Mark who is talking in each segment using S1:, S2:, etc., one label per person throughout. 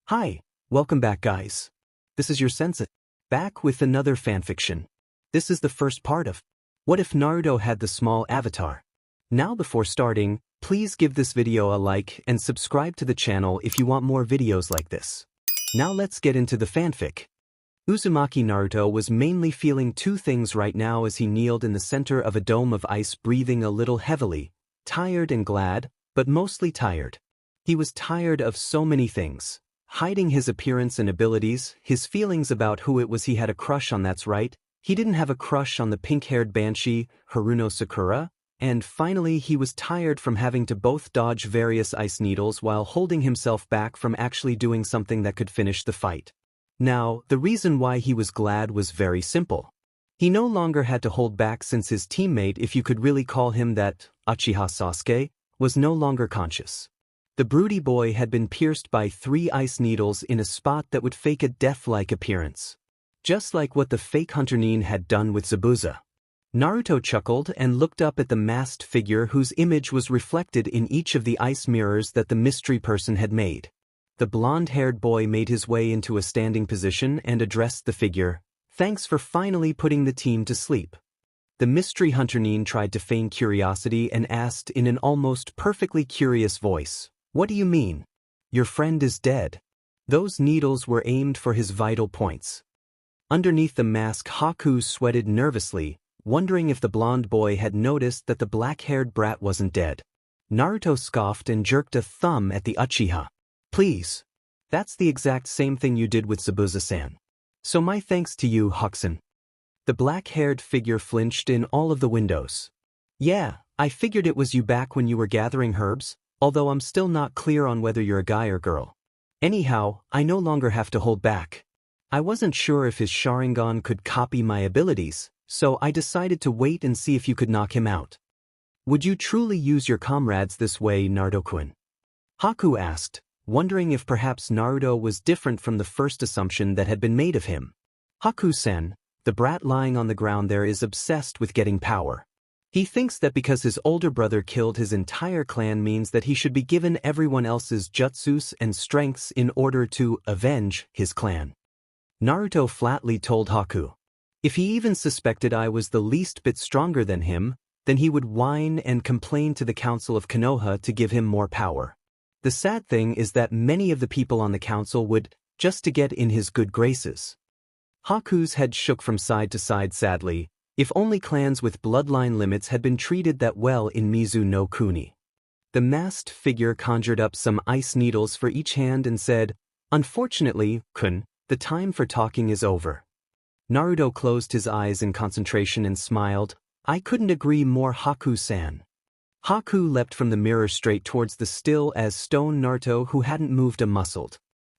S1: Hi, welcome back guys. This is your sensei, back with another fanfiction. This is the first part of What If Naruto Had the Small Avatar? Now before starting, please give this video a like and subscribe to the channel if you want more videos like this. Now let's get into the fanfic. Uzumaki Naruto was mainly feeling two things right now as he kneeled in the center of a dome of ice, breathing a little heavily, tired and glad, but mostly tired. He was tired of so many things. Hiding his appearance and abilities, his feelings about who it was he had a crush on. That's right, he didn't have a crush on the pink-haired banshee, Haruno Sakura, and finally he was tired from having to both dodge various ice needles while holding himself back from actually doing something that could finish the fight. Now, the reason why he was glad was very simple. He no longer had to hold back since his teammate, if you could really call him that, Uchiha Sasuke, was no longer conscious. The broody boy had been pierced by 3 ice needles in a spot that would fake a death-like appearance. Just like what the fake Hunter Nin had done with Zabuza. Naruto chuckled and looked up at the masked figure whose image was reflected in each of the ice mirrors that the mystery person had made. The blonde-haired boy made his way into a standing position and addressed the figure. "Thanks for finally putting the team to sleep." The mystery Hunter Nin tried to feign curiosity and asked in an almost perfectly curious voice, "What do you mean? Your friend is dead." Those needles were aimed for his vital points. Underneath the mask, Haku sweated nervously, wondering if the blonde boy had noticed that the black-haired brat wasn't dead. Naruto scoffed and jerked a thumb at the Uchiha. "Please. That's the exact same thing you did with Zabuza-san. So my thanks to you, Hakusen." The black-haired figure flinched in all of the windows. "Yeah, I figured it was you back when you were gathering herbs, although I'm still not clear on whether you're a guy or girl. Anyhow, I no longer have to hold back. I wasn't sure if his Sharingan could copy my abilities, so I decided to wait and see if you could knock him out." "Would you truly use your comrades this way, Naruto-kun?" Haku asked, wondering if perhaps Naruto was different from the first assumption that had been made of him. "Haku-sen, the brat lying on the ground there, is obsessed with getting power. He thinks that because his older brother killed his entire clan means that he should be given everyone else's jutsus and strengths in order to avenge his clan." Naruto flatly told Haku, "If he even suspected I was the least bit stronger than him, then he would whine and complain to the Council of Konoha to give him more power. The sad thing is that many of the people on the council would, just to get in his good graces." Haku's head shook from side to side sadly. If only clans with bloodline limits had been treated that well in Mizu no Kuni. The masked figure conjured up some ice needles for each hand and said, "Unfortunately, Kun, the time for talking is over." Naruto closed his eyes in concentration and smiled. "I couldn't agree more, Haku-san." Haku leapt from the mirror straight towards the still-as-stone Naruto, who hadn't moved a muscle.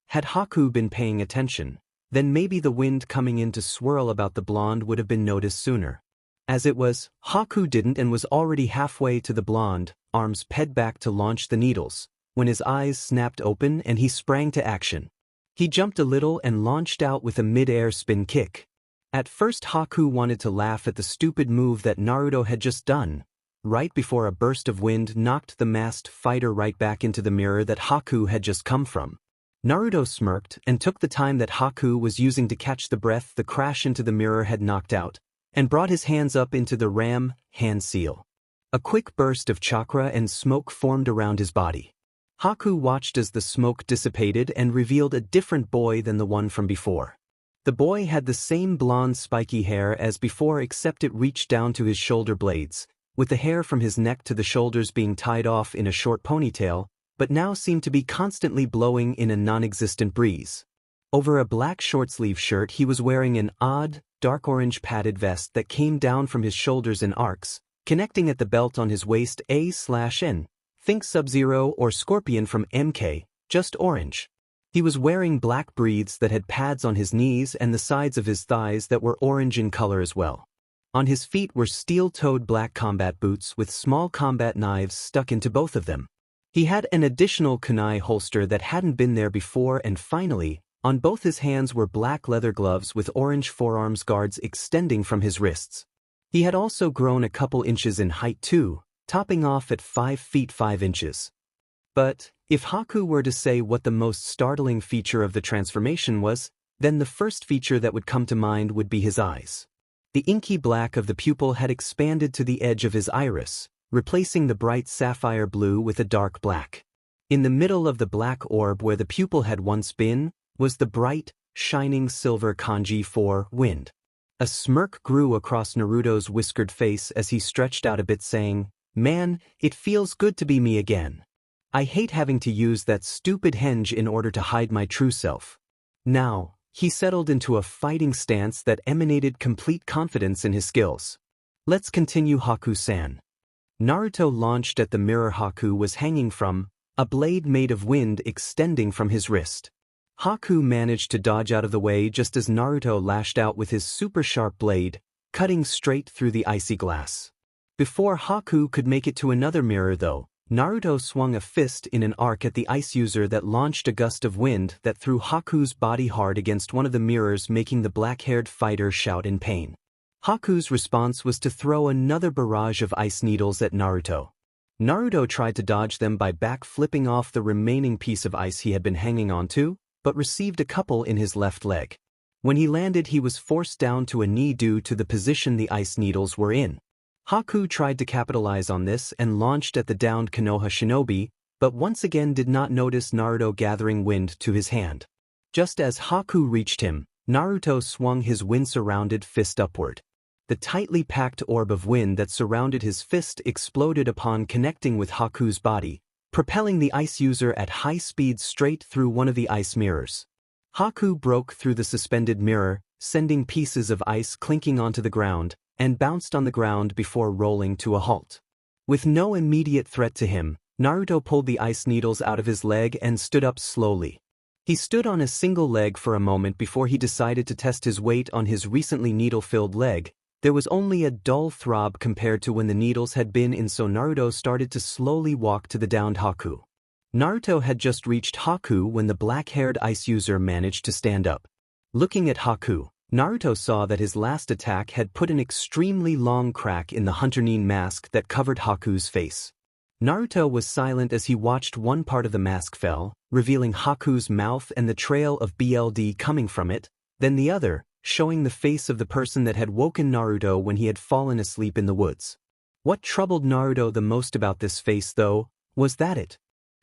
S1: Had Haku been paying attention, then maybe the wind coming in to swirl about the blonde would have been noticed sooner. As it was, Haku didn't and was already halfway to the blonde, arms ped back to launch the needles, when his eyes snapped open and he sprang to action. He jumped a little and launched out with a mid-air spin kick. At first Haku wanted to laugh at the stupid move that Naruto had just done, right before a burst of wind knocked the masked fighter right back into the mirror that Haku had just come from. Naruto smirked and took the time that Haku was using to catch the breath the crash into the mirror had knocked out, and brought his hands up into the ram hand seal. A quick burst of chakra and smoke formed around his body. Haku watched as the smoke dissipated and revealed a different boy than the one from before. The boy had the same blonde spiky hair as before, except it reached down to his shoulder blades, with the hair from his neck to the shoulders being tied off in a short ponytail, but now seemed to be constantly blowing in a non-existent breeze. Over a black short-sleeve shirt he was wearing an odd, dark orange padded vest that came down from his shoulders in arcs, connecting at the belt on his waist. A/N. Think Sub-Zero or Scorpion from MK, just orange. He was wearing black breathes that had pads on his knees and the sides of his thighs that were orange in color as well. On his feet were steel-toed black combat boots with small combat knives stuck into both of them. He had an additional kunai holster that hadn't been there before, and finally, on both his hands were black leather gloves with orange forearms guards extending from his wrists. He had also grown a couple inches in height too, topping off at 5 feet 5 inches. But, if Haku were to say what the most startling feature of the transformation was, then the first feature that would come to mind would be his eyes. The inky black of the pupil had expanded to the edge of his iris, replacing the bright sapphire blue with a dark black. In the middle of the black orb where the pupil had once been, was the bright, shining silver kanji for wind. A smirk grew across Naruto's whiskered face as he stretched out a bit, saying, "Man, it feels good to be me again. I hate having to use that stupid henge in order to hide my true self." Now, he settled into a fighting stance that emanated complete confidence in his skills. Let's continue, Haku-san. Naruto launched at the mirror Haku was hanging from, a blade made of wind extending from his wrist. Haku managed to dodge out of the way just as Naruto lashed out with his super-sharp blade, cutting straight through the icy glass. Before Haku could make it to another mirror though, Naruto swung a fist in an arc at the ice user that launched a gust of wind that threw Haku's body hard against one of the mirrors, making the black-haired fighter shout in pain. Haku's response was to throw another barrage of ice needles at Naruto. Naruto tried to dodge them by back-flipping off the remaining piece of ice he had been hanging onto, but received a couple in his left leg. When he landed, he was forced down to a knee due to the position the ice needles were in. Haku tried to capitalize on this and launched at the downed Konoha shinobi, but once again did not notice Naruto gathering wind to his hand. Just as Haku reached him, Naruto swung his wind-surrounded fist upward. The tightly packed orb of wind that surrounded his fist exploded upon connecting with Haku's body, propelling the ice user at high speed straight through one of the ice mirrors. Haku broke through the suspended mirror, sending pieces of ice clinking onto the ground, and bounced on the ground before rolling to a halt. With no immediate threat to him, Naruto pulled the ice needles out of his leg and stood up slowly. He stood on a single leg for a moment before he decided to test his weight on his recently needle-filled leg. There was only a dull throb compared to when the needles had been in, so Naruto started to slowly walk to the downed Haku. Naruto had just reached Haku when the black-haired ice user managed to stand up. Looking at Haku, Naruto saw that his last attack had put an extremely long crack in the Hunter-Nin mask that covered Haku's face. Naruto was silent as he watched one part of the mask fell, revealing Haku's mouth and the trail of blood coming from it, then the other, showing the face of the person that had woken Naruto when he had fallen asleep in the woods. What troubled Naruto the most about this face, though, was that it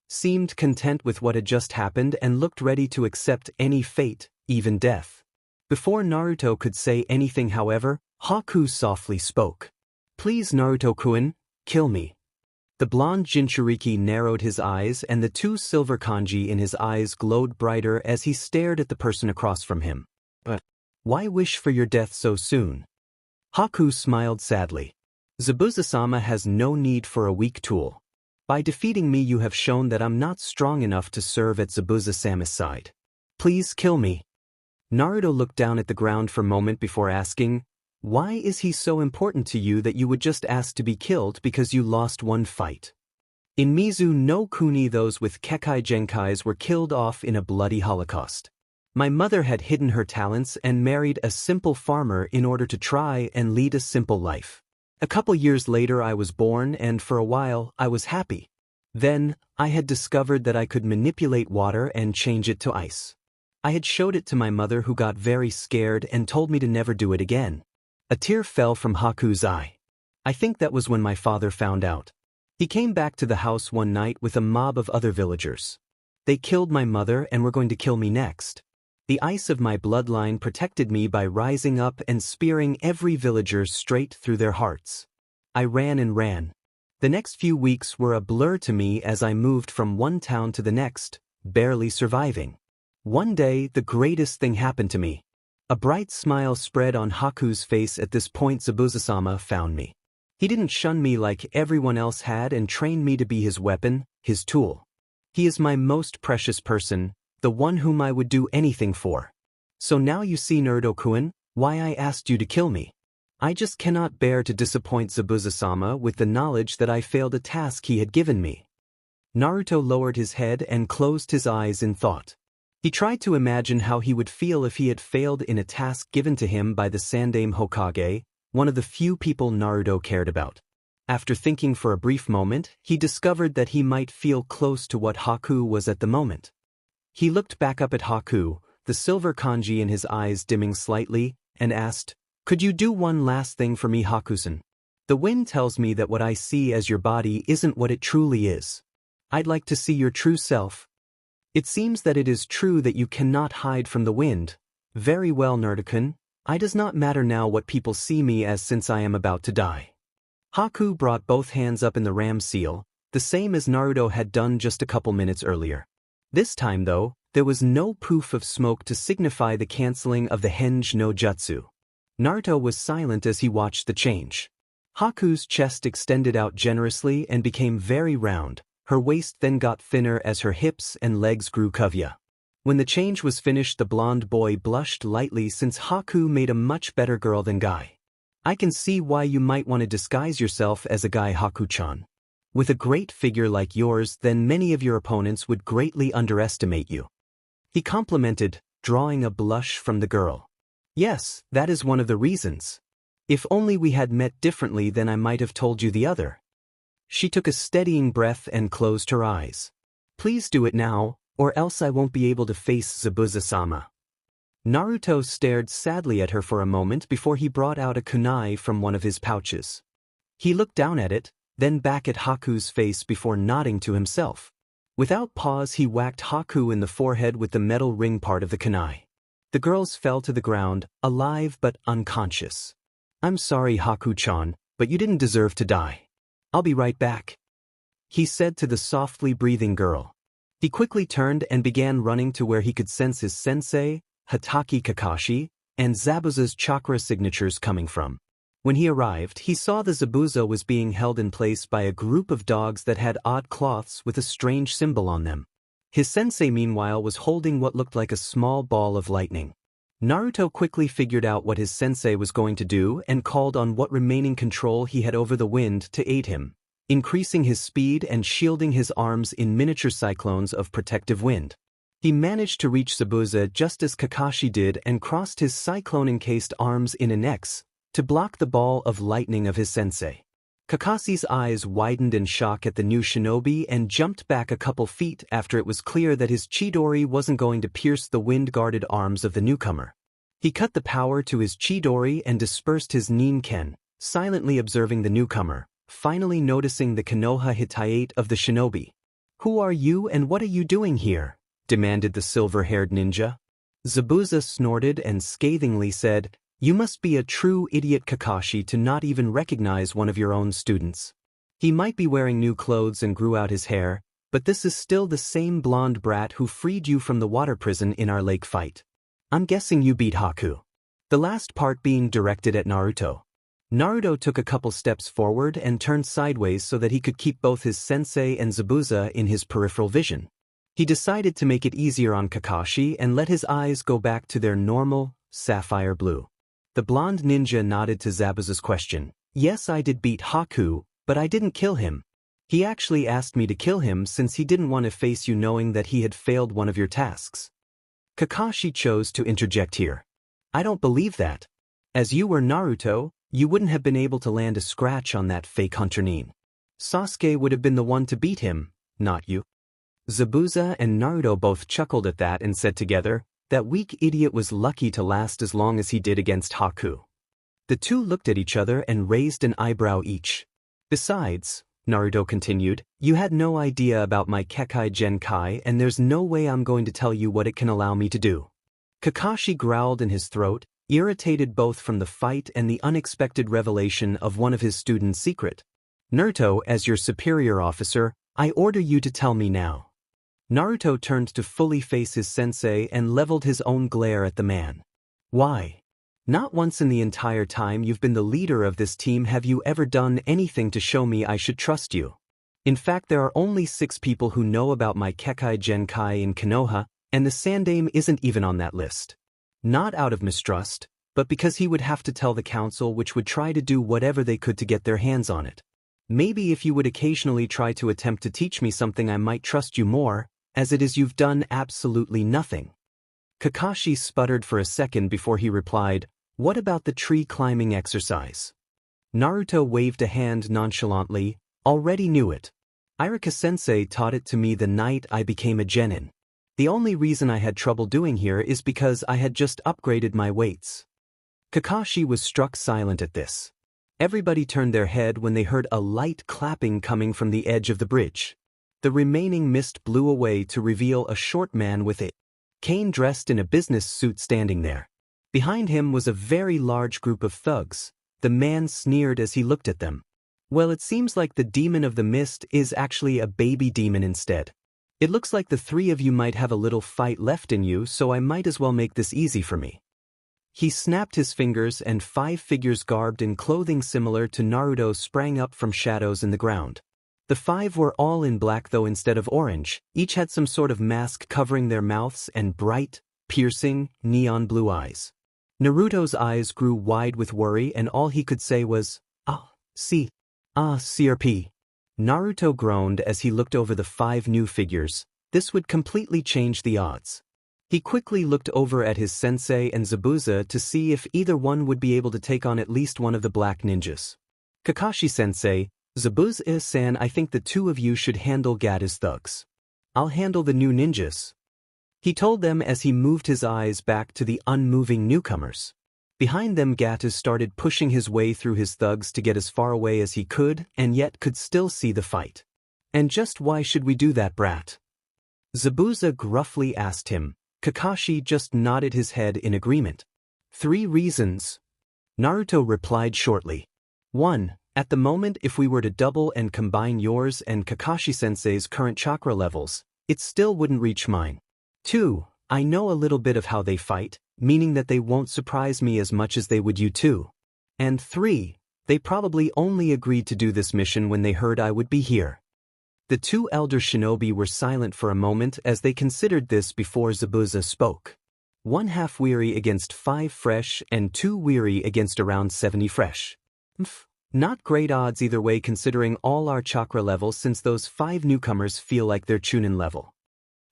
S1: seemed content with what had just happened and looked ready to accept any fate, even death. Before Naruto could say anything, however, Haku softly spoke. "Please, Naruto-kun, kill me." The blonde Jinchuriki narrowed his eyes and the two silver kanji in his eyes glowed brighter as he stared at the person across from him. "But why wish for your death so soon?" Haku smiled sadly. "Zabuza-sama has no need for a weak tool. By defeating me you have shown that I'm not strong enough to serve at Zabuza-sama's side. Please kill me." Naruto looked down at the ground for a moment before asking, "Why is he so important to you that you would just ask to be killed because you lost one fight?" In Mizu no Kuni, those with Kekai Genkais were killed off in a bloody holocaust. My mother had hidden her talents and married a simple farmer in order to try and lead a simple life. A couple years later I was born, and for a while I was happy. Then, I had discovered that I could manipulate water and change it to ice. I had showed it to my mother, who got very scared and told me to never do it again. A tear fell from Haku's eye. I think that was when my father found out. He came back to the house one night with a mob of other villagers. They killed my mother and were going to kill me next. The ice of my bloodline protected me by rising up and spearing every villager straight through their hearts. I ran and ran. The next few weeks were a blur to me as I moved from one town to the next, barely surviving. One day, the greatest thing happened to me. A bright smile spread on Haku's face. At this point, Zabuza-sama found me. He didn't shun me like everyone else had and trained me to be his weapon, his tool. He is my most precious person, the one whom I would do anything for. So now you see, Naruto-kun, why I asked you to kill me. I just cannot bear to disappoint Zabuza-sama with the knowledge that I failed a task he had given me. Naruto lowered his head and closed his eyes in thought. He tried to imagine how he would feel if he had failed in a task given to him by the Sandaime Hokage, one of the few people Naruto cared about. After thinking for a brief moment, he discovered that he might feel close to what Haku was at the moment. He looked back up at Haku, the silver kanji in his eyes dimming slightly, and asked, "Could you do one last thing for me, Hakusen? The wind tells me that what I see as your body isn't what it truly is. I'd like to see your true self. It seems that it is true that you cannot hide from the wind. Very well, Naruto-kun. It does not matter now what people see me as since I am about to die." Haku brought both hands up in the ram seal, the same as Naruto had done just a couple minutes earlier. This time though, there was no poof of smoke to signify the canceling of the Henge no Jutsu. Naruto was silent as he watched the change. Haku's chest extended out generously and became very round, her waist then got thinner as her hips and legs grew curvier. When the change was finished, the blonde boy blushed lightly since Haku made a much better girl than guy. "I can see why you might want to disguise yourself as a guy, Haku-chan. With a great figure like yours, then many of your opponents would greatly underestimate you," he complimented, drawing a blush from the girl. "Yes, that is one of the reasons. If only we had met differently, then I might have told you the other." She took a steadying breath and closed her eyes. "Please do it now, or else I won't be able to face Zabuza-sama." Naruto stared sadly at her for a moment before he brought out a kunai from one of his pouches. He looked down at it, then back at Haku's face before nodding to himself. Without pause, he whacked Haku in the forehead with the metal ring part of the kunai. The girls fell to the ground, alive but unconscious. "I'm sorry, Haku-chan, but you didn't deserve to die. I'll be right back," he said to the softly breathing girl. He quickly turned and began running to where he could sense his sensei, Hatake Kakashi, and Zabuza's chakra signatures coming from. When he arrived, he saw the Zabuza was being held in place by a group of dogs that had odd cloths with a strange symbol on them. His sensei meanwhile was holding what looked like a small ball of lightning. Naruto quickly figured out what his sensei was going to do and called on what remaining control he had over the wind to aid him, increasing his speed and shielding his arms in miniature cyclones of protective wind. He managed to reach Zabuza just as Kakashi did and crossed his cyclone-encased arms in an X to block the ball of lightning of his sensei. Kakashi's eyes widened in shock at the new shinobi and jumped back a couple feet after it was clear that his Chidori wasn't going to pierce the wind-guarded arms of the newcomer. He cut the power to his Chidori and dispersed his Ninken, silently observing the newcomer, finally noticing the Konoha Hitayate of the shinobi. "Who are you and what are you doing here?" demanded the silver-haired ninja. Zabuza snorted and scathingly said, "You must be a true idiot, Kakashi, to not even recognize one of your own students. He might be wearing new clothes and grew out his hair, but this is still the same blonde brat who freed you from the water prison in our lake fight. I'm guessing you beat Haku." The last part being directed at Naruto. Naruto took a couple steps forward and turned sideways so that he could keep both his sensei and Zabuza in his peripheral vision. He decided to make it easier on Kakashi and let his eyes go back to their normal, sapphire blue. The blonde ninja nodded to Zabuza's question. "Yes, I did beat Haku, but I didn't kill him. He actually asked me to kill him since he didn't want to face you knowing that he had failed one of your tasks." Kakashi chose to interject here. "I don't believe that. As you were Naruto, you wouldn't have been able to land a scratch on that fake Hunter Nin. Sasuke would have been the one to beat him, not you." Zabuza and Naruto both chuckled at that and said together, "That weak idiot was lucky to last as long as he did against Haku." The two looked at each other and raised an eyebrow each. "Besides," Naruto continued, "you had no idea about my Kekkei Genkai and there's no way I'm going to tell you what it can allow me to do." Kakashi growled in his throat, irritated both from the fight and the unexpected revelation of one of his students' secret. "Naruto, as your superior officer, I order you to tell me now." Naruto turned to fully face his sensei and leveled his own glare at the man. "Why? Not once in the entire time you've been the leader of this team have you ever done anything to show me I should trust you. In fact, there are only 6 people who know about my Kekkei Genkai in Konoha, and the Sandaime isn't even on that list. Not out of mistrust, but because he would have to tell the council, which would try to do whatever they could to get their hands on it. Maybe if you would occasionally try to attempt to teach me something I might trust you more. As it is, you've done absolutely nothing." Kakashi sputtered for a second before he replied, "What about the tree climbing exercise?" Naruto waved a hand nonchalantly. Already knew it. Irika-sensei taught it to me the night I became a genin. The only reason I had trouble doing here is because I had just upgraded my weights. Kakashi was struck silent at this. Everybody turned their head when they heard a light clapping coming from the edge of the bridge. The remaining mist blew away to reveal a short man with a cane dressed in a business suit standing there. Behind him was a very large group of thugs. The man sneered as he looked at them. Well, it seems like the demon of the mist is actually a baby demon instead. It looks like the three of you might have a little fight left in you, so I might as well make this easy for me. He snapped his fingers and 5 figures garbed in clothing similar to Naruto sprang up from shadows in the ground. The 5 were all in black though instead of orange, each had some sort of mask covering their mouths and bright, piercing, neon blue eyes. Naruto's eyes grew wide with worry and all he could say was, CRP. Naruto groaned as he looked over the 5 new figures. This would completely change the odds. He quickly looked over at his sensei and Zabuza to see if either one would be able to take on at least one of the black ninjas. Kakashi-sensei, Zabuza-san, I think the 2 of you should handle Gata's thugs. I'll handle the new ninjas. He told them as he moved his eyes back to the unmoving newcomers. Behind them Gata started pushing his way through his thugs to get as far away as he could and yet could still see the fight. And just why should we do that, brat? Zabuza gruffly asked him. Kakashi just nodded his head in agreement. 3 reasons. Naruto replied shortly. 1. At the moment if we were to double and combine yours and Kakashi-sensei's current chakra levels, it still wouldn't reach mine. 2. I know a little bit of how they fight, meaning that they won't surprise me as much as they would you too. And 3. They probably only agreed to do this mission when they heard I would be here. The 2 elder shinobi were silent for a moment as they considered this before Zabuza spoke. 1 half weary against 5 fresh and 2 weary against around 70 fresh. Not great odds either way considering all our chakra levels since those 5 newcomers feel like they're Chunin level.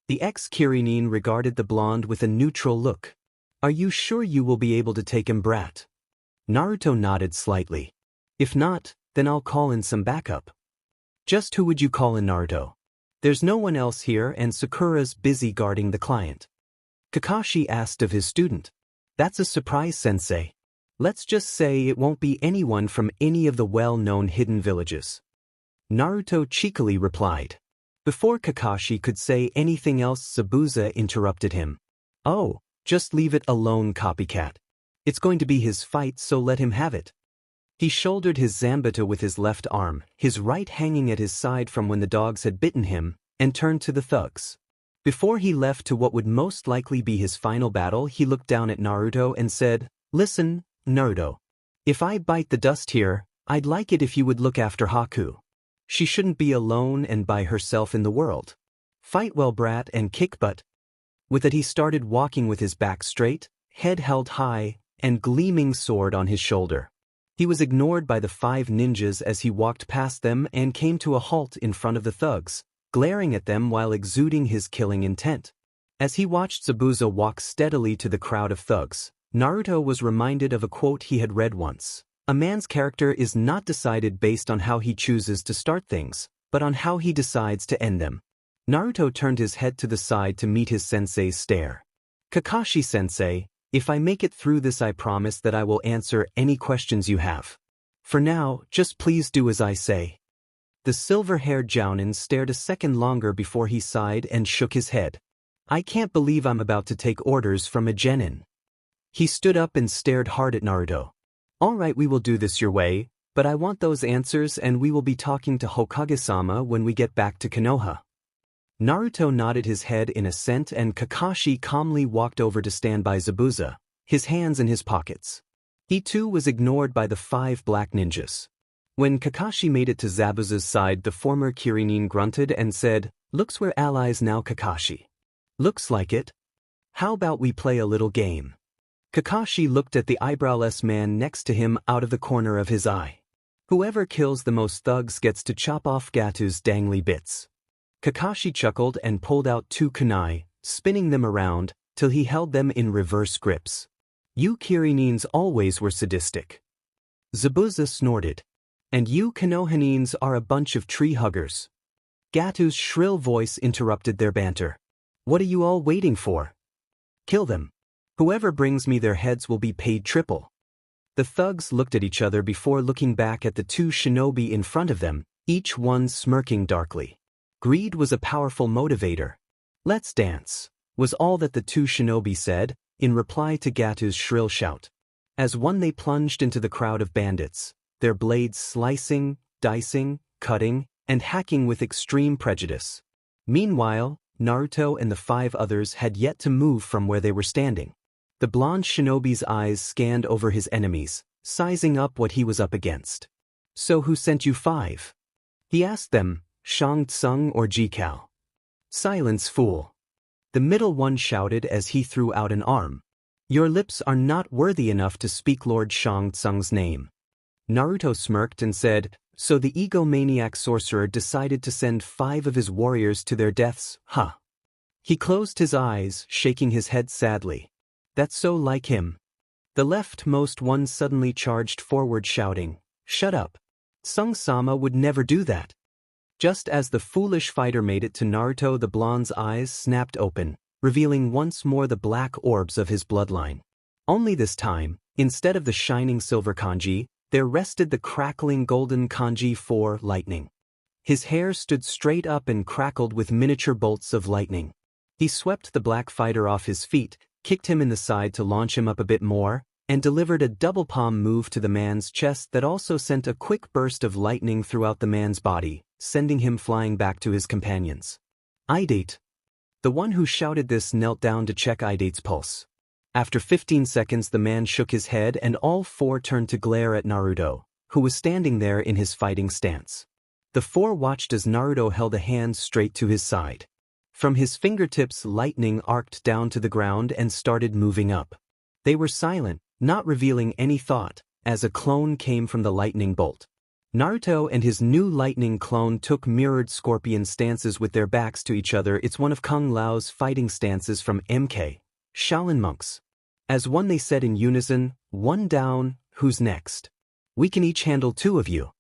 S1: The ex-Kirinin regarded the blonde with a neutral look. Are you sure you will be able to take him, brat? Naruto nodded slightly. If not, then I'll call in some backup. Just who would you call in, Naruto? There's no one else here and Sakura's busy guarding the client. Kakashi asked of his student. That's a surprise, sensei. Let's just say it won't be anyone from any of the well-known hidden villages. Naruto cheekily replied. Before Kakashi could say anything else, Zabuza interrupted him. Oh, just leave it alone, copycat. It's going to be his fight, so let him have it. He shouldered his Zanbato with his left arm, his right hanging at his side from when the dogs had bitten him, and turned to the thugs. Before he left to what would most likely be his final battle, he looked down at Naruto and said, Listen, Naruto. If I bite the dust here, I'd like it if you would look after Haku. She shouldn't be alone and by herself in the world. Fight well, brat, and kick butt. With it he started walking with his back straight, head held high, and gleaming sword on his shoulder. He was ignored by the 5 ninjas as he walked past them and came to a halt in front of the thugs, glaring at them while exuding his killing intent. As he watched Zabuza walk steadily to the crowd of thugs, Naruto was reminded of a quote he had read once. A man's character is not decided based on how he chooses to start things, but on how he decides to end them. Naruto turned his head to the side to meet his sensei's stare. Kakashi-sensei, if I make it through this I promise that I will answer any questions you have. For now, just please do as I say. The silver-haired Jounin stared a second longer before he sighed and shook his head. I can't believe I'm about to take orders from a genin. He stood up and stared hard at Naruto. All right, we will do this your way, but I want those answers and we will be talking to Hokage-sama when we get back to Konoha. Naruto nodded his head in assent and Kakashi calmly walked over to stand by Zabuza, his hands in his pockets. He too was ignored by the 5 black ninjas. When Kakashi made it to Zabuza's side, the former Kirinin grunted and said, Looks we're allies now, Kakashi. Looks like it. How about we play a little game? Kakashi looked at the eyebrowless man next to him out of the corner of his eye. Whoever kills the most thugs gets to chop off Gatu's dangly bits. Kakashi chuckled and pulled out 2 kunai, spinning them around, till he held them in reverse grips. You Kirinins always were sadistic. Zabuza snorted. And you Konohanines are a bunch of tree huggers. Gatu's shrill voice interrupted their banter. What are you all waiting for? Kill them. Whoever brings me their heads will be paid triple. The thugs looked at each other before looking back at the two shinobi in front of them, each one smirking darkly. Greed was a powerful motivator. Let's dance, was all that the two shinobi said, in reply to Gatu's shrill shout. As one they plunged into the crowd of bandits, their blades slicing, dicing, cutting, and hacking with extreme prejudice. Meanwhile, Naruto and the 5 others had yet to move from where they were standing. The blonde shinobi's eyes scanned over his enemies, sizing up what he was up against. So who sent you 5? He asked them, Shang Tsung or Jikao. Silence, fool. The middle one shouted as he threw out an arm. Your lips are not worthy enough to speak Lord Shang Tsung's name. Naruto smirked and said, so the egomaniac sorcerer decided to send 5 of his warriors to their deaths, huh? He closed his eyes, shaking his head sadly. That's so like him. The leftmost one suddenly charged forward shouting, shut up. Tsung-sama would never do that. Just as the foolish fighter made it to Naruto, the blonde's eyes snapped open, revealing once more the black orbs of his bloodline. Only this time, instead of the shining silver kanji, there rested the crackling golden kanji for lightning. His hair stood straight up and crackled with miniature bolts of lightning. He swept the black fighter off his feet, kicked him in the side to launch him up a bit more, and delivered a double palm move to the man's chest that also sent a quick burst of lightning throughout the man's body, sending him flying back to his companions. Idate. The one who shouted this knelt down to check Idate's pulse. After 15 seconds the man shook his head and all 4 turned to glare at Naruto, who was standing there in his fighting stance. The 4 watched as Naruto held a hand straight to his side. From his fingertips lightning arced down to the ground and started moving up. They were silent, not revealing any thought, as a clone came from the lightning bolt. Naruto and his new lightning clone took mirrored scorpion stances with their backs to each other. It's one of Kung Lao's fighting stances from MK, Shaolin monks. As one they said in unison, one down, who's next? We can each handle 2 of you.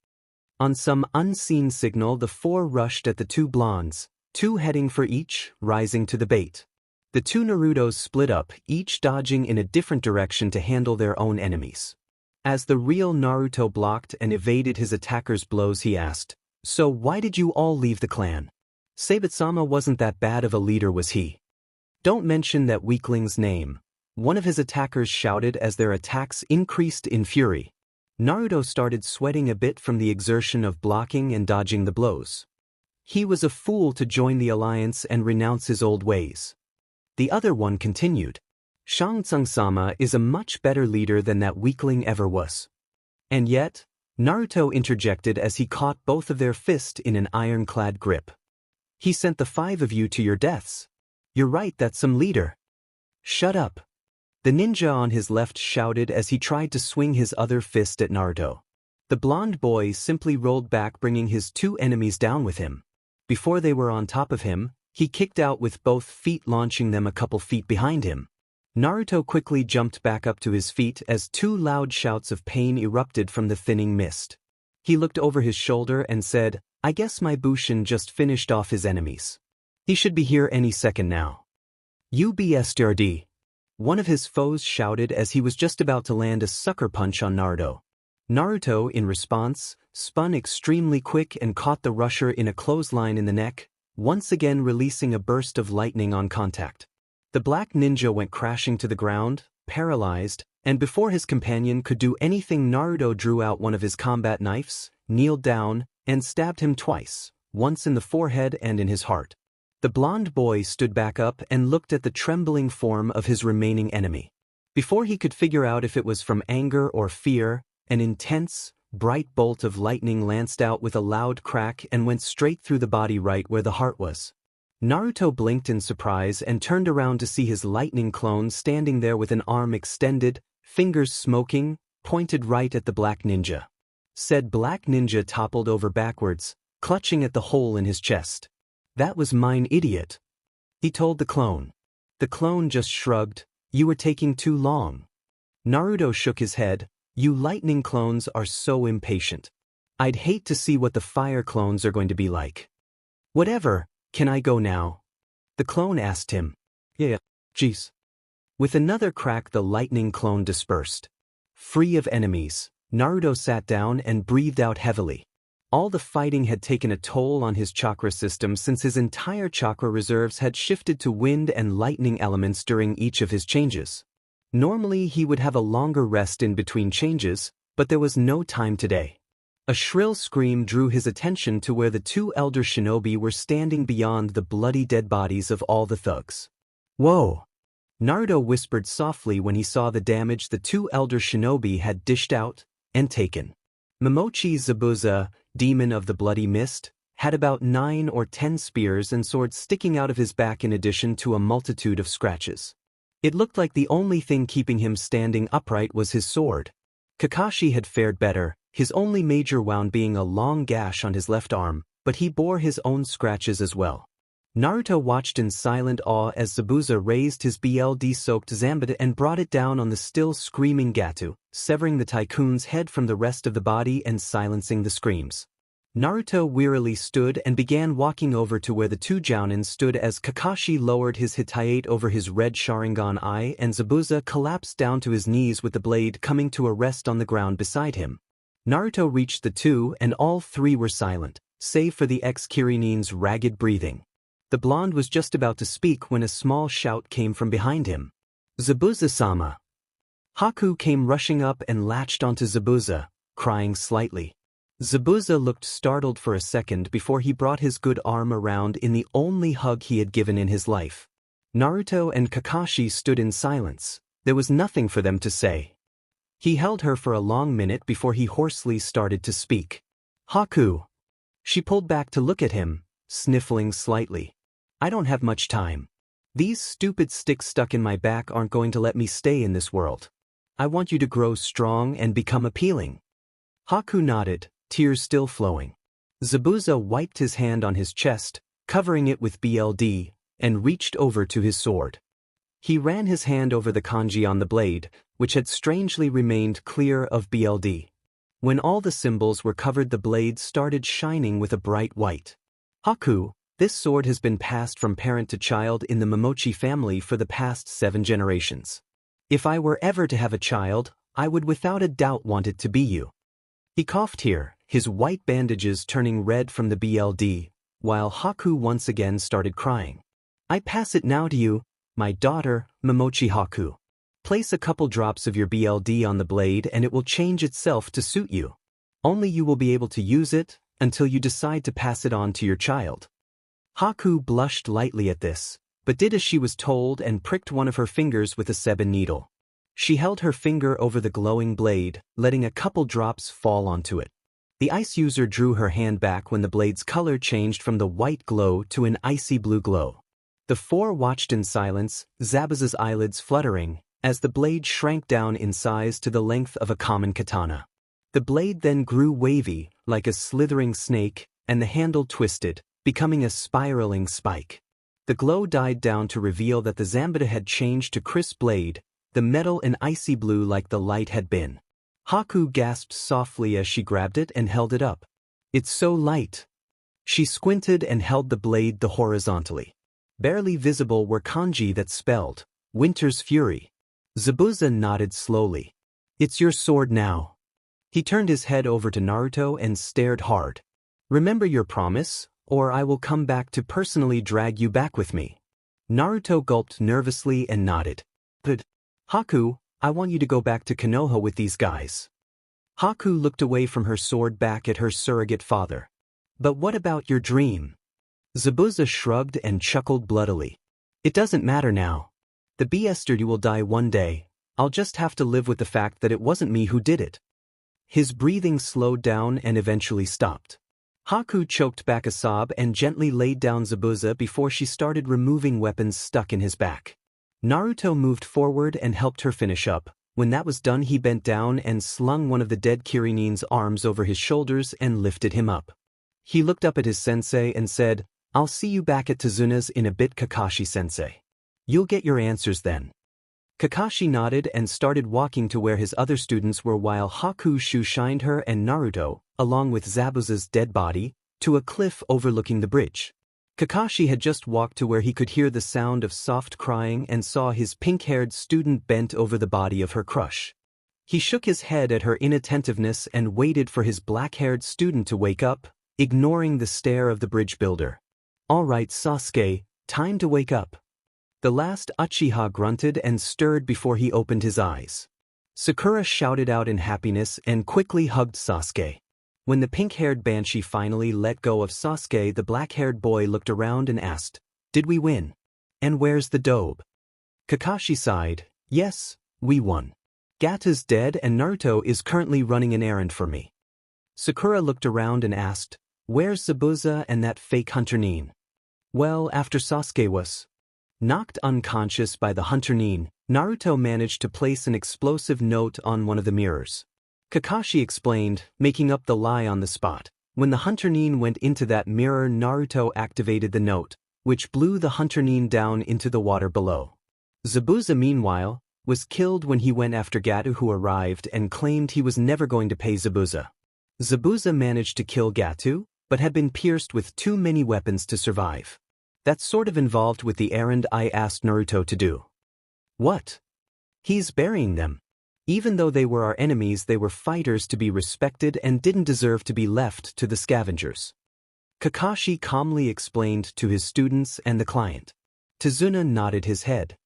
S1: On some unseen signal the 4 rushed at the 2 blondes, 2 heading for each, rising to the bait. The 2 Narutos split up, each dodging in a different direction to handle their own enemies. As the real Naruto blocked and evaded his attacker's blows he asked, so why did you all leave the clan? Sabitsama wasn't that bad of a leader, was he? Don't mention that weakling's name. One of his attackers shouted as their attacks increased in fury. Naruto started sweating a bit from the exertion of blocking and dodging the blows. He was a fool to join the alliance and renounce his old ways. The other one continued. Shang Tsung-sama is a much better leader than that weakling ever was. And yet, Naruto interjected as he caught both of their fists in an ironclad grip. He sent the 5 of you to your deaths. You're right, that's some leader. Shut up. The ninja on his left shouted as he tried to swing his other fist at Naruto. The blonde boy simply rolled back, bringing his 2 enemies down with him. Before they were on top of him, he kicked out with both feet, launching them a couple feet behind him. Naruto quickly jumped back up to his feet as 2 loud shouts of pain erupted from the thinning mist. He looked over his shoulder and said, I guess my Bushin just finished off his enemies. He should be here any second now. UBSTRD. One of his foes shouted as he was just about to land a sucker punch on Naruto. Naruto, in response, spun extremely quick and caught the rusher in a clothesline in the neck, once again releasing a burst of lightning on contact. The black ninja went crashing to the ground, paralyzed, and before his companion could do anything Naruto drew out one of his combat knives, kneeled down, and stabbed him twice, once in the forehead and in his heart. The blonde boy stood back up and looked at the trembling form of his remaining enemy. Before he could figure out if it was from anger or fear, an intense, bright bolt of lightning lanced out with a loud crack and went straight through the body right where the heart was. Naruto blinked in surprise and turned around to see his lightning clone standing there with an arm extended, fingers smoking, pointed right at the black ninja. Said black ninja toppled over backwards, clutching at the hole in his chest. That was mine, idiot. He told the clone. The clone just shrugged. You were taking too long. Naruto shook his head. You lightning clones are so impatient. I'd hate to see what the fire clones are going to be like. Whatever, can I go now? The clone asked him. Yeah, geez. With another crack the lightning clone dispersed. Free of enemies, Naruto sat down and breathed out heavily. All the fighting had taken a toll on his chakra system since his entire chakra reserves had shifted to wind and lightning elements during each of his changes. Normally he would have a longer rest in between changes, but there was no time today. A shrill scream drew his attention to where the two elder shinobi were standing beyond the bloody dead bodies of all the thugs. Whoa! Naruto whispered softly when he saw the damage the two elder shinobi had dished out and taken. Momochi Zabuza, demon of the bloody mist, had about 9 or 10 spears and swords sticking out of his back in addition to a multitude of scratches. It looked like the only thing keeping him standing upright was his sword. Kakashi had fared better, his only major wound being a long gash on his left arm, but he bore his own scratches as well. Naruto watched in silent awe as Zabuza raised his BLD-soaked Zambada and brought it down on the still screaming Gato, severing the tycoon's head from the rest of the body and silencing the screams. Naruto wearily stood and began walking over to where the two Jounins stood as Kakashi lowered his Hitayate over his red Sharingan eye and Zabuza collapsed down to his knees with the blade coming to a rest on the ground beside him. Naruto reached the two and all three were silent, save for the ex-Kirinin's ragged breathing. The blonde was just about to speak when a small shout came from behind him. Zabuza-sama! Haku came rushing up and latched onto Zabuza, crying slightly. Zabuza looked startled for a second before he brought his good arm around in the only hug he had given in his life. Naruto and Kakashi stood in silence. There was nothing for them to say. He held her for a long minute before he hoarsely started to speak. Haku! She pulled back to look at him, sniffling slightly. I don't have much time. These stupid sticks stuck in my back aren't going to let me stay in this world. I want you to grow strong and become appealing. Haku nodded, tears still flowing. Zabuza wiped his hand on his chest, covering it with BLD, and reached over to his sword. He ran his hand over the kanji on the blade, which had strangely remained clear of BLD. When all the symbols were covered the blade started shining with a bright white. Haku, this sword has been passed from parent to child in the Momochi family for the past 7 generations. If I were ever to have a child, I would without a doubt want it to be you. He coughed here, his white bandages turning red from the BLD, while Haku once again started crying. I pass it now to you, my daughter, Momochi Haku. Place a couple drops of your BLD on the blade and it will change itself to suit you. Only you will be able to use it until you decide to pass it on to your child. Haku blushed lightly at this, but did as she was told and pricked one of her fingers with a sebin needle. She held her finger over the glowing blade, letting a couple drops fall onto it. The ice user drew her hand back when the blade's color changed from the white glow to an icy blue glow. The four watched in silence, Zabuza's eyelids fluttering, as the blade shrank down in size to the length of a common katana. The blade then grew wavy, like a slithering snake, and the handle twisted, becoming a spiraling spike. The glow died down to reveal that the Zambada had changed to crisp blade, the metal an icy blue like the light had been. Haku gasped softly as she grabbed it and held it up. It's so light. She squinted and held the blade horizontally. Barely visible were kanji that spelled, Winter's Fury. Zabuza nodded slowly. It's your sword now. He turned his head over to Naruto and stared hard. Remember your promise, or I will come back to personally drag you back with me. Naruto gulped nervously and nodded. But, Haku, I want you to go back to Konoha with these guys. Haku looked away from her sword back at her surrogate father. But what about your dream? Zabuza shrugged and chuckled bloodily. It doesn't matter now. The bastard will die one day. I'll just have to live with the fact that it wasn't me who did it. His breathing slowed down and eventually stopped. Haku choked back a sob and gently laid down Zabuza before she started removing weapons stuck in his back. Naruto moved forward and helped her finish up. When that was done he bent down and slung one of the dead Kirinin's arms over his shoulders and lifted him up. He looked up at his sensei and said, I'll see you back at Tazuna's in a bit, Kakashi-sensei. You'll get your answers then. Kakashi nodded and started walking to where his other students were while Haku shined her and Naruto, along with Zabuza's dead body, to a cliff overlooking the bridge. Kakashi had just walked to where he could hear the sound of soft crying and saw his pink-haired student bent over the body of her crush. He shook his head at her inattentiveness and waited for his black-haired student to wake up, ignoring the stare of the bridge builder. "All right, Sasuke, time to wake up." The last Uchiha grunted and stirred before he opened his eyes. Sakura shouted out in happiness and quickly hugged Sasuke. When the pink-haired banshee finally let go of Sasuke, the black-haired boy looked around and asked, "Did we win? And where's the dobe?" Kakashi sighed, "Yes, we won. Gata's dead and Naruto is currently running an errand for me." Sakura looked around and asked, "Where's Zabuza and that fake Hunter Nin?" "Well, after Sasuke was knocked unconscious by the Hunter Nin, Naruto managed to place an explosive note on one of the mirrors." Kakashi explained, making up the lie on the spot. When the Hunter Nin went into that mirror, Naruto activated the note, which blew the Hunter Nin down into the water below. Zabuza, meanwhile, was killed when he went after Gato, who arrived and claimed he was never going to pay Zabuza. Zabuza managed to kill Gato, but had been pierced with too many weapons to survive. That's sort of involved with the errand I asked Naruto to do. What? He's burying them. Even though they were our enemies, they were fighters to be respected and didn't deserve to be left to the scavengers. Kakashi calmly explained to his students and the client. Tazuna nodded his head.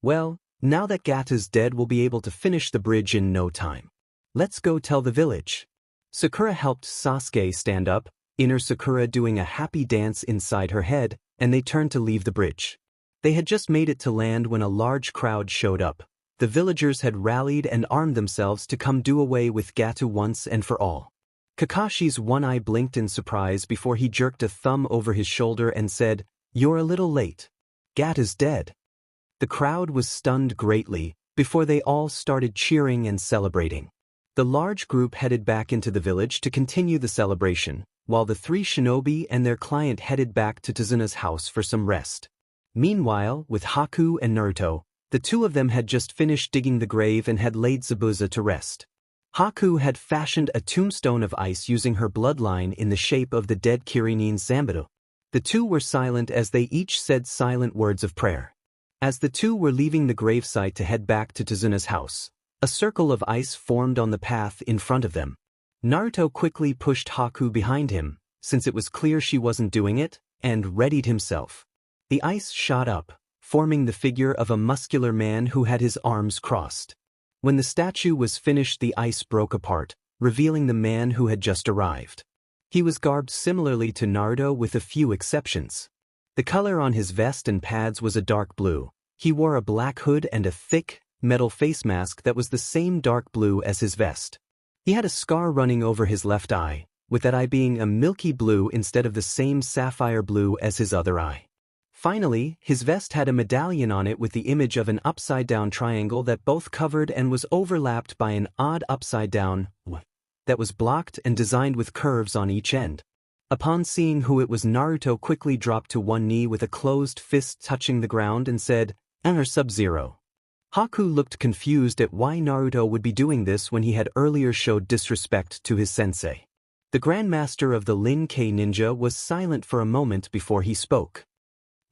S1: "Well, now that Gata's dead, we'll be able to finish the bridge in no time. Let's go tell the village." Sakura helped Sasuke stand up, inner Sakura doing a happy dance inside her head, and they turned to leave the bridge. They had just made it to land when a large crowd showed up. The villagers had rallied and armed themselves to come do away with Gato once and for all. Kakashi's one eye blinked in surprise before he jerked a thumb over his shoulder and said, "You're a little late. Gata's dead." The crowd was stunned greatly before they all started cheering and celebrating. The large group headed back into the village to continue the celebration, while the three shinobi and their client headed back to Tazuna's house for some rest. Meanwhile, with Haku and Naruto, the two of them had just finished digging the grave and had laid Zabuza to rest. Haku had fashioned a tombstone of ice using her bloodline in the shape of the dead Kirinin Zambito. The two were silent as they each said silent words of prayer. As the two were leaving the gravesite to head back to Tazuna's house, a circle of ice formed on the path in front of them. Naruto quickly pushed Haku behind him, since it was clear she wasn't doing it, and readied himself. The ice shot up, forming the figure of a muscular man who had his arms crossed. When the statue was finished, the ice broke apart, revealing the man who had just arrived. He was garbed similarly to Naruto with a few exceptions. The color on his vest and pads was a dark blue. He wore a black hood and a thick, metal face mask that was the same dark blue as his vest. He had a scar running over his left eye, with that eye being a milky blue instead of the same sapphire blue as his other eye. Finally, his vest had a medallion on it with the image of an upside-down triangle that both covered and was overlapped by an odd upside-down that was blocked and designed with curves on each end. Upon seeing who it was, Naruto quickly dropped to one knee with a closed fist touching the ground and said, "Enter Sub-Zero." Haku looked confused at why Naruto would be doing this when he had earlier showed disrespect to his sensei. The Grandmaster of the Lin-Kei Ninja was silent for a moment before he spoke.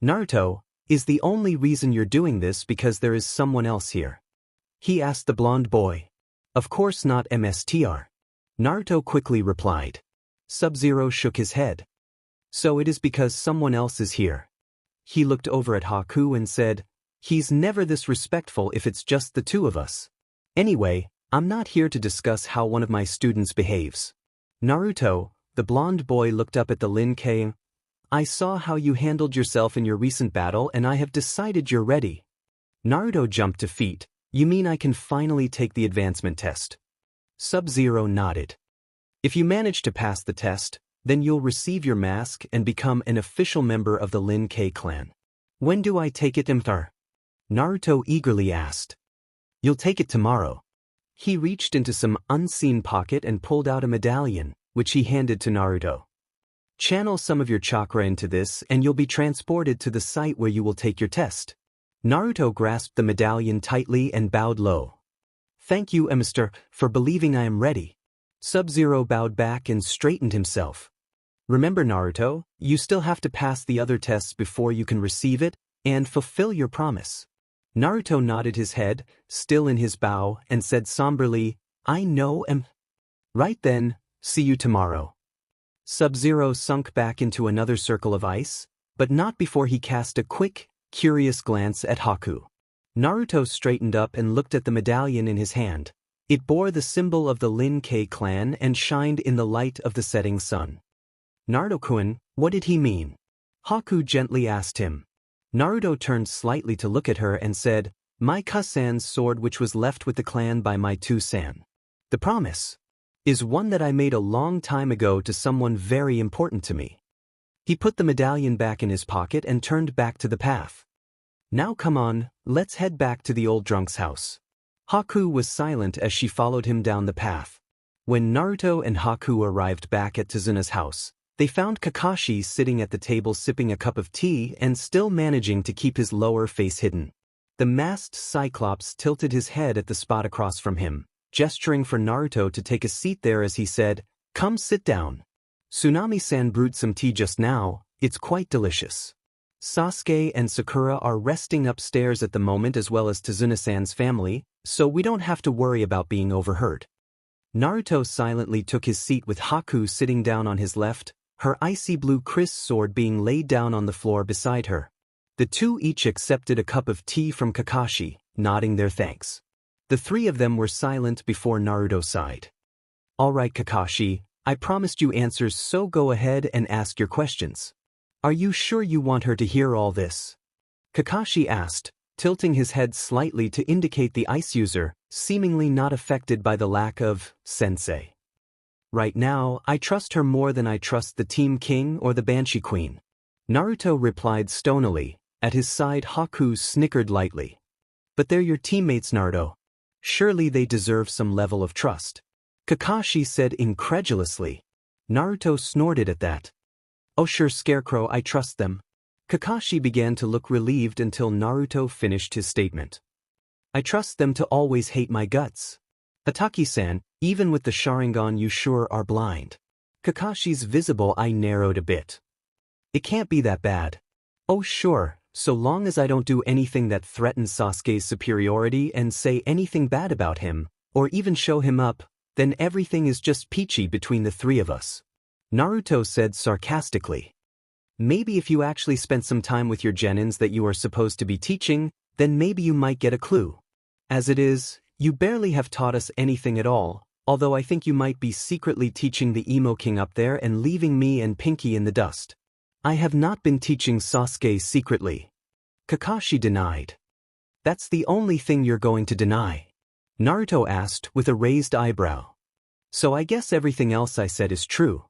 S1: "Naruto, is the only reason you're doing this because there is someone else here?" he asked the blonde boy. "Of course not, Mstr." Naruto quickly replied. Sub-Zero shook his head. "So it is because someone else is here." He looked over at Haku and said, "He's never this respectful if it's just the two of us. Anyway, I'm not here to discuss how one of my students behaves." Naruto, the blonde boy, looked up at the Lin-Kei. "I saw how you handled yourself in your recent battle and I have decided you're ready." Naruto jumped to feet. "You mean I can finally take the advancement test?" Sub-Zero nodded. "If you manage to pass the test, then you'll receive your mask and become an official member of the Lin-Kei clan. When do I take it, Mthar?" Naruto eagerly asked. "You'll take it tomorrow." He reached into some unseen pocket and pulled out a medallion, which he handed to Naruto. "Channel some of your chakra into this and you'll be transported to the site where you will take your test. Naruto grasped the medallion tightly and bowed low. Thank you, Mr. for believing I am ready. Sub-Zero bowed back and straightened himself. Remember, Naruto, you still have to pass the other tests before you can receive it, and fulfill your promise. Naruto nodded his head, still in his bow, and said somberly, I know. Right then, see you tomorrow. Sub-Zero sunk back into another circle of ice, but not before he cast a quick, curious glance at Haku. Naruto straightened up and looked at the medallion in his hand. It bore the symbol of the Lin-Kei clan and shined in the light of the setting sun. Naruto-kun, what did he mean? Haku gently asked him. Naruto turned slightly to look at her and said, My cousin's sword which was left with the clan by my two-san. The promise is one that I made a long time ago to someone very important to me. He put the medallion back in his pocket and turned back to the path. Now come on, let's head back to the old drunk's house. Haku was silent as she followed him down the path. When Naruto and Haku arrived back at Tazuna's house, they found Kakashi sitting at the table sipping a cup of tea and still managing to keep his lower face hidden. The masked Cyclops tilted his head at the spot across from him, gesturing for Naruto to take a seat there as he said, Come sit down. Tsunami-san brewed some tea just now, it's quite delicious. Sasuke and Sakura are resting upstairs at the moment as well as Tazuna-san's family, so we don't have to worry about being overheard. Naruto silently took his seat with Haku sitting down on his left, her icy blue Chris sword being laid down on the floor beside her. The two each accepted a cup of tea from Kakashi, nodding their thanks. The three of them were silent before Naruto sighed. All right, Kakashi, I promised you answers, so go ahead and ask your questions. Are you sure you want her to hear all this? Kakashi asked, tilting his head slightly to indicate the ice user, seemingly not affected by the lack of sensei. Right now, I trust her more than I trust the Team King or the Banshee Queen. Naruto replied stonily. At his side, Haku snickered lightly. But they're your teammates, Naruto. Surely they deserve some level of trust. Kakashi said incredulously. Naruto snorted at that. Oh sure, Scarecrow, I trust them. Kakashi began to look relieved until Naruto finished his statement. I trust them to always hate my guts. Hataki-san, even with the Sharingan you sure are blind. Kakashi's visible eye narrowed a bit. It can't be that bad. Oh sure, so long as I don't do anything that threatens Sasuke's superiority and say anything bad about him, or even show him up, then everything is just peachy between the three of us. Naruto said sarcastically. Maybe if you actually spent some time with your genins that you are supposed to be teaching, then maybe you might get a clue. As it is, you barely have taught us anything at all, although I think you might be secretly teaching the Emo King up there and leaving me and Pinky in the dust. I have not been teaching Sasuke secretly. Kakashi denied. That's the only thing you're going to deny? Naruto asked with a raised eyebrow. So I guess everything else I said is true.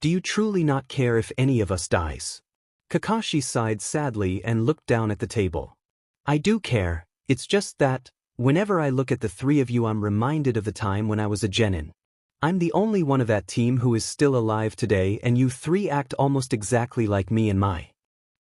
S1: Do you truly not care if any of us dies? Kakashi sighed sadly and looked down at the table. I do care, it's just that, whenever I look at the three of you I'm reminded of the time when I was a genin. I'm the only one of that team who is still alive today and you three act almost exactly like me and my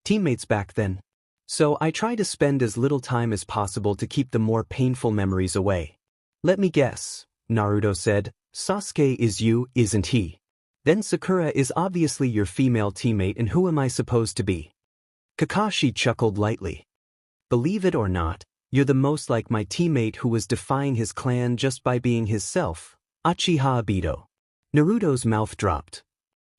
S1: teammates back then. So I try to spend as little time as possible to keep the more painful memories away. Let me guess, Naruto said, Sasuke is you, isn't he? Then Sakura is obviously your female teammate and who am I supposed to be? Kakashi chuckled lightly. Believe it or not, you're the most like my teammate who was defying his clan just by being himself, Uchiha Obito. Naruto's mouth dropped.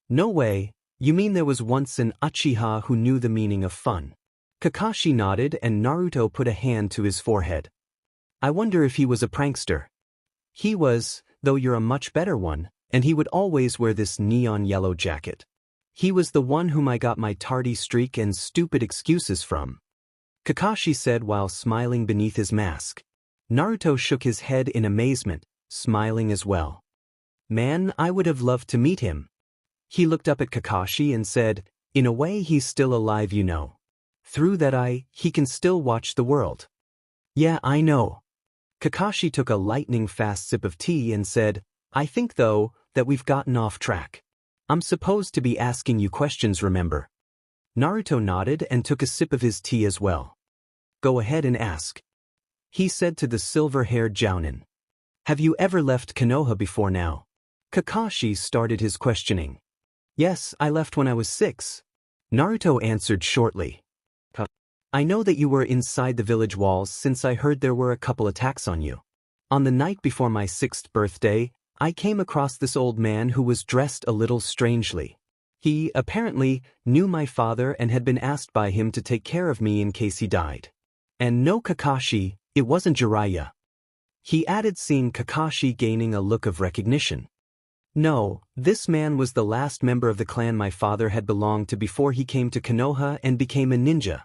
S1: No way, you mean there was once an Uchiha who knew the meaning of fun? Kakashi nodded and Naruto put a hand to his forehead. I wonder if he was a prankster. He was, though you're a much better one, and he would always wear this neon yellow jacket. He was the one whom I got my tardy streak and stupid excuses from. Kakashi said while smiling beneath his mask. Naruto shook his head in amazement, smiling as well. Man, I would have loved to meet him. He looked up at Kakashi and said, in a way he's still alive, you know. Through that eye, he can still watch the world. Yeah, I know. Kakashi took a lightning-fast sip of tea and said, I think though, that we've gotten off track. I'm supposed to be asking you questions, remember? Naruto nodded and took a sip of his tea as well. Go ahead and ask. He said to the silver-haired Jounin. Have you ever left Konoha before now? Kakashi started his questioning. Yes, I left when I was 6. Naruto answered shortly. I know that you were inside the village walls since I heard there were a couple attacks on you. On the night before my 6th birthday, I came across this old man who was dressed a little strangely. He, apparently, knew my father and had been asked by him to take care of me in case he died. And no Kakashi, it wasn't Jiraiya. He added, seeing Kakashi gaining a look of recognition. No, this man was the last member of the clan my father had belonged to before he came to Konoha and became a ninja.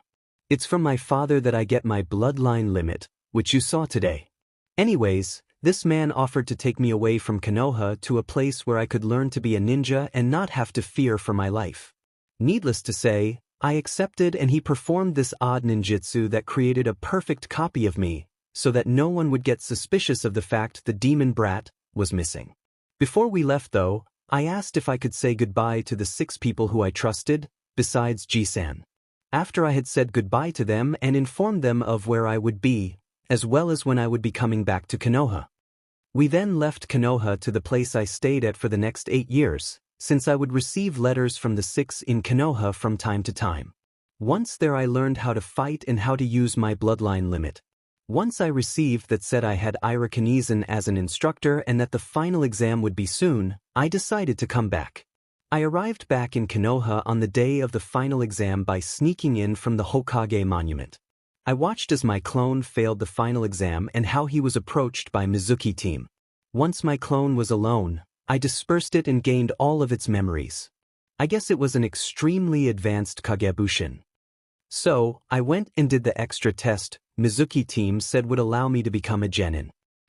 S1: It's from my father that I get my bloodline limit, which you saw today. Anyways, this man offered to take me away from Konoha to a place where I could learn to be a ninja and not have to fear for my life. Needless to say, I accepted, and he performed this odd ninjutsu that created a perfect copy of me, so that no one would get suspicious of the fact the demon brat was missing. Before we left though, I asked if I could say goodbye to the 6 people who I trusted, besides Ji-san. After I had said goodbye to them and informed them of where I would be, as well as when I would be coming back to Konoha. We then left Konoha to the place I stayed at for the next 8 years, since I would receive letters from the 6 in Konoha from time to time. Once there I learned how to fight and how to use my bloodline limit. Once I received that said I had Irakinizan as an instructor and that the final exam would be soon, I decided to come back. I arrived back in Konoha on the day of the final exam by sneaking in from the Hokage monument. I watched as my clone failed the final exam and how he was approached by Mizuki team. Once my clone was alone, I dispersed it and gained all of its memories. I guess it was an extremely advanced Kagebushin. So, I went and did the extra test Mizuki team said would allow me to become a genin.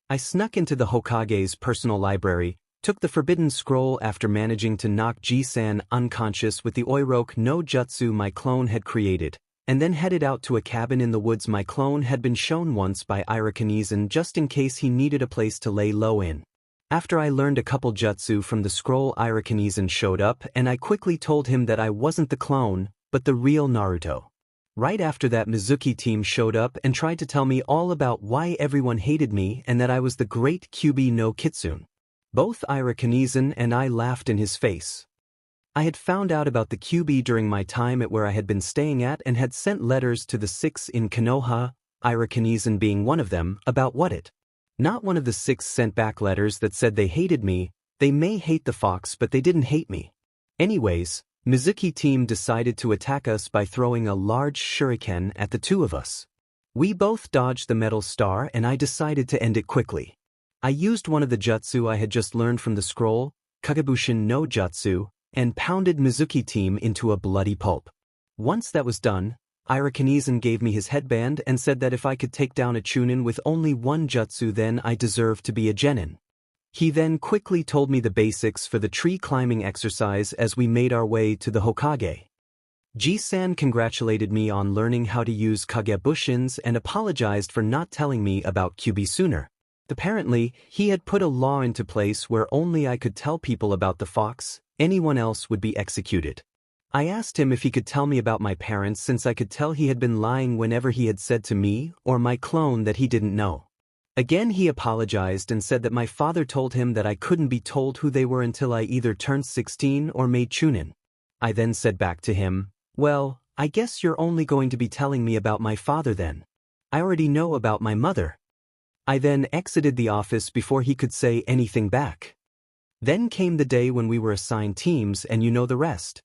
S1: I snuck into the Hokage's personal library, took the forbidden scroll after managing to knock Ji-san unconscious with the Oiroke no Jutsu my clone had created, and then headed out to a cabin in the woods my clone had been shown once by Irakinizan just in case he needed a place to lay low in. After I learned a couple jutsu from the scroll, Irakinizan showed up and I quickly told him that I wasn't the clone, but the real Naruto. Right after that, Mizuki team showed up and tried to tell me all about why everyone hated me and that I was the great Kyuubi no Kitsune. Both Irakinizan and I laughed in his face. I had found out about the Kyuubi during my time at where I had been staying at and had sent letters to the 6 in Konoha, Irakinizan being one of them, about what it. Not one of the 6 sent back letters that said they hated me. They may hate the fox but they didn't hate me. Anyways, Mizuki team decided to attack us by throwing a large shuriken at the 2 of us. We both dodged the metal star and I decided to end it quickly. I used one of the jutsu I had just learned from the scroll, Kagebushin no Jutsu, and pounded Mizuki team into a bloody pulp. Once that was done, Irakinizan gave me his headband and said that if I could take down a chunin with only one jutsu then I deserved to be a genin. He then quickly told me the basics for the tree climbing exercise as we made our way to the Hokage. Ji-san congratulated me on learning how to use Kagebushins and apologized for not telling me about Kyuubi sooner. Apparently, he had put a law into place where only I could tell people about the fox, anyone else would be executed. I asked him if he could tell me about my parents since I could tell he had been lying whenever he had said to me or my clone that he didn't know. Again he apologized and said that my father told him that I couldn't be told who they were until I either turned 16 or made chunin. I then said back to him, well, I guess you're only going to be telling me about my father then. I already know about my mother. I then exited the office before he could say anything back. Then came the day when we were assigned teams and you know the rest.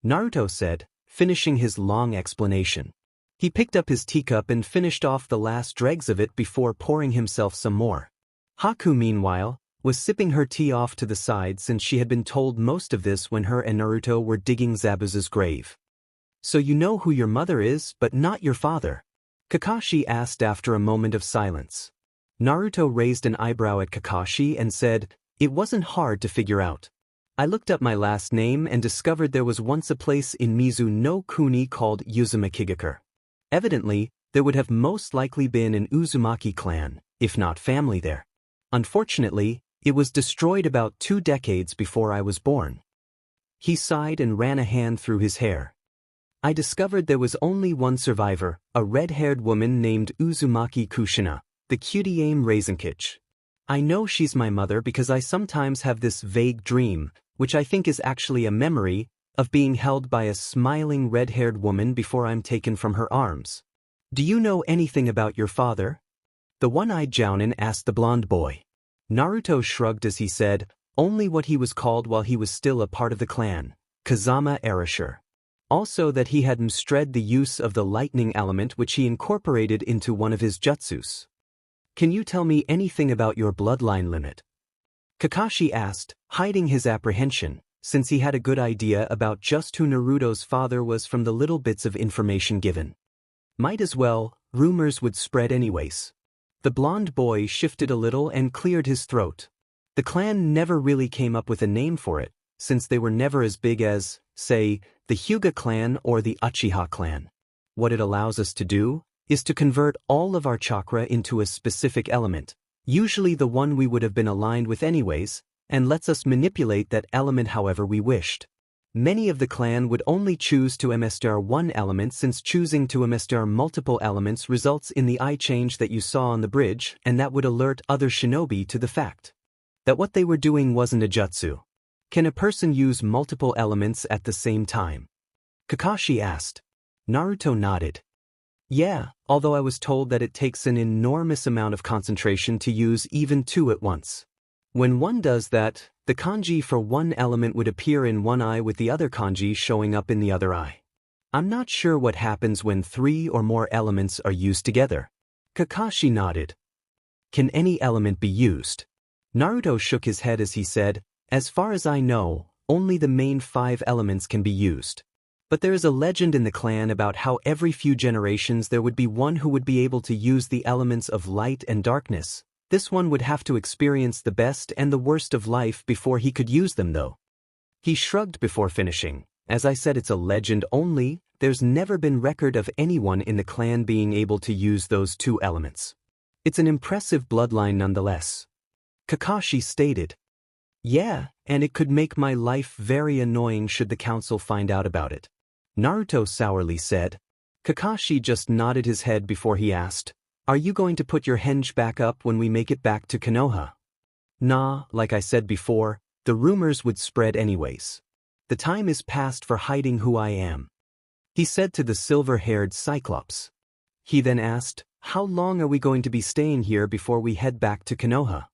S1: Naruto said, finishing his long explanation. He picked up his teacup and finished off the last dregs of it before pouring himself some more. Haku, meanwhile, was sipping her tea off to the side since she had been told most of this when her and Naruto were digging Zabuza's grave. So you know who your mother is, but not your father? Kakashi asked after a moment of silence. Naruto raised an eyebrow at Kakashi and said, it wasn't hard to figure out. I looked up my last name and discovered there was once a place in Mizu no Kuni called Uzumaki. Evidently, there would have most likely been an Uzumaki clan, if not family there. Unfortunately, it was destroyed about 2 decades before I was born. He sighed and ran a hand through his hair. I discovered there was only one survivor, a red-haired woman named Uzumaki Kushina, the cutie aim Raisinkichi. I know she's my mother because I sometimes have this vague dream, which I think is actually a memory, of being held by a smiling red-haired woman before I'm taken from her arms. Do you know anything about your father? The one-eyed Jounin asked the blonde boy. Naruto shrugged as he said, only what he was called while he was still a part of the clan, Kazama Erasure. Also that he had mastered the use of the lightning element which he incorporated into one of his jutsus. Can you tell me anything about your bloodline limit? Kakashi asked, hiding his apprehension, since he had a good idea about just who Naruto's father was from the little bits of information given. Might as well, rumors would spread anyways. The blonde boy shifted a little and cleared his throat. The clan never really came up with a name for it, since they were never as big as, say, the Hyuga clan or the Uchiha clan. What it allows us to do is to convert all of our chakra into a specific element, usually the one we would have been aligned with anyways, and lets us manipulate that element however we wished. Many of the clan would only choose to master one element since choosing to master multiple elements results in the eye change that you saw on the bridge, and that would alert other shinobi to the fact that what they were doing wasn't a jutsu. Can a person use multiple elements at the same time? Kakashi asked. Naruto nodded. Yeah, although I was told that it takes an enormous amount of concentration to use even two at once. When one does that, the kanji for one element would appear in one eye with the other kanji showing up in the other eye. I'm not sure what happens when 3 or more elements are used together. Kakashi nodded. Can any element be used? Naruto shook his head as he said, as far as I know, only the main 5 elements can be used. But there is a legend in the clan about how every few generations there would be one who would be able to use the elements of light and darkness. This one would have to experience the best and the worst of life before he could use them though. He shrugged before finishing. As I said, it's a legend only, there's never been record of anyone in the clan being able to use those 2 elements. It's an impressive bloodline nonetheless. Kakashi stated. Yeah, and it could make my life very annoying should the council find out about it. Naruto sourly said. Kakashi just nodded his head before he asked, are you going to put your henge back up when we make it back to Konoha? Nah, like I said before, the rumors would spread anyways. The time is past for hiding who I am, he said to the silver-haired Cyclops. He then asked, how long are we going to be staying here before we head back to Konoha?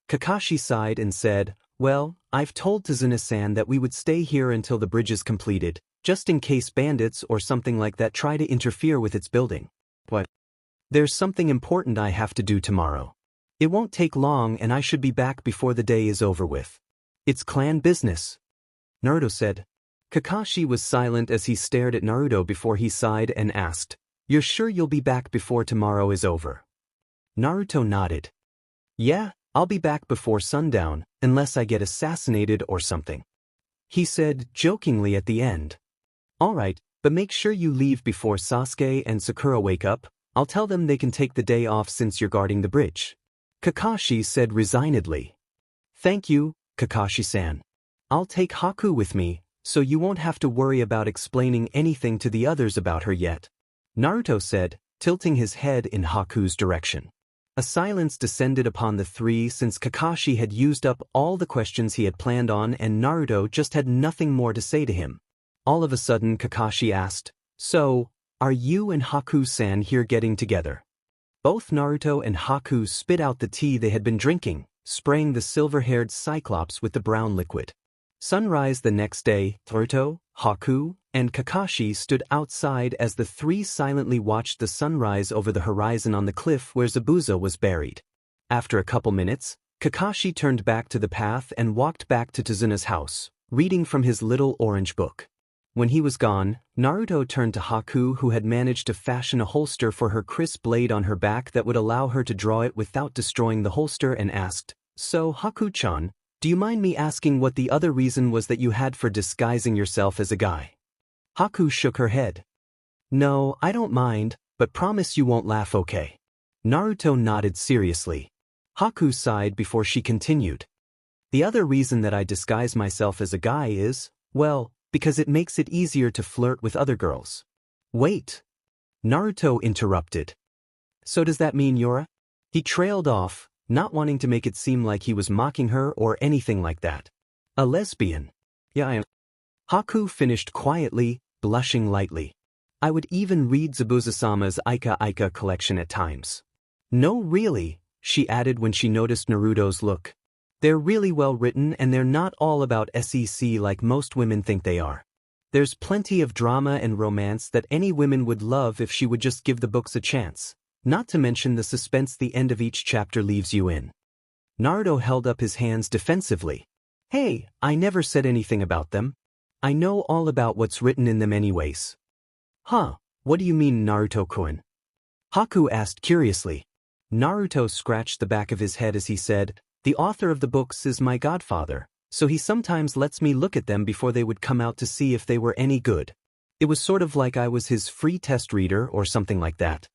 S1: Kakashi sighed and said, well, I've told Tazuna-san that we would stay here until the bridge is completed, just in case bandits or something like that try to interfere with its building. What? There's something important I have to do tomorrow. It won't take long and I should be back before the day is over with. It's clan business, Naruto said. Kakashi was silent as he stared at Naruto before he sighed and asked, you're sure you'll be back before tomorrow is over? Naruto nodded. Yeah, I'll be back before sundown, unless I get assassinated or something, he said jokingly at the end. Alright, but make sure you leave before Sasuke and Sakura wake up. I'll tell them they can take the day off since you're guarding the bridge, Kakashi said resignedly. Thank you, Kakashi-san. I'll take Haku with me, so you won't have to worry about explaining anything to the others about her yet, Naruto said, tilting his head in Haku's direction. A silence descended upon the three since Kakashi had used up all the questions he had planned on and Naruto just had nothing more to say to him. All of a sudden Kakashi asked, so, are you and Haku-san here getting together? Both Naruto and Haku spit out the tea they had been drinking, spraying the silver-haired Cyclops with the brown liquid. Sunrise the next day, Naruto, Haku, and Kakashi stood outside as the three silently watched the sunrise over the horizon on the cliff where Zabuza was buried. After a couple minutes, Kakashi turned back to the path and walked back to Tazuna's house, reading from his little orange book. When he was gone, Naruto turned to Haku who had managed to fashion a holster for her crisp blade on her back that would allow her to draw it without destroying the holster and asked, so Haku-chan, do you mind me asking what the other reason was that you had for disguising yourself as a guy? Haku shook her head. No, I don't mind, but promise you won't laugh, okay? Naruto nodded seriously. Haku sighed before she continued. The other reason that I disguise myself as a guy is, well, Because it makes it easier to flirt with other girls. Wait. Naruto interrupted. So does that mean Yora? He trailed off, not wanting to make it seem like he was mocking her or anything like that. A lesbian. Yeah, I am. Haku finished quietly, blushing lightly. I would even read Zabuza-sama's Aika Aika collection at times. No really, she added when she noticed Naruto's look. They're really well written and they're not all about SEC like most women think they are. There's plenty of drama and romance that any woman would love if she would just give the books a chance, not to mention the suspense the end of each chapter leaves you in. Naruto held up his hands defensively. Hey, I never said anything about them. I know all about what's written in them anyways. Huh, what do you mean Naruto-kun? Haku asked curiously. Naruto scratched the back of his head as he said, the author of the books is my godfather, so he sometimes lets me look at them before they would come out to see if they were any good. It was sort of like I was his free test reader or something like that.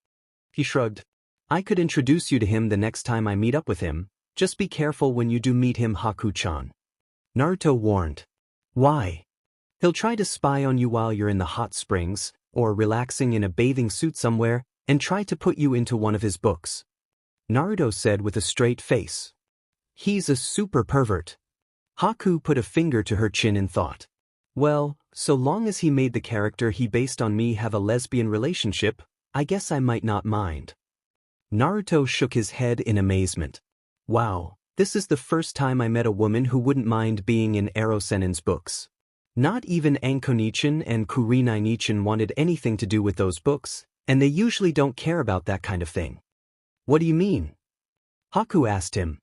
S1: He shrugged. I could introduce you to him the next time I meet up with him, just be careful when you do meet him, Haku-chan. Naruto warned. Why? He'll try to spy on you while you're in the hot springs, or relaxing in a bathing suit somewhere, and try to put you into one of his books. Naruto said with a straight face. He's a super pervert. Haku put a finger to her chin and thought. Well, so long as he made the character he based on me have a lesbian relationship, I guess I might not mind. Naruto shook his head in amazement. Wow, this is the first time I met a woman who wouldn't mind being in Erosenen's books. Not even Anko-nichan and Kurenai-nichan wanted anything to do with those books, and they usually don't care about that kind of thing. What do you mean? Haku asked him.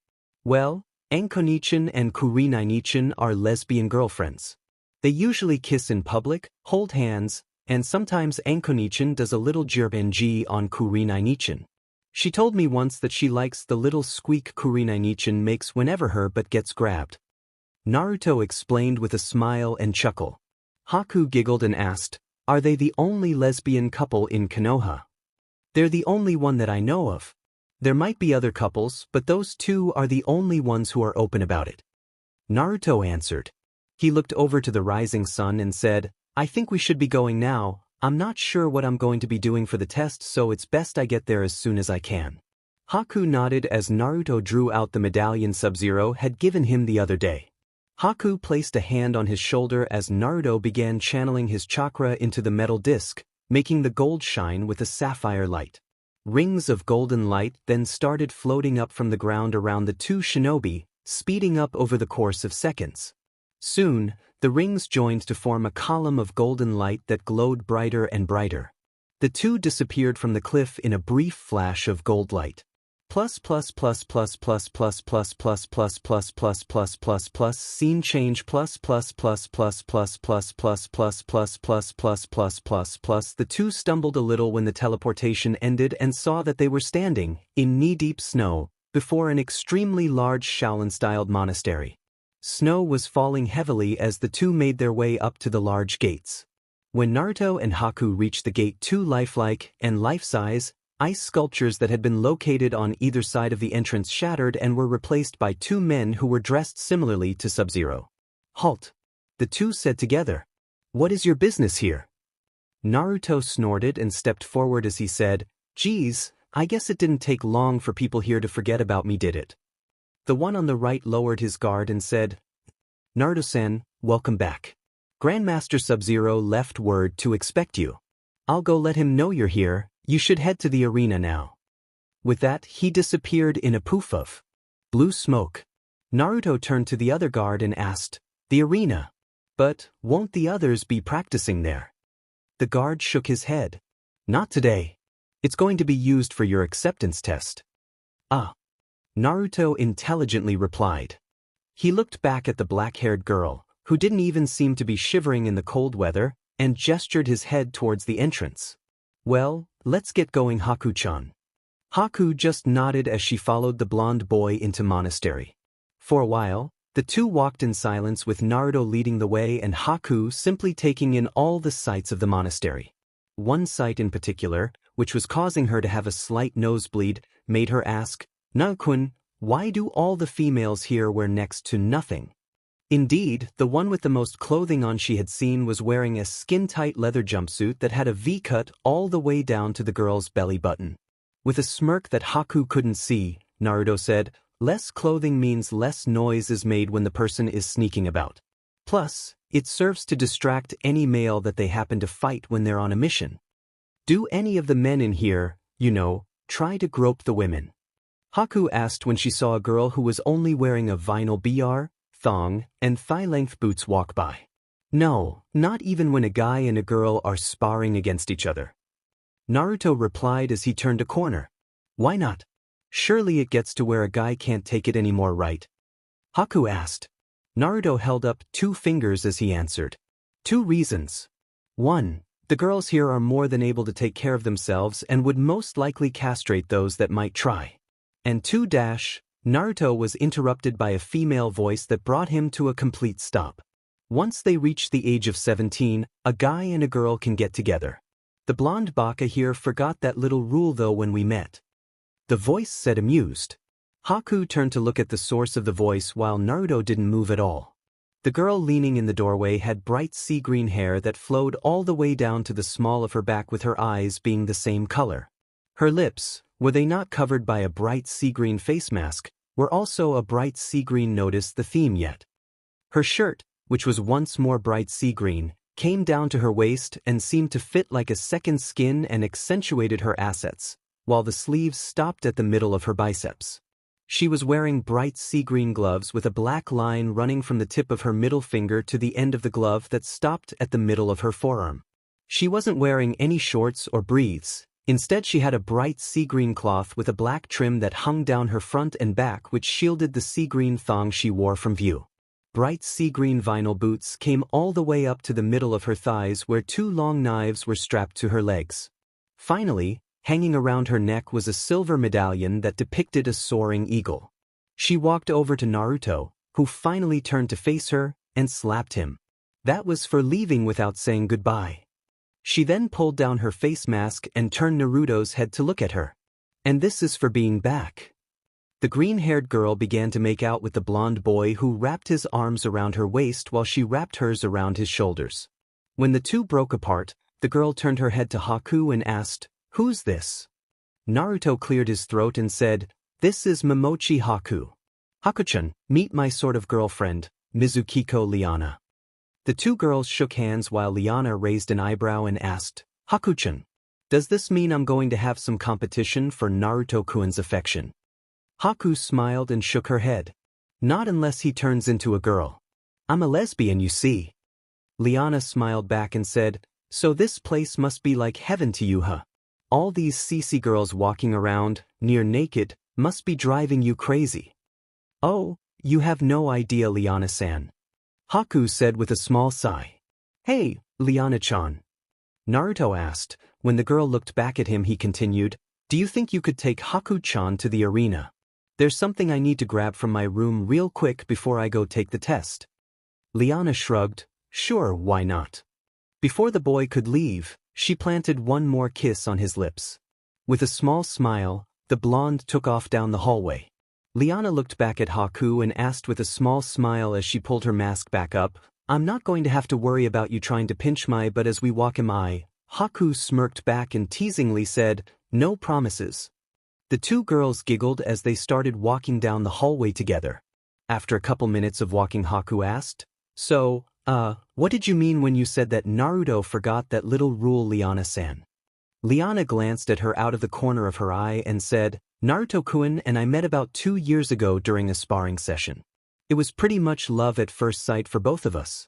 S1: Well, Anko-nichan and Kurenai-nichan are lesbian girlfriends. They usually kiss in public, hold hands, and sometimes Anko-nichan does a little JRPG on Kurenai-nichan. She told me once that she likes the little squeak Kurenai-nichan makes whenever her butt gets grabbed. Naruto explained with a smile and chuckle. Haku giggled and asked, are they the only lesbian couple in Konoha? They're the only one that I know of. There might be other couples, but those two are the only ones who are open about it. Naruto answered. He looked over to the rising sun and said, I think we should be going now. I'm not sure what I'm going to be doing for the test, so it's best I get there as soon as I can. Haku nodded as Naruto drew out the medallion Sub-Zero had given him the other day. Haku placed a hand on his shoulder as Naruto began channeling his chakra into the metal disc, making the gold shine with a sapphire light. Rings of golden light then started floating up from the ground around the two shinobi, speeding up over the course of seconds. Soon, the rings joined to form a column of golden light that glowed brighter and brighter. The two disappeared from the cliff in a brief flash of gold light. Scene change The two stumbled a little when the teleportation ended and saw that they were standing, in knee-deep snow, before an extremely large Shaolin-styled monastery. Snow was falling heavily as the two made their way up to the large gates. When Naruto and Haku reached the gate, two lifelike and life-size ice sculptures that had been located on either side of the entrance shattered and were replaced by two men who were dressed similarly to Sub-Zero. Halt! The two said together. What is your business here? Naruto snorted and stepped forward as he said, Geez, I guess it didn't take long for people here to forget about me, did it? The one on the right lowered his guard and said, Naruto-san, welcome back. Grandmaster Sub-Zero left word to expect you. I'll go let him know you're here. You should head to the arena now. With that, he disappeared in a poof of blue smoke. Naruto turned to the other guard and asked, The arena? But won't the others be practicing there? The guard shook his head. Not today. It's going to be used for your acceptance test. Ah. Naruto intelligently replied. He looked back at the black-haired girl, who didn't even seem to be shivering in the cold weather, and gestured his head towards the entrance. Well, let's get going, Haku-chan. Haku just nodded as she followed the blonde boy into monastery. For a while, the two walked in silence with Naruto leading the way and Haku simply taking in all the sights of the monastery. One sight in particular, which was causing her to have a slight nosebleed, made her ask, Naruto-kun, why do all the females here wear next to nothing? Indeed, the one with the most clothing on she had seen was wearing a skin-tight leather jumpsuit that had a V-cut all the way down to the girl's belly button. With a smirk that Haku couldn't see, Naruto said, "Less clothing means less noise is made when the person is sneaking about. Plus, it serves to distract any male that they happen to fight when they're on a mission. Do any of the men in here, try to grope the women?" Haku asked when she saw a girl who was only wearing a vinyl BR, thong, and thigh-length boots walk by. No, not even when a guy and a girl are sparring against each other. Naruto replied as he turned a corner. "Why not? Surely it gets to where a guy can't take it anymore, right?" Haku asked. Naruto held up 2 fingers as he answered. 2 reasons. 1. The girls here are more than able to take care of themselves and would most likely castrate those that might try. And 2. Naruto was interrupted by a female voice that brought him to a complete stop. Once they reach the age of 17, a guy and a girl can get together. The blonde baka here forgot that little rule though when we met. The voice said, amused. Haku turned to look at the source of the voice while Naruto didn't move at all. The girl leaning in the doorway had bright sea green hair that flowed all the way down to the small of her back, with her eyes being the same color. Her lips, were they not covered by a bright sea green face mask, were also a bright sea green. Notice the theme yet. Her shirt, which was once more bright sea green, came down to her waist and seemed to fit like a second skin and accentuated her assets, while the sleeves stopped at the middle of her biceps. She was wearing bright sea green gloves with a black line running from the tip of her middle finger to the end of the glove that stopped at the middle of her forearm. She wasn't wearing any shorts or briefs. Instead, she had a bright sea green cloth with a black trim that hung down her front and back, which shielded the sea green thong she wore from view. Bright sea green vinyl boots came all the way up to the middle of her thighs, where 2 long knives were strapped to her legs. Finally, hanging around her neck was a silver medallion that depicted a soaring eagle. She walked over to Naruto, who finally turned to face her, and slapped him. That was for leaving without saying goodbye. She then pulled down her face mask and turned Naruto's head to look at her. "And this is for being back." The green-haired girl began to make out with the blonde boy, who wrapped his arms around her waist while she wrapped hers around his shoulders. When the two broke apart, the girl turned her head to Haku and asked, "Who's this?" Naruto cleared his throat and said, "This is Momochi Haku. Haku-chan, meet my sort of girlfriend, Mizukiko Liana." The 2 girls shook hands while Liana raised an eyebrow and asked, "Haku-chan, does this mean I'm going to have some competition for Naruto-kun's affection?" Haku smiled and shook her head. "Not unless he turns into a girl. I'm a lesbian, you see." Liana smiled back and said, "So this place must be like heaven to you, huh? All these CC girls walking around, near naked, must be driving you crazy." "Oh, you have no idea, Liana-san," Haku said with a small sigh. "Hey, Liana-chan," Naruto asked. When the girl looked back at him, he continued, "Do you think you could take Haku-chan to the arena? There's something I need to grab from my room real quick before I go take the test." Liana shrugged. "Sure, why not?" Before the boy could leave, she planted one more kiss on his lips. With a small smile, the blonde took off down the hallway. Liana looked back at Haku and asked with a small smile as she pulled her mask back up, "I'm not going to have to worry about you trying to pinch my butt as we walk, am I?" Haku smirked back and teasingly said, "No promises." The 2 girls giggled as they started walking down the hallway together. After a couple minutes of walking, Haku asked, "So, what did you mean when you said that Naruto forgot that little rule, Liana-san?" Liana glanced at her out of the corner of her eye and said, "Naruto-kun and I met about 2 years ago during a sparring session. It was pretty much love at first sight for both of us."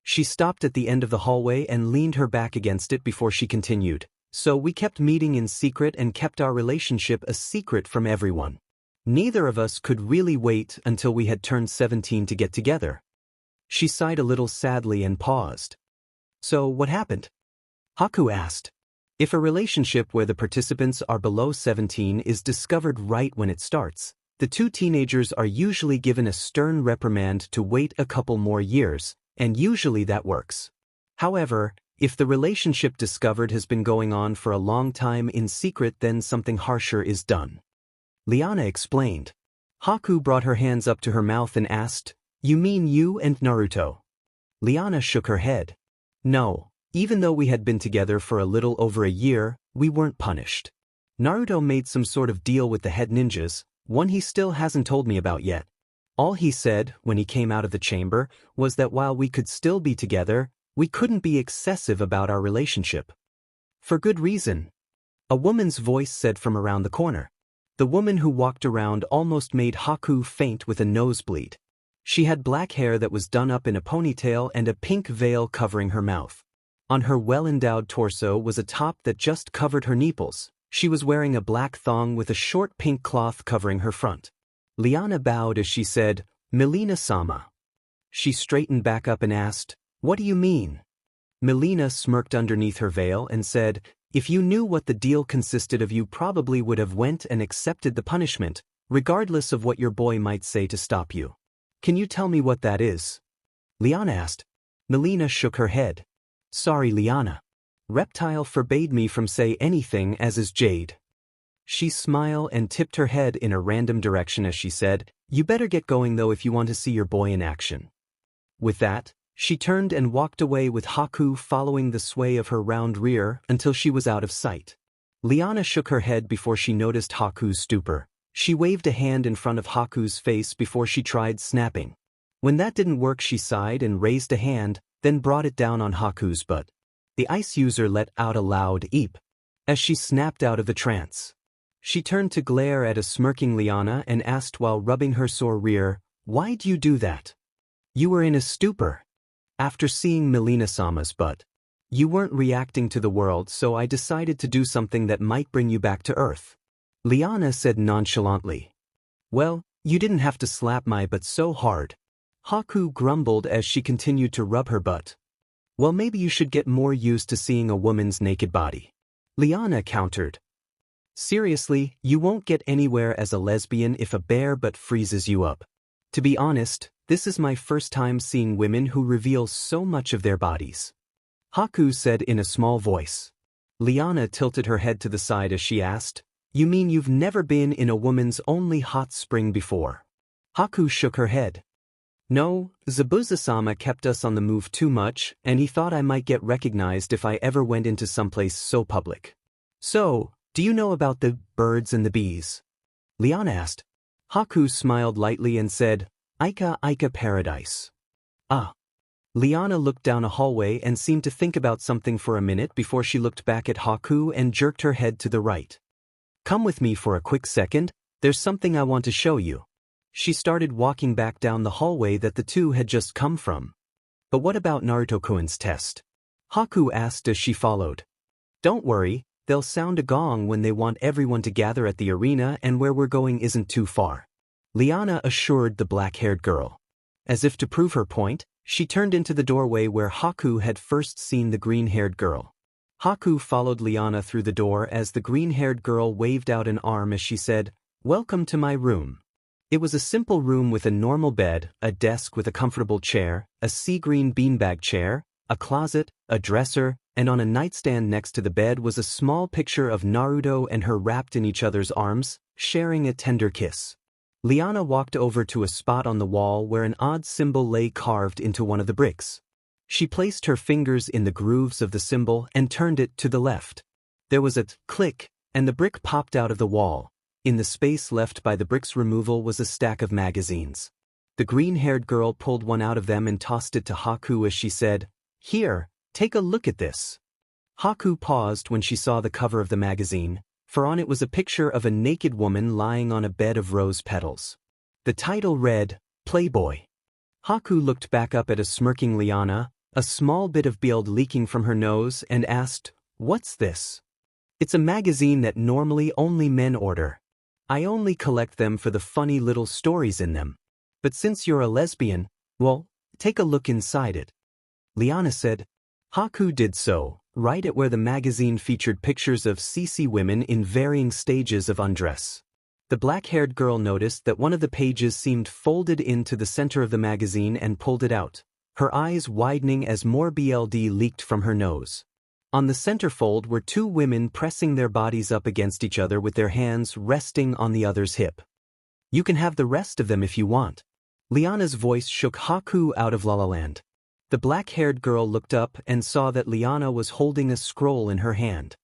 S1: She stopped at the end of the hallway and leaned her back against it before she continued, "So we kept meeting in secret and kept our relationship a secret from everyone. Neither of us could really wait until we had turned 17 to get together." She sighed a little sadly and paused. "So what happened?" Haku asked. If a relationship where the participants are below 17 is discovered right when it starts, the 2 teenagers are usually given a stern reprimand to wait a couple more years, and usually that works. However, if the relationship discovered has been going on for a long time in secret, then something harsher is done. Liana explained. Haku brought her hands up to her mouth and asked, You mean you and Naruto? Liana shook her head. No, even though we had been together for a little over a year, we weren't punished. Naruto made some sort of deal with the head ninjas, one he still hasn't told me about yet. All he said, when he came out of the chamber, was that while we could still be together, we couldn't be excessive about our relationship. For good reason. A woman's voice said from around the corner. The woman who walked around almost made Haku faint with a nosebleed. She had black hair that was done up in a ponytail and a pink veil covering her mouth. On her well-endowed torso was a top that just covered her nipples. She was wearing a black thong with a short pink cloth covering her front. Liana bowed as she said, Melina-sama. She straightened back up and asked, What do you mean? Melina smirked underneath her veil and said, If you knew what the deal consisted of, you probably would have went and accepted the punishment, regardless of what your boy might say to stop you. Can you tell me what that is? Liana asked. Melina shook her head. Sorry, Liana. Reptile forbade me from say anything, as is Jade. She smiled and tipped her head in a random direction as she said, You better get going though if you want to see your boy in action. With that, she turned and walked away with Haku following the sway of her round rear until she was out of sight. Liana shook her head before she noticed Haku's stupor. She waved a hand in front of Haku's face before she tried snapping. When that didn't work, she sighed and raised a hand, then brought it down on Haku's butt. The ice user let out a loud eep as she snapped out of the trance. She turned to glare at a smirking Liana and asked while rubbing her sore rear, Why'd you do that? You were in a stupor. After seeing Melina-sama's butt. You weren't reacting to the world, so I decided to do something that might bring you back to Earth. Liana said nonchalantly. Well, you didn't have to slap my butt so hard. Haku grumbled as she continued to rub her butt. Well, maybe you should get more used to seeing a woman's naked body. Liana countered. Seriously, you won't get anywhere as a lesbian if a bare butt freezes you up. To be honest, this is my first time seeing women who reveal so much of their bodies. Haku said in a small voice. Liana tilted her head to the side as she asked, You mean you've never been in a woman's only hot spring before? Haku shook her head. No, Zabuza-sama kept us on the move too much, and he thought I might get recognized if I ever went into someplace so public. So, do you know about the birds and the bees? Liana asked. Haku smiled lightly and said, Aika Aika Paradise. Ah. Liana looked down a hallway and seemed to think about something for a minute before she looked back at Haku and jerked her head to the right. Come with me for a quick second, there's something I want to show you. She started walking back down the hallway that the two had just come from. But what about Naruto-kun's test? Haku asked as she followed. Don't worry, they'll sound a gong when they want everyone to gather at the arena, and where we're going isn't too far. Liana assured the black-haired girl. As if to prove her point, she turned into the doorway where Haku had first seen the green-haired girl. Haku followed Liana through the door as the green-haired girl waved out an arm as she said, Welcome to my room. It was a simple room with a normal bed, a desk with a comfortable chair, a sea green beanbag chair, a closet, a dresser, and on a nightstand next to the bed was a small picture of Naruto and her wrapped in each other's arms, sharing a tender kiss. Liana walked over to a spot on the wall where an odd symbol lay carved into one of the bricks. She placed her fingers in the grooves of the symbol and turned it to the left. There was a click, and the brick popped out of the wall. In the space left by the brick's removal was a stack of magazines. The green-haired girl pulled one out of them and tossed it to Haku as she said, Here, take a look at this. Haku paused when she saw the cover of the magazine, for on it was a picture of a naked woman lying on a bed of rose petals. The title read, Playboy. Haku looked back up at a smirking Liana, a small bit of blood leaking from her nose, and asked, What's this? It's a magazine that normally only men order. I only collect them for the funny little stories in them. But since you're a lesbian, well, take a look inside it. Liana said. Haku did so, right at where the magazine featured pictures of CC women in varying stages of undress. The black-haired girl noticed that one of the pages seemed folded into the center of the magazine and pulled it out, her eyes widening as more blood leaked from her nose. On the centerfold were two women pressing their bodies up against each other with their hands resting on the other's hip. You can have the rest of them if you want. Liana's voice shook Haku out of La La Land. The black-haired girl looked up and saw that Liana was holding a scroll in her hand.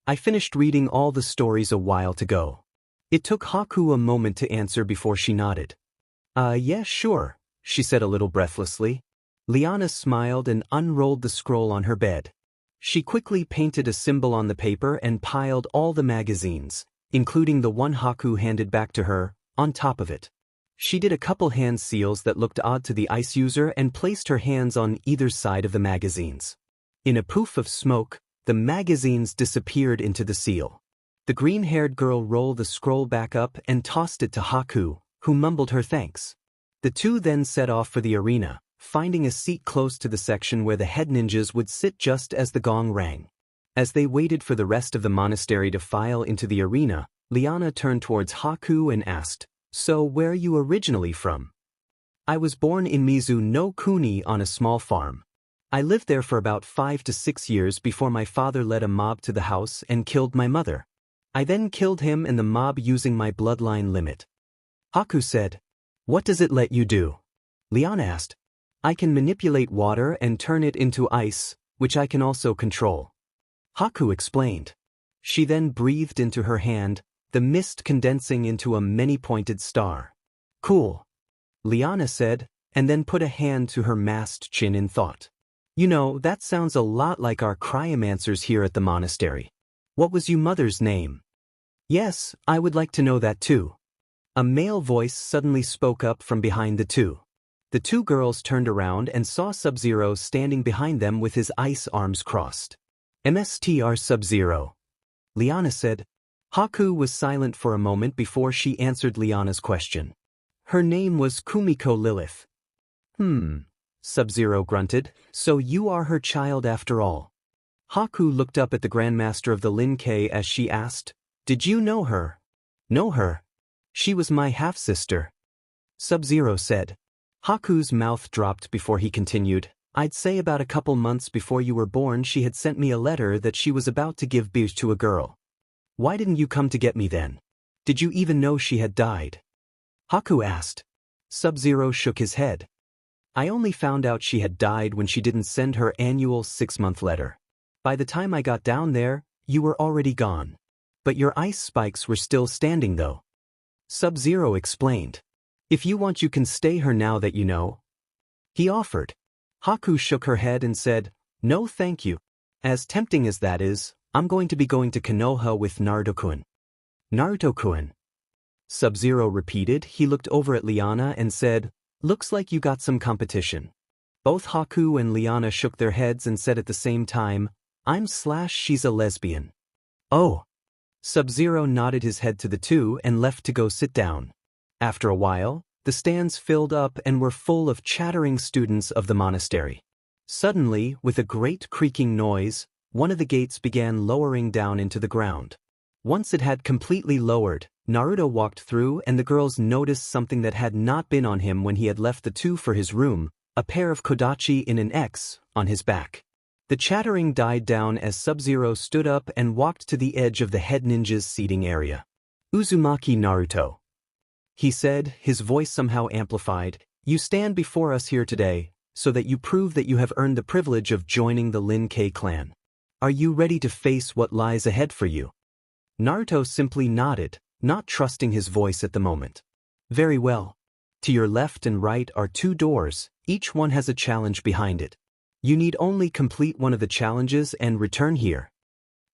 S1: I finished reading all the stories a while ago. It took Haku a moment to answer before she nodded. Yeah, sure, she said a little breathlessly. Liana smiled and unrolled the scroll on her bed. She quickly painted a symbol on the paper and piled all the magazines, including the one Haku handed back to her, on top of it. She did a couple hand seals that looked odd to the ice user and placed her hands on either side of the magazines. In a poof of smoke, the magazines disappeared into the seal. The green-haired girl rolled the scroll back up and tossed it to Haku, who mumbled her thanks. The two then set off for the arena, finding a seat close to the section where the head ninjas would sit just as the gong rang. As they waited for the rest of the monastery to file into the arena, Liana turned towards Haku and asked, "So where are you originally from?" "I was born in Mizu no Kuni on a small farm. I lived there for about 5 to 6 years before my father led a mob to the house and killed my mother. I then killed him and the mob using my bloodline limit." Haku said, "What does it let you do?" Liana asked. "I can manipulate water and turn it into ice, which I can also control." Haku explained. She then breathed into her hand, the mist condensing into a many-pointed star. "Cool," Liana said, and then put a hand to her masked chin in thought. "You know, that sounds a lot like our cryomancers here at the monastery. What was your mother's name?" "Yes, I would like to know that too." A male voice suddenly spoke up from behind the two. The two girls turned around and saw Sub-Zero standing behind them with his ice arms crossed. "Mstr Sub-Zero," Liana said. Haku was silent for a moment before she answered Liana's question. Her name was Kumiko Lilith. Sub-Zero grunted, "So you are her child after all." Haku looked up at the Grandmaster of the Lin-Kei as she asked, "Did you know her?" "Know her? She was my half-sister," Sub-Zero said. Haku's mouth dropped before he continued, "I'd say about a couple months before you were born she had sent me a letter that she was about to give birth to a girl. Why didn't you come to get me then? Did you even know she had died?" Haku asked. Sub-Zero shook his head. "I only found out she had died when she didn't send her annual 6-month letter. By the time I got down there, you were already gone. But your ice spikes were still standing though," Sub-Zero explained. "If you want you can stay here now that you know," he offered. Haku shook her head and said, "No thank you. As tempting as that is, I'm going to be going to Konoha with Naruto-kun." "Naruto-kun?" Sub-Zero repeated. He looked over at Liana and said, "Looks like you got some competition." Both Haku and Liana shook their heads and said at the same time, "She's a lesbian." "Oh." Sub-Zero nodded his head to the two and left to go sit down. After a while, the stands filled up and were full of chattering students of the monastery. Suddenly, with a great creaking noise, one of the gates began lowering down into the ground. Once it had completely lowered, Naruto walked through and the girls noticed something that had not been on him when he had left the two for his room, a pair of kodachi in an X on his back. The chattering died down as Sub-Zero stood up and walked to the edge of the head ninja's seating area. "Uzumaki Naruto," he said, his voice somehow amplified, "you stand before us here today, so that you prove that you have earned the privilege of joining the Lin-Kei clan. Are you ready to face what lies ahead for you?" Naruto simply nodded, not trusting his voice at the moment. "Very well. To your left and right are 2 doors, each one has a challenge behind it. You need only complete one of the challenges and return here,"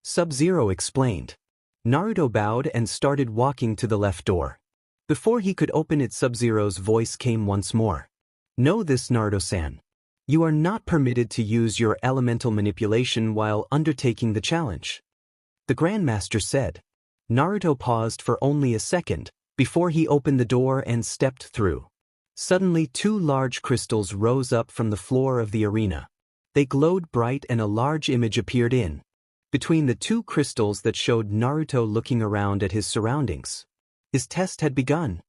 S1: Sub-Zero explained. Naruto bowed and started walking to the left door. Before he could open it, Sub-Zero's voice came once more. "Know this, Naruto-san. You are not permitted to use your elemental manipulation while undertaking the challenge," the Grandmaster said. Naruto paused for only a second, before he opened the door and stepped through. Suddenly 2 large crystals rose up from the floor of the arena. They glowed bright and a large image appeared in between the 2 crystals that showed Naruto looking around at his surroundings. His test had begun.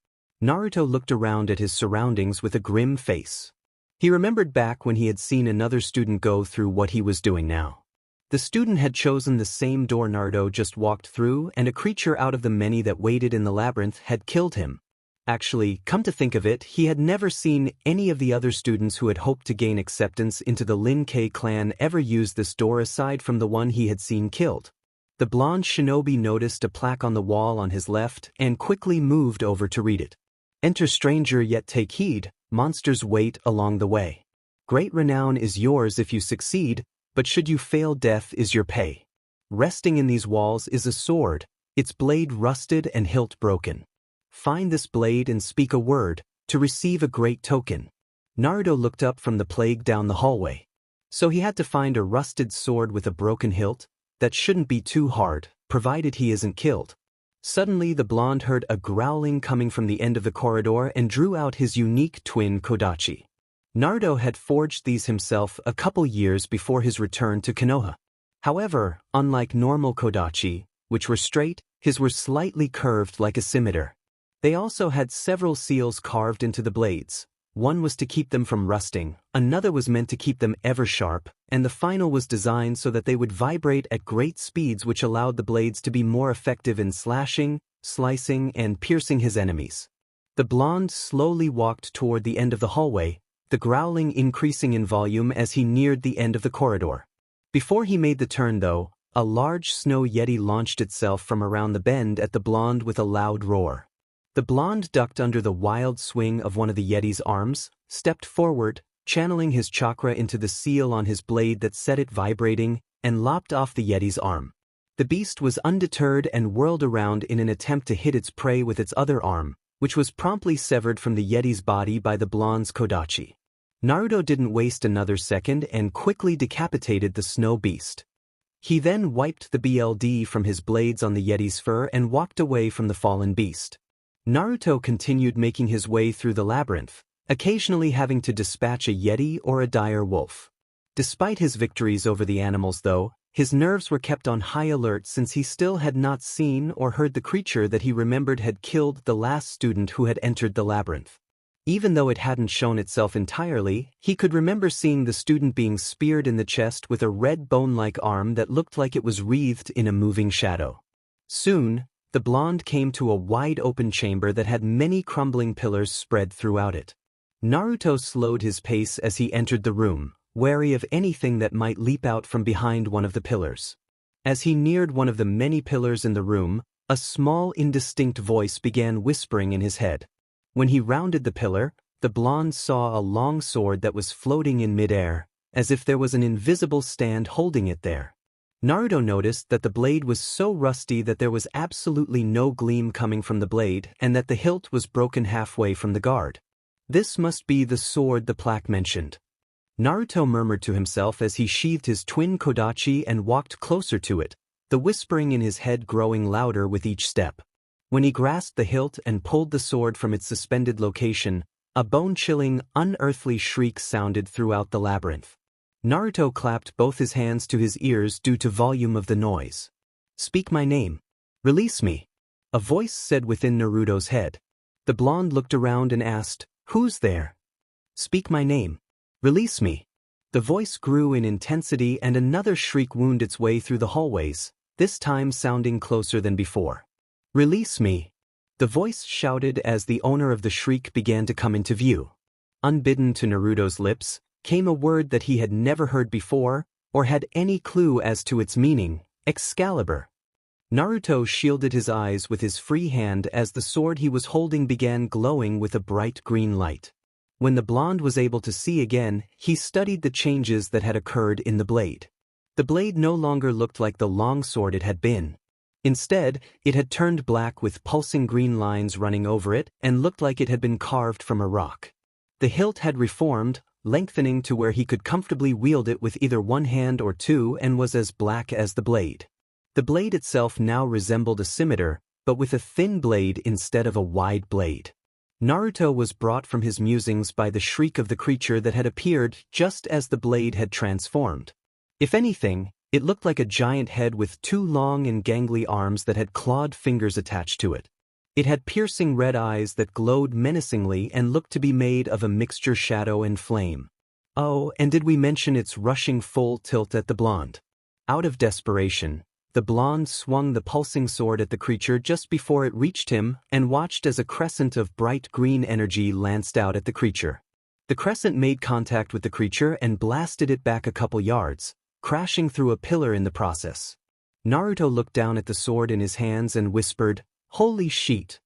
S1: Naruto looked around at his surroundings with a grim face. He remembered back when he had seen another student go through what he was doing now. The student had chosen the same door Naruto just walked through, and a creature out of the many that waited in the labyrinth had killed him. Actually, come to think of it, he had never seen any of the other students who had hoped to gain acceptance into the Lin K clan ever use this door aside from the one he had seen killed. The blonde shinobi noticed a plaque on the wall on his left and quickly moved over to read it. Enter stranger yet take heed, monsters wait along the way. Great renown is yours if you succeed, but should you fail death is your pay. Resting in these walls is a sword, its blade rusted and hilt broken. Find this blade and speak a word, to receive a great token. Naruto looked up from the plague down the hallway. So he had to find a rusted sword with a broken hilt? That shouldn't be too hard, provided he isn't killed. Suddenly the blonde heard a growling coming from the end of the corridor and drew out his unique twin kodachi. Naruto had forged these himself a couple years before his return to Konoha. However, unlike normal kodachi, which were straight, his were slightly curved like a scimitar. They also had several seals carved into the blades. One was to keep them from rusting, another was meant to keep them ever sharp, and the final was designed so that they would vibrate at great speeds, which allowed the blades to be more effective in slashing, slicing, and piercing his enemies. The blonde slowly walked toward the end of the hallway, the growling increasing in volume as he neared the end of the corridor. Before he made the turn though, a large snow yeti launched itself from around the bend at the blonde with a loud roar. The blonde ducked under the wild swing of one of the yeti's arms, stepped forward, channeling his chakra into the seal on his blade that set it vibrating, and lopped off the yeti's arm. The beast was undeterred and whirled around in an attempt to hit its prey with its other arm, which was promptly severed from the yeti's body by the blonde's kodachi. Naruto didn't waste another second and quickly decapitated the snow beast. He then wiped the BLD from his blades on the yeti's fur and walked away from the fallen beast. Naruto continued making his way through the labyrinth, occasionally having to dispatch a yeti or a dire wolf. Despite his victories over the animals though, his nerves were kept on high alert since he still had not seen or heard the creature that he remembered had killed the last student who had entered the labyrinth. Even though it hadn't shown itself entirely, he could remember seeing the student being speared in the chest with a red bone-like arm that looked like it was wreathed in a moving shadow. Soon, the blonde came to a wide-open chamber that had many crumbling pillars spread throughout it. Naruto slowed his pace as he entered the room, wary of anything that might leap out from behind one of the pillars. As he neared one of the many pillars in the room, a small indistinct voice began whispering in his head. When he rounded the pillar, the blonde saw a long sword that was floating in midair, as if there was an invisible stand holding it there. Naruto noticed that the blade was so rusty that there was absolutely no gleam coming from the blade and that the hilt was broken halfway from the guard. This must be the sword the plaque mentioned. Naruto murmured to himself as he sheathed his twin kodachi and walked closer to it, the whispering in his head growing louder with each step. When he grasped the hilt and pulled the sword from its suspended location, a bone-chilling, unearthly shriek sounded throughout the labyrinth. Naruto clapped both his hands to his ears due to volume of the noise. Speak my name. Release me. A voice said within Naruto's head. The blonde looked around and asked, Who's there? Speak my name. Release me. The voice grew in intensity and another shriek wound its way through the hallways, this time sounding closer than before. Release me. The voice shouted as the owner of the shriek began to come into view. Unbidden to Naruto's lips, came a word that he had never heard before, or had any clue as to its meaning, Excalibur. Naruto shielded his eyes with his free hand as the sword he was holding began glowing with a bright green light. When the blonde was able to see again, he studied the changes that had occurred in the blade. The blade no longer looked like the long sword it had been. Instead, it had turned black with pulsing green lines running over it and looked like it had been carved from a rock. The hilt had reformed, lengthening to where he could comfortably wield it with either one hand or two, and was as black as the blade. The blade itself now resembled a scimitar, but with a thin blade instead of a wide blade. Naruto was brought from his musings by the shriek of the creature that had appeared just as the blade had transformed. If anything, it looked like a giant head with two long and gangly arms that had clawed fingers attached to it. It had piercing red eyes that glowed menacingly and looked to be made of a mixture shadow and flame. Oh, and did we mention its rushing full tilt at the blonde? Out of desperation, The blonde swung the pulsing sword at the creature just before it reached him and watched as a crescent of bright green energy lanced out at the creature. The crescent made contact with the creature and blasted it back a couple yards, crashing through a pillar in the process. Naruto looked down at the sword in his hands and whispered, "Holy shit."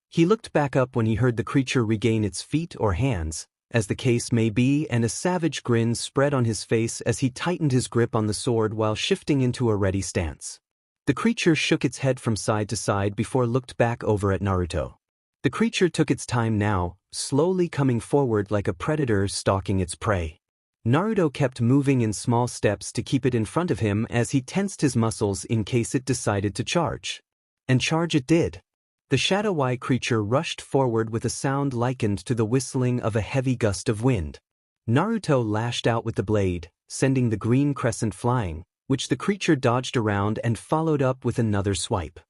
S1: He looked back up when he heard the creature regain its feet or hands, as the case may be, and a savage grin spread on his face as he tightened his grip on the sword while shifting into a ready stance. The creature shook its head from side to side before looked back over at Naruto. The creature took its time now, slowly coming forward like a predator stalking its prey. Naruto kept moving in small steps to keep it in front of him as he tensed his muscles in case it decided to charge. And charge it did. The shadowy creature rushed forward with a sound likened to the whistling of a heavy gust of wind. Naruto lashed out with the blade, sending the green crescent flying, which the creature dodged around and followed up with another swipe.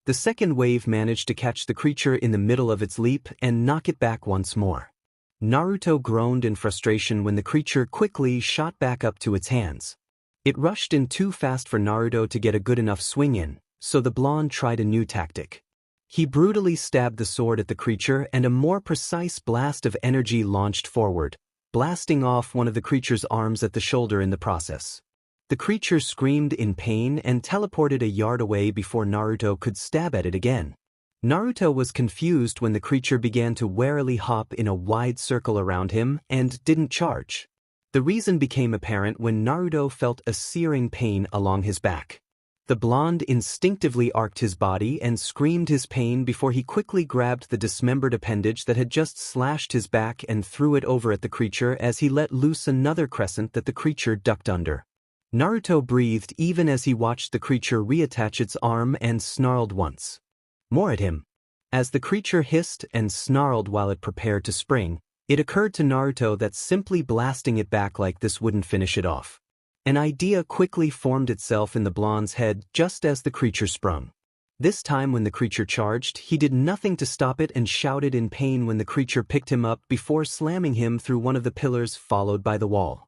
S1: The second wave managed to catch the creature in the middle of its leap and knock it back once more. Naruto groaned in frustration when the creature quickly shot back up to its hands. It rushed in too fast for Naruto to get a good enough swing in, so the blonde tried a new tactic. He brutally stabbed the sword at the creature and a more precise blast of energy launched forward, blasting off one of the creature's arms at the shoulder in the process. The creature screamed in pain and teleported a yard away before Naruto could stab at it again. Naruto was confused when the creature began to warily hop in a wide circle around him and didn't charge. The reason became apparent when Naruto felt a searing pain along his back. The blonde instinctively arced his body and screamed his pain before he quickly grabbed the dismembered appendage that had just slashed his back and threw it over at the creature as he let loose another crescent that the creature ducked under. Naruto breathed even as he watched the creature reattach its arm and snarled once more at him. As the creature hissed and snarled while it prepared to spring, it occurred to Naruto that simply blasting it back like this wouldn't finish it off. An idea quickly formed itself in the blonde's head just as the creature sprung. This time when the creature charged, he did nothing to stop it and shouted in pain when the creature picked him up before slamming him through one of the pillars followed by the wall.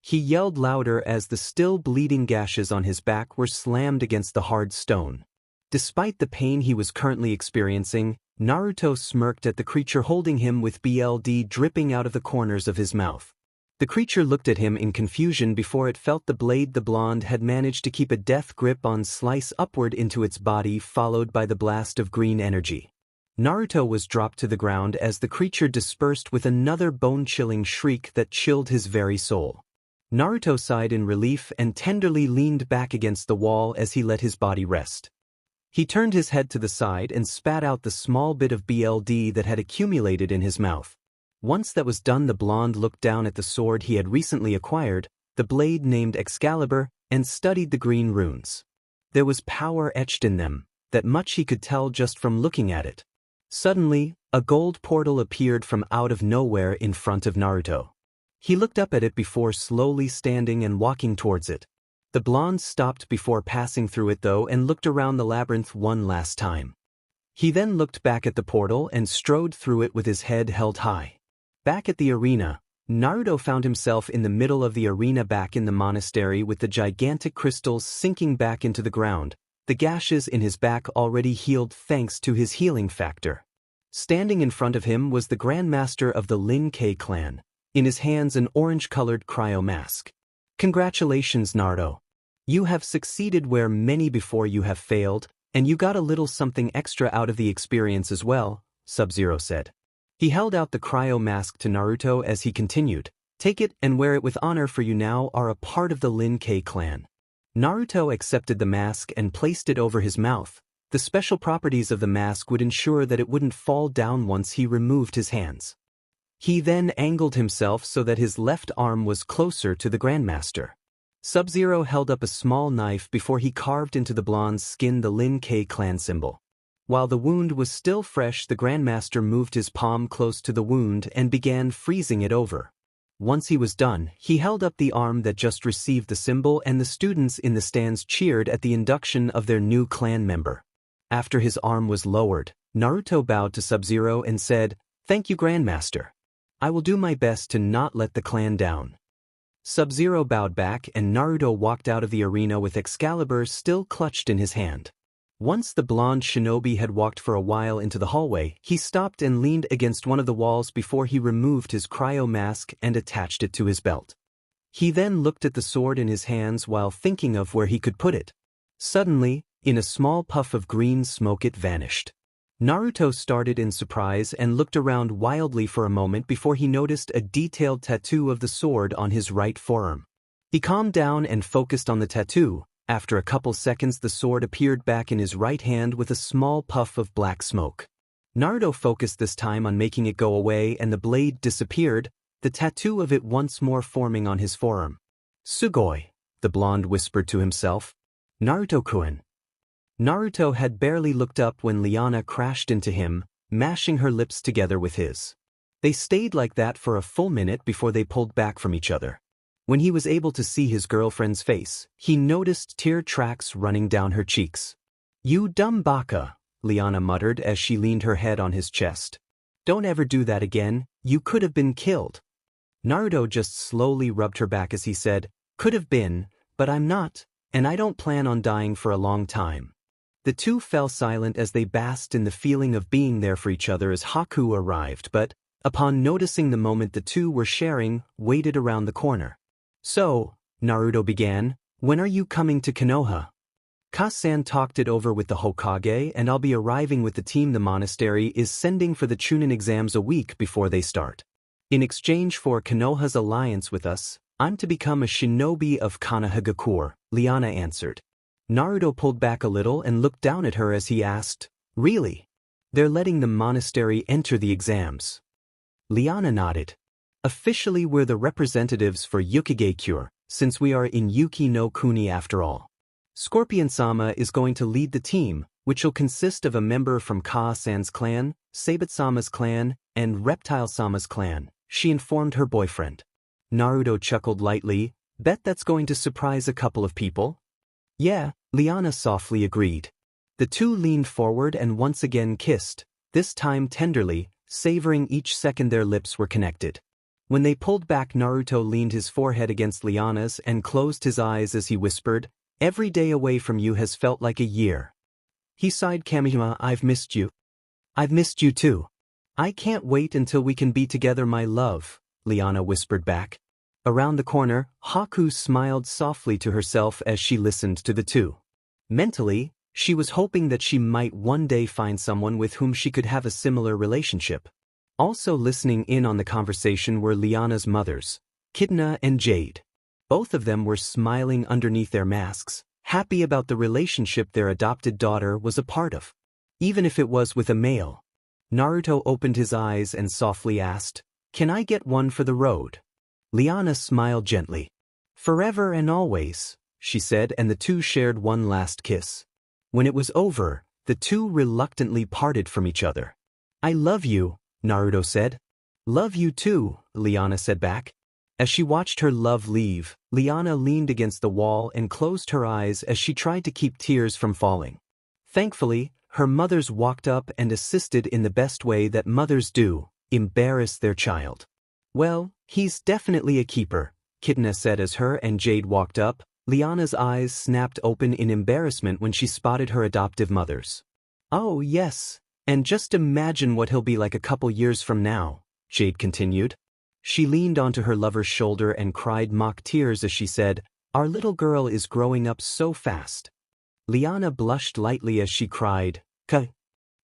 S1: He yelled louder as the still bleeding gashes on his back were slammed against the hard stone. Despite the pain he was currently experiencing, Naruto smirked at the creature holding him with blood dripping out of the corners of his mouth. The creature looked at him in confusion before it felt the blade the blonde had managed to keep a death grip on slice upward into its body, followed by the blast of green energy. Naruto was dropped to the ground as the creature dispersed with another bone-chilling shriek that chilled his very soul. Naruto sighed in relief and tenderly leaned back against the wall as he let his body rest. He turned his head to the side and spat out the small bit of blood that had accumulated in his mouth. Once that was done, the blonde looked down at the sword he had recently acquired, the blade named Excalibur, and studied the green runes. There was power etched in them, that much he could tell just from looking at it. Suddenly, a gold portal appeared from out of nowhere in front of Naruto. He looked up at it before slowly standing and walking towards it. The blonde stopped before passing through it though and looked around the labyrinth one last time. He then looked back at the portal and strode through it with his head held high. Back at the arena, Naruto found himself in the middle of the arena back in the monastery with the gigantic crystals sinking back into the ground, the gashes in his back already healed thanks to his healing factor. Standing in front of him was the Grandmaster of the Lin K clan, in his hands an orange-colored cryo mask. "Congratulations, Naruto. You have succeeded where many before you have failed, and you got a little something extra out of the experience as well," Sub-Zero said. He held out the cryo mask to Naruto as he continued, "Take it and wear it with honor, for you now are a part of the Lin K clan." Naruto accepted the mask and placed it over his mouth. The special properties of the mask would ensure that it wouldn't fall down once he removed his hands. He then angled himself so that his left arm was closer to the Grandmaster. Sub-Zero held up a small knife before he carved into the blonde's skin the Lin K clan symbol. While the wound was still fresh, the Grandmaster moved his palm close to the wound and began freezing it over. Once he was done, he held up the arm that just received the symbol, and the students in the stands cheered at the induction of their new clan member. After his arm was lowered, Naruto bowed to Sub-Zero and said, "Thank you, Grandmaster. I will do my best to not let the clan down." Sub-Zero bowed back and Naruto walked out of the arena with Excalibur still clutched in his hand. Once the blonde shinobi had walked for a while into the hallway, he stopped and leaned against one of the walls before he removed his cryo mask and attached it to his belt. He then looked at the sword in his hands while thinking of where he could put it. Suddenly, in a small puff of green smoke it vanished. Naruto started in surprise and looked around wildly for a moment before he noticed a detailed tattoo of the sword on his right forearm. He calmed down and focused on the tattoo. After a couple seconds the sword appeared back in his right hand with a small puff of black smoke. Naruto focused this time on making it go away and the blade disappeared, the tattoo of it once more forming on his forearm. "Sugoi," the blonde whispered to himself. "Naruto-kun." Naruto had barely looked up when Liana crashed into him, mashing her lips together with his. They stayed like that for a full minute before they pulled back from each other. When he was able to see his girlfriend's face, he noticed tear tracks running down her cheeks. "You dumb baka," Liana muttered as she leaned her head on his chest. "Don't ever do that again, you could have been killed." Naruto just slowly rubbed her back as he said, "Could have been, but I'm not, and I don't plan on dying for a long time." The two fell silent as they basked in the feeling of being there for each other as Haku arrived but, upon noticing the moment the two were sharing, waited around the corner. "So," Naruto began, "when are you coming to Konoha?" "Ka-san talked it over with the Hokage and I'll be arriving with the team the monastery is sending for the Chunin exams a week before they start. In exchange for Konoha's alliance with us, I'm to become a shinobi of Konohagakure," Liana answered. Naruto pulled back a little and looked down at her as he asked, "Really? They're letting the monastery enter the exams?" Liana nodded. "Officially we're the representatives for Yukigakure, since we are in Yuki no Kuni after all. Scorpion-sama is going to lead the team, which will consist of a member from Ka-san's clan, Sabat-sama's clan, and Reptile-sama's clan," she informed her boyfriend. Naruto chuckled lightly, "Bet that's going to surprise a couple of people?" "Yeah," Liana softly agreed. The two leaned forward and once again kissed, this time tenderly, savoring each second their lips were connected. When they pulled back Naruto leaned his forehead against Liana's and closed his eyes as he whispered, "Every day away from you has felt like a year." He sighed. "Kamihima, I've missed you." "I've missed you too." "I can't wait until we can be together, my love," Liana whispered back. Around the corner, Haku smiled softly to herself as she listened to the two. Mentally, she was hoping that she might one day find someone with whom she could have a similar relationship. Also listening in on the conversation were Liana's mothers, Kidna and Jade. Both of them were smiling underneath their masks, happy about the relationship their adopted daughter was a part of. Even if it was with a male. Naruto opened his eyes and softly asked, "Can I get one for the road?" Liana smiled gently. "Forever and always," she said, and the two shared one last kiss. When it was over, the two reluctantly parted from each other. "I love you," Naruto said. "Love you too," Liana said back. As she watched her love leave, Liana leaned against the wall and closed her eyes as she tried to keep tears from falling. Thankfully, her mothers walked up and assisted in the best way that mothers do, embarrass their child. "Well, he's definitely a keeper," Kidna said as her and Jade walked up. Liana's eyes snapped open in embarrassment when she spotted her adoptive mothers. "Oh yes, and just imagine what he'll be like a couple years from now," Jade continued. She leaned onto her lover's shoulder and cried mock tears as she said, "Our little girl is growing up so fast." Liana blushed lightly as she cried, "Ka."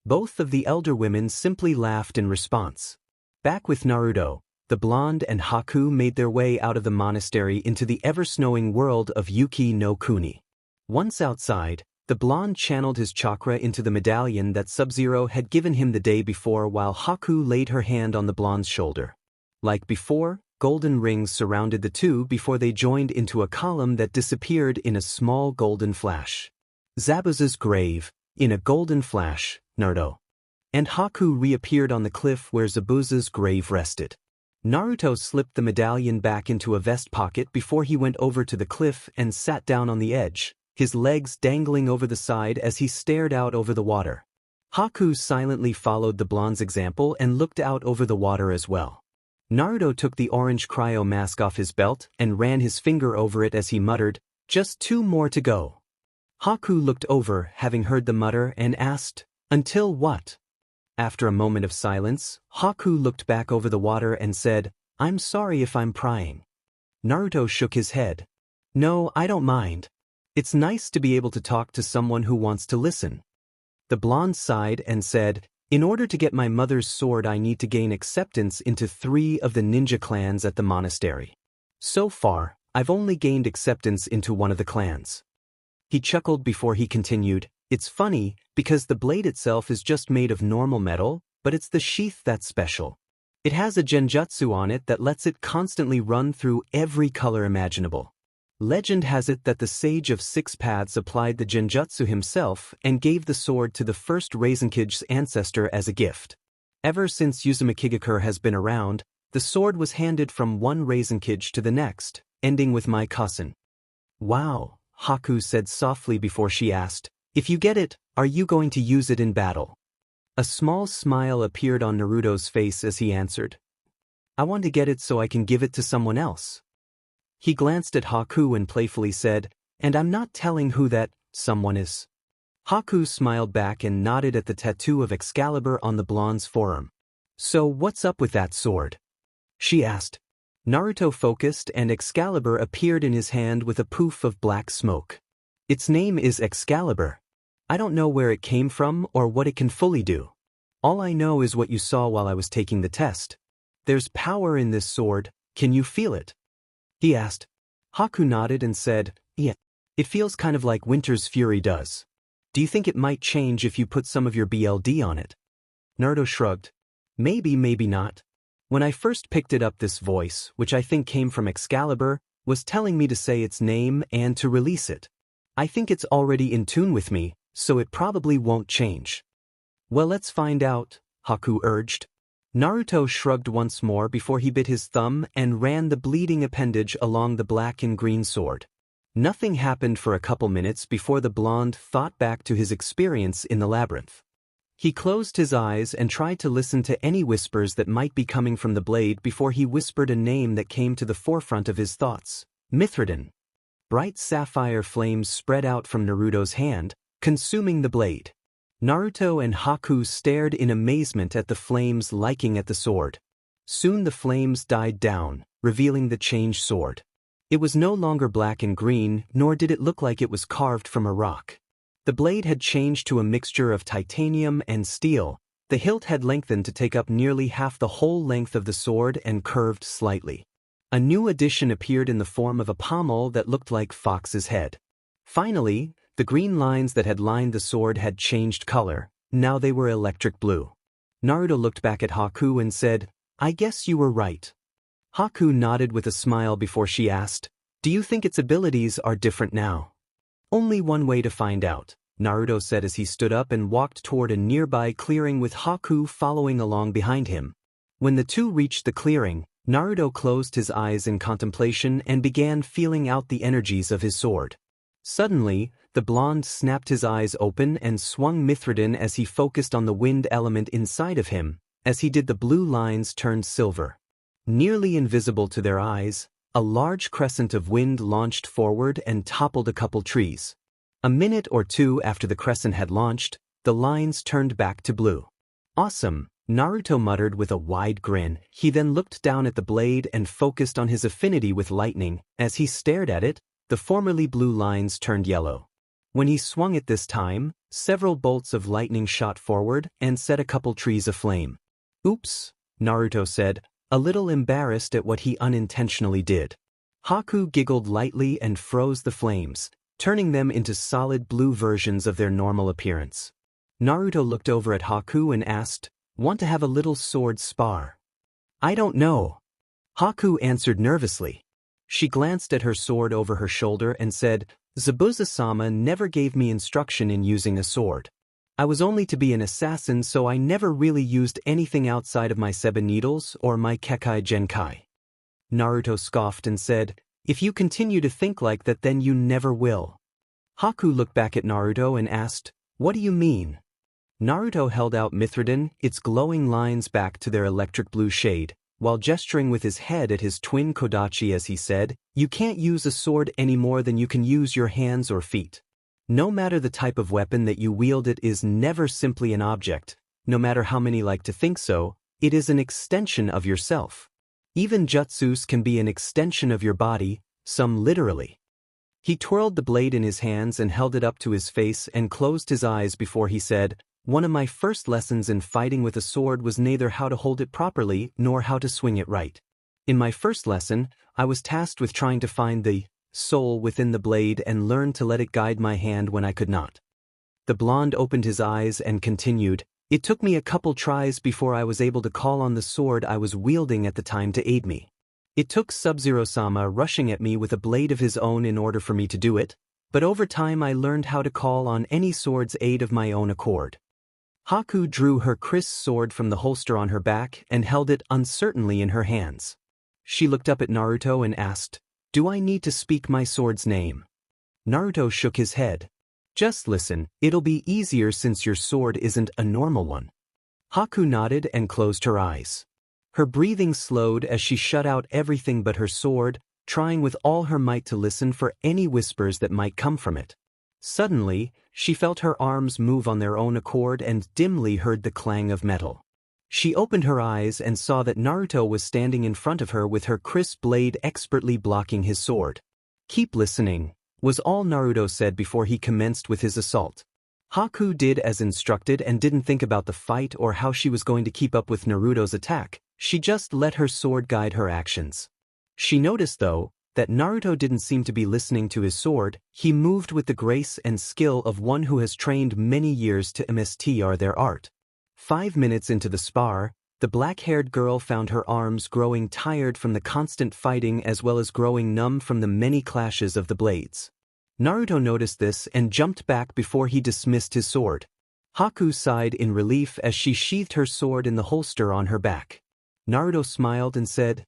S1: Both of the elder women simply laughed in response. Back with Naruto, the blonde and Haku made their way out of the monastery into the ever-snowing world of Yuki no Kuni. Once outside, the blonde channeled his chakra into the medallion that Sub-Zero had given him the day before while Haku laid her hand on the blonde's shoulder. Like before, golden rings surrounded the two before they joined into a column that disappeared in a small golden flash. Zabuza's grave, in a golden flash, Naruto. And Haku reappeared on the cliff where Zabuza's grave rested. Naruto slipped the medallion back into a vest pocket before he went over to the cliff and sat down on the edge, his legs dangling over the side as he stared out over the water. Haku silently followed the blonde's example and looked out over the water as well. Naruto took the orange cryo mask off his belt and ran his finger over it as he muttered, "Just 2 more to go." Haku looked over, having heard the mutter, and asked, "Until what?" After a moment of silence, Haku looked back over the water and said, "I'm sorry if I'm prying." Naruto shook his head. "No, I don't mind. It's nice to be able to talk to someone who wants to listen." The blonde sighed and said, "In order to get my mother's sword, I need to gain acceptance into 3 of the ninja clans at the monastery. So far, I've only gained acceptance into 1 of the clans." He chuckled before he continued, "It's funny, because the blade itself is just made of normal metal, but it's the sheath that's special. It has a genjutsu on it that lets it constantly run through every color imaginable. Legend has it that the Sage of 6 Paths applied the genjutsu himself and gave the sword to the first Rasenkin's ancestor as a gift. Ever since Uzumaki has been around, the sword was handed from one Rasenkin to the next, ending with my cousin." "Wow," Haku said softly before she asked, "If you get it, are you going to use it in battle?" A small smile appeared on Naruto's face as he answered, "I want to get it so I can give it to someone else." He glanced at Haku and playfully said, "And I'm not telling who that someone is." Haku smiled back and nodded at the tattoo of Excalibur on the blonde's forearm. "So what's up with that sword?" she asked. Naruto focused and Excalibur appeared in his hand with a poof of black smoke. "Its name is Excalibur. I don't know where it came from or what it can fully do. All I know is what you saw while I was taking the test. There's power in this sword, can you feel it?" he asked. Haku nodded and said, "Yeah, it feels kind of like Winter's Fury does. Do you think it might change if you put some of your BLD on it?" Naruto shrugged. "Maybe, maybe not. When I first picked it up, this voice, which I think came from Excalibur, was telling me to say its name and to release it. I think it's already in tune with me, so it probably won't change." "Well, let's find out," Haku urged. Naruto shrugged once more before he bit his thumb and ran the bleeding appendage along the black and green sword. Nothing happened for a couple minutes before the blonde thought back to his experience in the labyrinth. He closed his eyes and tried to listen to any whispers that might be coming from the blade before he whispered a name that came to the forefront of his thoughts: Mithridin. Bright sapphire flames spread out from Naruto's hand, consuming the blade. Naruto and Haku stared in amazement at the flames licking at the sword. Soon the flames died down, revealing the changed sword. It was no longer black and green, nor did it look like it was carved from a rock. The blade had changed to a mixture of titanium and steel. The hilt had lengthened to take up nearly half the whole length of the sword and curved slightly. A new addition appeared in the form of a pommel that looked like Fox's head. Finally, the green lines that had lined the sword had changed color. Now they were electric blue. Naruto looked back at Haku and said, "I guess you were right." Haku nodded with a smile before she asked, "Do you think its abilities are different now?" "Only one way to find out," Naruto said as he stood up and walked toward a nearby clearing with Haku following along behind him. When the two reached the clearing, Naruto closed his eyes in contemplation and began feeling out the energies of his sword. Suddenly, the blonde snapped his eyes open and swung Mithridin as he focused on the wind element inside of him. As he did, the blue lines turned silver. Nearly invisible to their eyes, a large crescent of wind launched forward and toppled a couple trees. A minute or two after the crescent had launched, the lines turned back to blue. "Awesome," Naruto muttered with a wide grin. He then looked down at the blade and focused on his affinity with lightning. As he stared at it, the formerly blue lines turned yellow. When he swung it this time, several bolts of lightning shot forward and set a couple trees aflame. "Oops," Naruto said, a little embarrassed at what he unintentionally did. Haku giggled lightly and froze the flames, turning them into solid blue versions of their normal appearance. Naruto looked over at Haku and asked, "Want to have a little sword spar?" "I don't know," Haku answered nervously. She glanced at her sword over her shoulder and said, "Zabuza-sama never gave me instruction in using a sword. I was only to be an assassin, so I never really used anything outside of my Seba needles or my Kekai Genkai." Naruto scoffed and said, "If you continue to think like that, then you never will." Haku looked back at Naruto and asked, "What do you mean?" Naruto held out Mithridin, its glowing lines back to their electric blue shade. while gesturing with his head at his twin Kodachi as he said, "You can't use a sword any more than you can use your hands or feet. No matter the type of weapon that you wield, it is never simply an object, no matter how many like to think so, it is an extension of yourself. Even jutsus can be an extension of your body, some literally." He twirled the blade in his hands and held it up to his face and closed his eyes before he said, "One of my first lessons in fighting with a sword was neither how to hold it properly nor how to swing it right. In my first lesson, I was tasked with trying to find the soul within the blade and learn to let it guide my hand when I could not." The blonde opened his eyes and continued, "It took me a couple tries before I was able to call on the sword I was wielding at the time to aid me. It took Sub-Zero-sama rushing at me with a blade of his own in order for me to do it, but over time I learned how to call on any sword's aid of my own accord." Haku drew her crisp sword from the holster on her back and held it uncertainly in her hands. She looked up at Naruto and asked, "Do I need to speak my sword's name?" Naruto shook his head. "Just listen, it'll be easier since your sword isn't a normal one." Haku nodded and closed her eyes. Her breathing slowed as she shut out everything but her sword, trying with all her might to listen for any whispers that might come from it. Suddenly, she felt her arms move on their own accord and dimly heard the clang of metal. She opened her eyes and saw that Naruto was standing in front of her with her crisp blade expertly blocking his sword. "Keep listening," was all Naruto said before he commenced with his assault. Haku did as instructed and didn't think about the fight or how she was going to keep up with Naruto's attack. She just let her sword guide her actions. She noticed, though, that Naruto didn't seem to be listening to his sword. He moved with the grace and skill of one who has trained many years to master their art. 5 minutes into the spar, the black-haired girl found her arms growing tired from the constant fighting as well as growing numb from the many clashes of the blades. Naruto noticed this and jumped back before he dismissed his sword. Haku sighed in relief as she sheathed her sword in the holster on her back. Naruto smiled and said,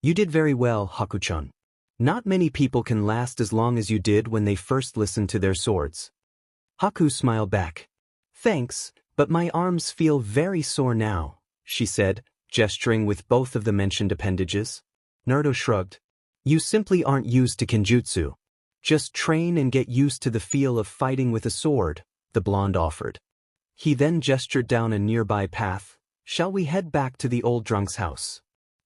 S1: "You did very well, Haku-chan. Not many people can last as long as you did when they first listened to their swords." Haku smiled back. "Thanks, but my arms feel very sore now," she said, gesturing with both of the mentioned appendages. Naruto shrugged. "You simply aren't used to kenjutsu. Just train and get used to the feel of fighting with a sword," the blonde offered. He then gestured down a nearby path. "Shall we head back to the old drunk's house?"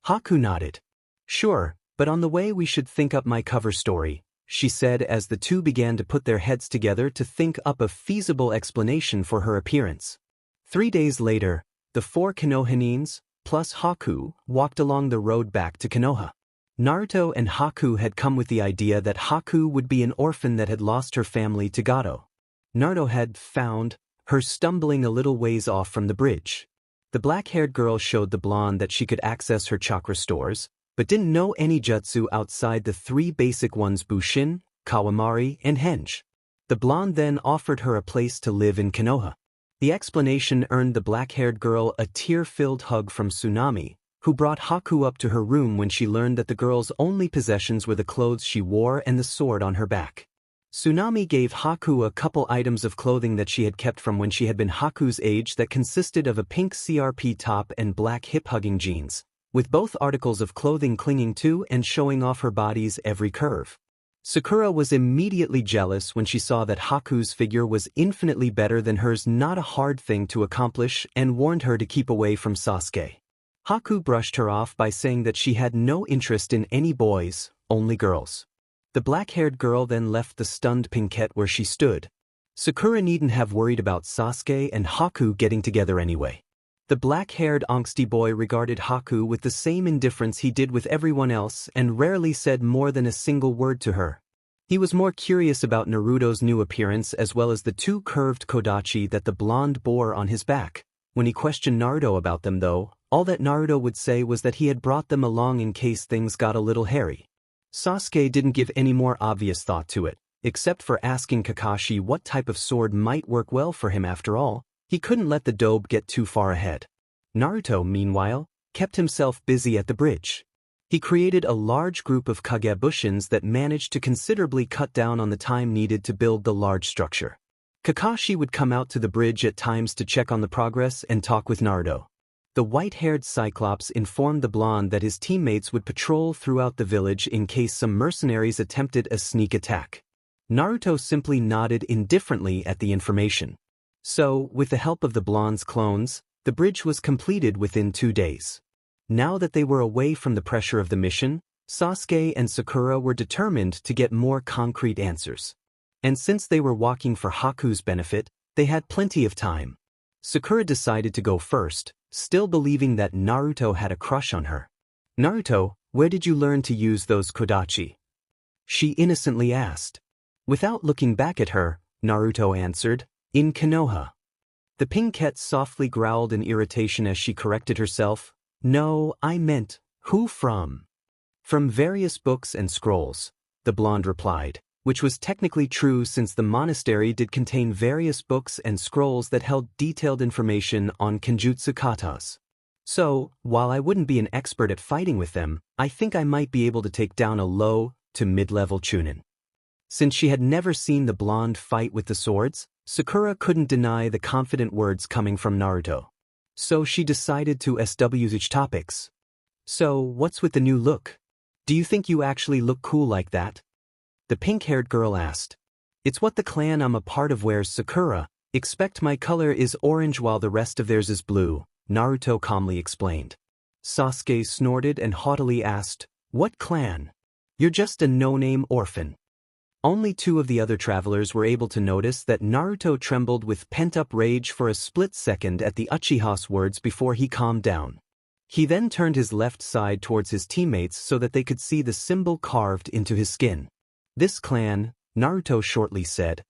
S1: Haku nodded. "Sure, but on the way we should think up my cover story," she said as the two began to put their heads together to think up a feasible explanation for her appearance. 3 days later, the 4 Konohanins, plus Haku, walked along the road back to Konoha. Naruto and Haku had come with the idea that Haku would be an orphan that had lost her family to Gato. Naruto had found her stumbling a little ways off from the bridge. The black-haired girl showed the blonde that she could access her chakra stores, but didn't know any jutsu outside the 3 basic ones: Bushin, Kawamari, and Henge. The blonde then offered her a place to live in Konoha. The explanation earned the black-haired girl a tear-filled hug from Tsunami, who brought Haku up to her room when she learned that the girl's only possessions were the clothes she wore and the sword on her back. Tsunami gave Haku a couple items of clothing that she had kept from when she had been Haku's age that consisted of a pink CRP top and black hip-hugging jeans, with both articles of clothing clinging to and showing off her body's every curve. Sakura was immediately jealous when she saw that Haku's figure was infinitely better than hers, not a hard thing to accomplish, and warned her to keep away from Sasuke. Haku brushed her off by saying that she had no interest in any boys, only girls. The black-haired girl then left the stunned Pinkette where she stood. Sakura needn't have worried about Sasuke and Haku getting together anyway. The black-haired angsty boy regarded Haku with the same indifference he did with everyone else and rarely said more than a single word to her. He was more curious about Naruto's new appearance as well as the 2 curved kodachi that the blonde bore on his back. When he questioned Naruto about them, though, all that Naruto would say was that he had brought them along in case things got a little hairy. Sasuke didn't give any more obvious thought to it, except for asking Kakashi what type of sword might work well for him. After all, he couldn't let the dobe get too far ahead. Naruto, meanwhile, kept himself busy at the bridge. He created a large group of Kagebushins that managed to considerably cut down on the time needed to build the large structure. Kakashi would come out to the bridge at times to check on the progress and talk with Naruto. The white-haired Cyclops informed the blonde that his teammates would patrol throughout the village in case some mercenaries attempted a sneak attack. Naruto simply nodded indifferently at the information. So, with the help of the blonde's clones, the bridge was completed within 2 days. Now that they were away from the pressure of the mission, Sasuke and Sakura were determined to get more concrete answers. And since they were walking for Haku's benefit, they had plenty of time. Sakura decided to go first, still believing that Naruto had a crush on her. "Naruto, where did you learn to use those kodachi?" she innocently asked. Without looking back at her, Naruto answered, "In Konoha." The pinkette softly growled in irritation as she corrected herself. "No, I meant, who from?" "From various books and scrolls," the blonde replied, which was technically true since the monastery did contain various books and scrolls that held detailed information on kenjutsu katas. "So, while I wouldn't be an expert at fighting with them, I think I might be able to take down a low to mid-level chunin." Since she had never seen the blonde fight with the swords, Sakura couldn't deny the confident words coming from Naruto. So she decided to switch topics. "So, what's with the new look? Do you think you actually look cool like that?" the pink-haired girl asked. "It's what the clan I'm a part of wears, Sakura. Expect my color is orange while the rest of theirs is blue," Naruto calmly explained. Sasuke snorted and haughtily asked, "What clan? You're just a no-name orphan." Only 2 of the other travelers were able to notice that Naruto trembled with pent-up rage for a split second at the Uchiha's words before he calmed down. He then turned his left side towards his teammates so that they could see the symbol carved into his skin. "This clan," Naruto shortly said.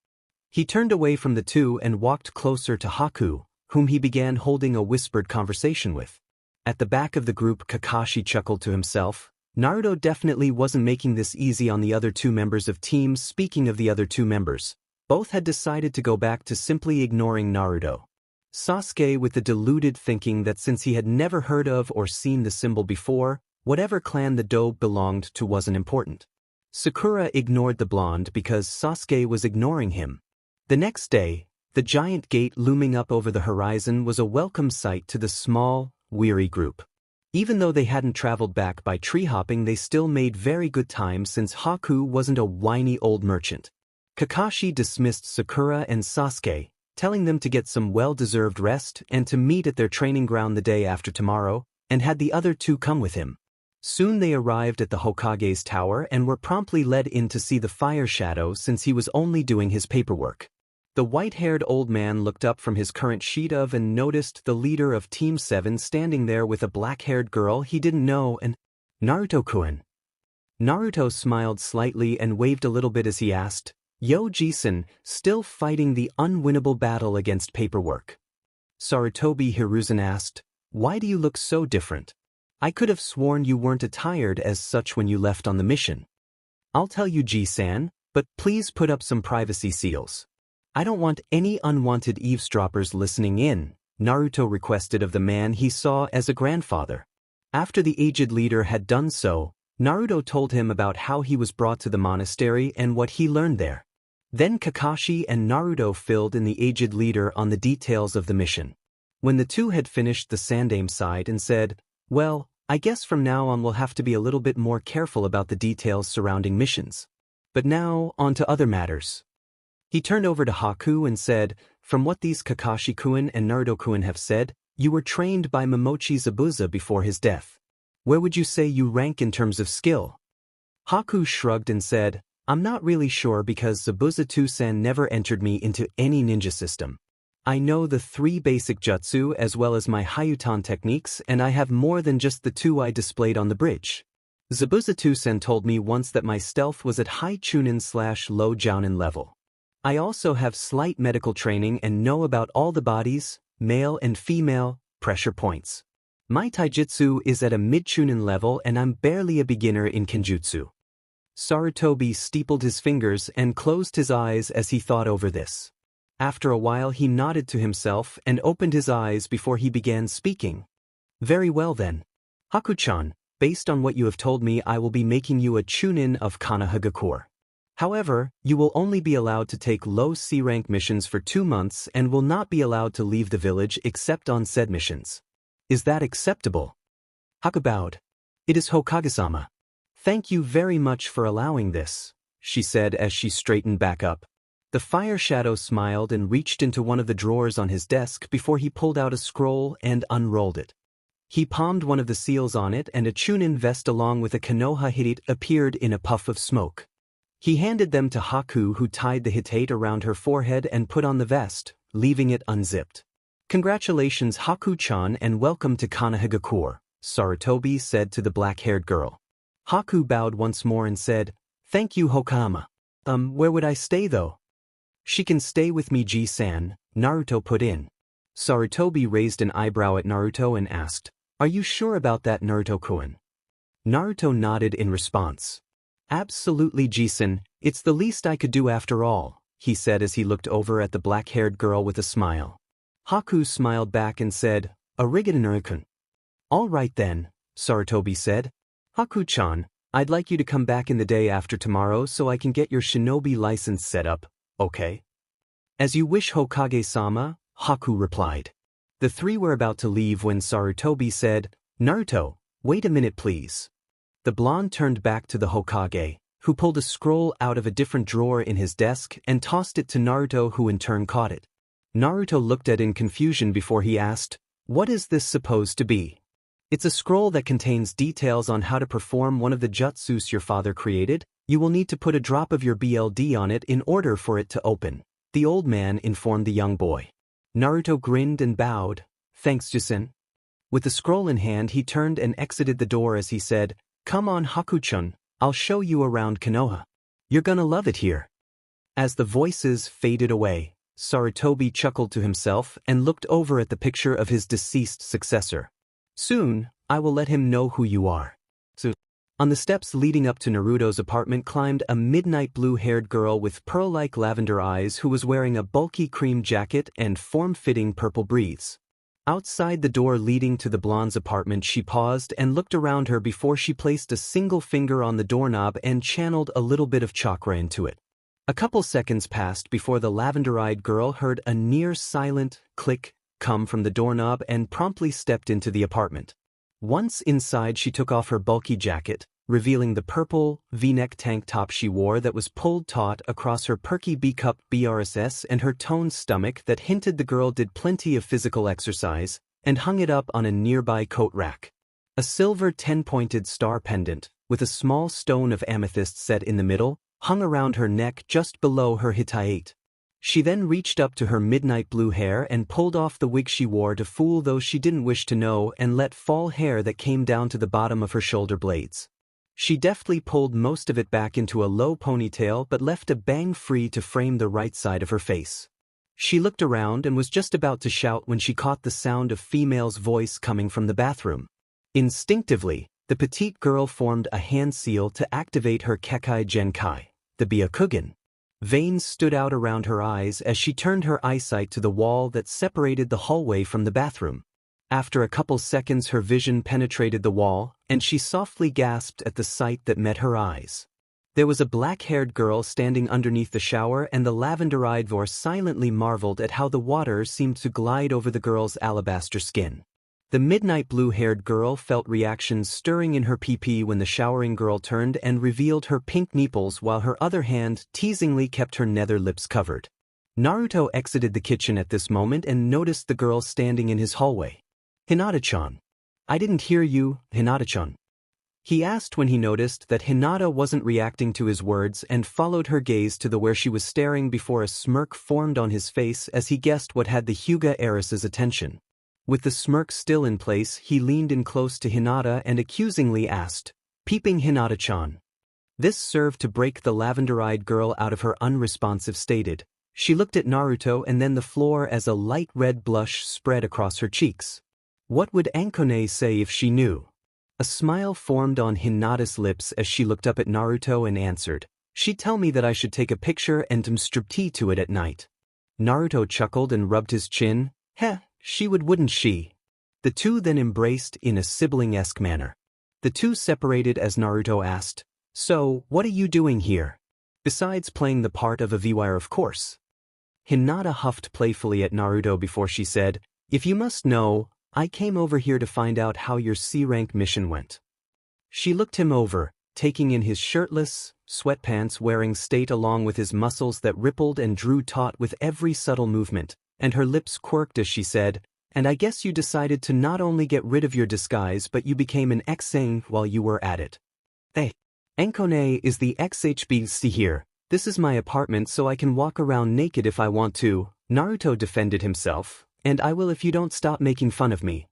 S1: He turned away from the 2 and walked closer to Haku, whom he began holding a whispered conversation with. At the back of the group, Kakashi chuckled to himself. Naruto definitely wasn't making this easy on the other 2 members of teams. Speaking of the other 2 members, both had decided to go back to simply ignoring Naruto. Sasuke with the deluded thinking that since he had never heard of or seen the symbol before, whatever clan the dobe belonged to wasn't important. Sakura ignored the blonde because Sasuke was ignoring him. The next day, the giant gate looming up over the horizon was a welcome sight to the small, weary group. Even though they hadn't traveled back by tree hopping, they still made very good time since Haku wasn't a whiny old merchant. Kakashi dismissed Sakura and Sasuke, telling them to get some well-deserved rest and to meet at their training ground the day after tomorrow, and had the other 2 come with him. Soon they arrived at the Hokage's tower and were promptly led in to see the fire shadow since he was only doing his paperwork. The white-haired old man looked up from his current sheet of and noticed the leader of Team 7 standing there with a black-haired girl he didn't know and, "Naruto-kun." Naruto smiled slightly and waved a little bit as he asked, "Yo Jisen, still fighting the unwinnable battle against paperwork?" Sarutobi Hiruzen asked, "Why do you look so different? I could have sworn you weren't attired as such when you left on the mission." "I'll tell you, Ji-san, but please put up some privacy seals. I don't want any unwanted eavesdroppers listening in," Naruto requested of the man he saw as a grandfather. After the aged leader had done so, Naruto told him about how he was brought to the monastery and what he learned there. Then Kakashi and Naruto filled in the aged leader on the details of the mission. When the 2 had finished, the Sandaime sighed and said, "Well, I guess from now on we'll have to be a little bit more careful about the details surrounding missions. But now, on to other matters." He turned over to Haku and said, "From what these Kakashi-kun and Naruto-kun have said, you were trained by Momochi Zabuza before his death. Where would you say you rank in terms of skill?" Haku shrugged and said, "I'm not really sure because Zabuza Tusen never entered me into any ninja system. I know the 3 basic jutsu as well as my Hayutan techniques, and I have more than just the 2 I displayed on the bridge. Zabuza Tusen told me once that my stealth was at high chunin/low jounin level. I also have slight medical training and know about all the bodies, male and female, pressure points. My taijutsu is at a mid-chunin level and I'm barely a beginner in kenjutsu." Sarutobi steepled his fingers and closed his eyes as he thought over this. After a while he nodded to himself and opened his eyes before he began speaking. "Very well then. Haku-chan, based on what you have told me, I will be making you a chunin of Konohagakure. However, you will only be allowed to take low C-rank missions for 2 months and will not be allowed to leave the village except on said missions. Is that acceptable? Haku bowed. It is Hokage-sama. Thank you very much for allowing this, she said as she straightened back up. The fire shadow smiled and reached into one of the drawers on his desk before he pulled out a scroll and unrolled it. He palmed one of the seals on it, and a Chunin vest along with a Konoha hitate appeared in a puff of smoke. He handed them to Haku, who tied the hitate around her forehead and put on the vest, leaving it unzipped. Congratulations Haku-chan and welcome to Konohagakure, Sarutobi said to the black-haired girl. Haku bowed once more and said, Thank you Hokama. Where would I stay though? She can stay with me Ji-san, Naruto put in. Sarutobi raised an eyebrow at Naruto and asked, Are you sure about that Naruto-kun? Naruto nodded in response. Absolutely Ji-san, it's the least I could do after all, he said as he looked over at the black-haired girl with a smile. Haku smiled back and said, Arigato-kun. All right then, Sarutobi said. Haku-chan, I'd like you to come back in the day after tomorrow so I can get your shinobi license set up, okay? As you wish Hokage-sama, Haku replied. The three were about to leave when Sarutobi said, Naruto, wait a minute please. The blonde turned back to the Hokage, who pulled a scroll out of a different drawer in his desk and tossed it to Naruto, who in turn caught it. Naruto looked at it in confusion before he asked, What is this supposed to be? It's a scroll that contains details on how to perform one of the jutsus your father created. You will need to put a drop of your BLD on it in order for it to open, the old man informed the young boy. Naruto grinned and bowed, Thanks Jisun. With the scroll in hand he turned and exited the door as he said, Come on Haku-chan, I'll show you around Konoha. You're gonna love it here. As the voices faded away, Sarutobi chuckled to himself and looked over at the picture of his deceased successor. Soon, I will let him know who you are. So, on the steps leading up to Naruto's apartment climbed a midnight blue-haired girl with pearl-like lavender eyes who was wearing a bulky cream jacket and form-fitting purple briefs. Outside the door leading to the blonde's apartment she paused and looked around her before she placed a single finger on the doorknob and channeled a little bit of chakra into it. A couple seconds passed before the lavender-eyed girl heard a near-silent click come from the doorknob and promptly stepped into the apartment. Once inside she took off her bulky jacket, revealing the purple V-neck tank top she wore that was pulled taut across her perky B-cup BRSS and her toned stomach that hinted the girl did plenty of physical exercise, and hung it up on a nearby coat rack. A silver 10-pointed star pendant, with a small stone of amethyst set in the middle, hung around her neck just below her hitate. She then reached up to her midnight blue hair and pulled off the wig she wore to fool those she didn't wish to know and let fall hair that came down to the bottom of her shoulder blades. She deftly pulled most of it back into a low ponytail but left a bang free to frame the right side of her face. She looked around and was just about to shout when she caught the sound of female's voice coming from the bathroom. Instinctively, the petite girl formed a hand seal to activate her Kekai Genkai, the Byakugan. Veins stood out around her eyes as she turned her eyesight to the wall that separated the hallway from the bathroom. After a couple seconds her vision penetrated the wall, and she softly gasped at the sight that met her eyes. There was a black-haired girl standing underneath the shower, and the lavender-eyed Vor silently marveled at how the water seemed to glide over the girl's alabaster skin. The midnight blue-haired girl felt reactions stirring in her pee-pee when the showering girl turned and revealed her pink nipples while her other hand teasingly kept her nether lips covered. Naruto exited the kitchen at this moment and noticed the girl standing in his hallway. Hinata-chan. I didn't hear you, Hinata-chan. He asked when he noticed that Hinata wasn't reacting to his words and followed her gaze to the where she was staring before a smirk formed on his face as he guessed what had the Hyuga heiress's attention. With the smirk still in place, he leaned in close to Hinata and accusingly asked, Peeping Hinata-chan. This served to break the lavender-eyed girl out of her unresponsive state. She looked at Naruto and then the floor as a light red blush spread across her cheeks. What would Ankone say if she knew? A smile formed on Hinata's lips as she looked up at Naruto and answered, She'd tell me that I should take a picture and striptease to it at night. Naruto chuckled and rubbed his chin. Heh. She would, wouldn't she? The two then embraced in a sibling-esque manner. The two separated as Naruto asked, So, what are you doing here? Besides playing the part of a V-wire, of course. Hinata huffed playfully at Naruto before she said, If you must know, I came over here to find out how your C-rank mission went. She looked him over, taking in his shirtless, sweatpants-wearing state along with his muscles that rippled and drew taut with every subtle movement, and her lips quirked as she said, "And I guess you decided to not only get rid of your disguise but you became an ex-Sang while you were at it." "Hey, Enkone is the XHBC here. This is my apartment so I can walk around naked if I want to," Naruto defended himself, "and I will if you don't stop making fun of me."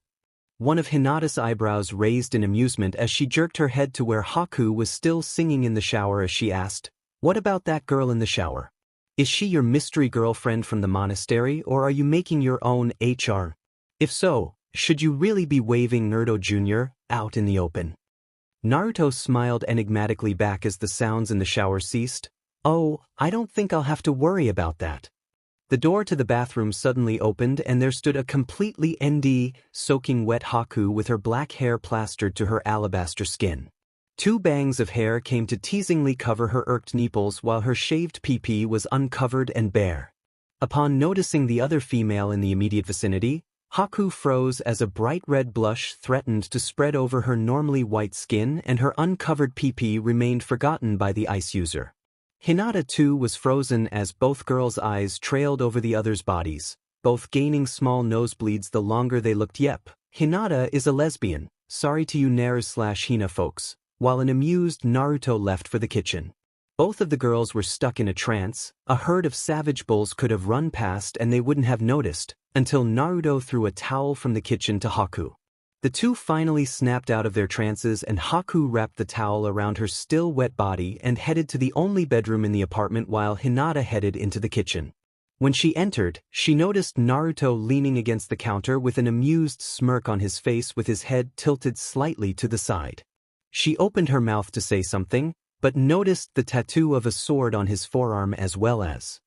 S1: One of Hinata's eyebrows raised in amusement as she jerked her head to where Haku was still singing in the shower as she asked, "What about that girl in the shower? Is she your mystery girlfriend from the monastery or are you making your own HR? If so, should you really be waving Naruto Jr. out in the open?" Naruto smiled enigmatically back as the sounds in the shower ceased. "Oh, I don't think I'll have to worry about that." The door to the bathroom suddenly opened and there stood a completely soaking wet Haku with her black hair plastered to her alabaster skin. Two bangs of hair came to teasingly cover her irked nipples while her shaved pee-pee was uncovered and bare. Upon noticing the other female in the immediate vicinity, Haku froze as a bright red blush threatened to spread over her normally white skin and her uncovered pee-pee remained forgotten by the ice user. Hinata too was frozen as both girls' eyes trailed over the others' bodies, both gaining small nosebleeds the longer they looked. "Yep, Hinata is a lesbian, sorry to you Naru/Hina folks," while an amused Naruto left for the kitchen. Both of the girls were stuck in a trance. A herd of savage bulls could have run past and they wouldn't have noticed, until Naruto threw a towel from the kitchen to Haku. The two finally snapped out of their trances and Haku wrapped the towel around her still wet body and headed to the only bedroom in the apartment while Hinata headed into the kitchen. When she entered, she noticed Naruto leaning against the counter with an amused smirk on his face with his head tilted slightly to the side. She opened her mouth to say something, but noticed the tattoo of a sword on his forearm as well as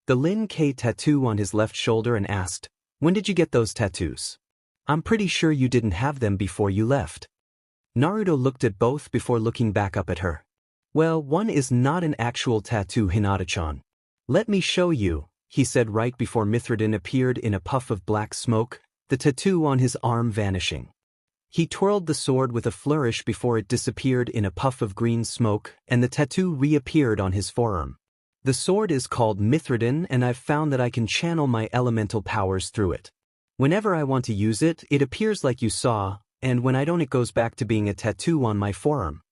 S1: the Lin K tattoo on his left shoulder and asked, "When did you get those tattoos? I'm pretty sure you didn't have them before you left." Naruto looked at both before looking back up at her. "Well, one is not an actual tattoo, Hinata-chan. Let me show you," he said right before Mithridin appeared in a puff of black smoke, the tattoo on his arm vanishing. He twirled the sword with a flourish before it disappeared in a puff of green smoke, and the tattoo reappeared on his forearm. "The sword is called Mithridin and I've found that I can channel my elemental powers through it. Whenever I want to use it, it appears like you saw, and when I don't it goes back to being a tattoo on my forearm."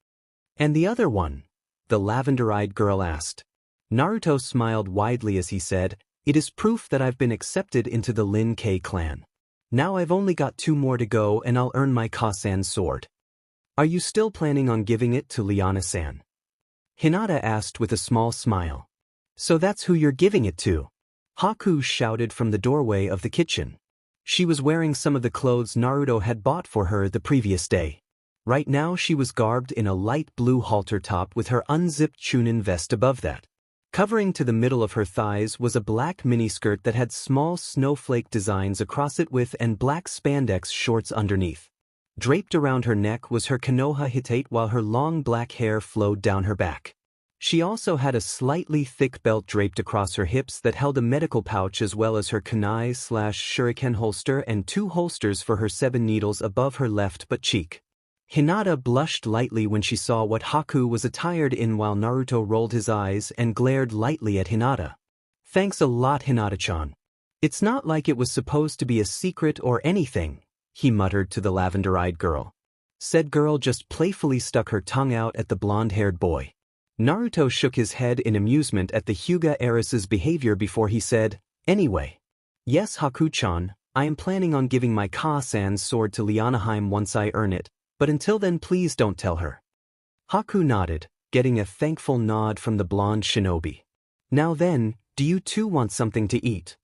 S1: "And the other one?" the lavender-eyed girl asked. Naruto smiled widely as he said, "It is proof that I've been accepted into the Lin K clan. Now I've only got 2 more to go and I'll earn my Kasan sword." "Are you still planning on giving it to Liana-san?" Hinata asked with a small smile. "So that's who you're giving it to?" Haku shouted from the doorway of the kitchen. She was wearing some of the clothes Naruto had bought for her the previous day. Right now she was garbed in a light blue halter top with her unzipped chunin vest above that. Covering to the middle of her thighs was a black miniskirt that had small snowflake designs across it with and black spandex shorts underneath. Draped around her neck was her Konoha hitate while her long black hair flowed down her back. She also had a slightly thick belt draped across her hips that held a medical pouch as well as her kunai/shuriken holster and 2 holsters for her 7 needles above her left butt cheek. Hinata blushed lightly when she saw what Haku was attired in while Naruto rolled his eyes and glared lightly at Hinata. "Thanks a lot, Hinata-chan. It's not like it was supposed to be a secret or anything," he muttered to the lavender-eyed girl. Said girl just playfully stuck her tongue out at the blonde-haired boy. Naruto shook his head in amusement at the Hyuga heiress's behavior before he said, "Anyway. Yes, Haku-chan, I am planning on giving my Ka-san's sword to Lianaheim once I earn it, but until then please don't tell her." Haku nodded, getting a thankful nod from the blonde shinobi. "Now then, do you two want something to eat?"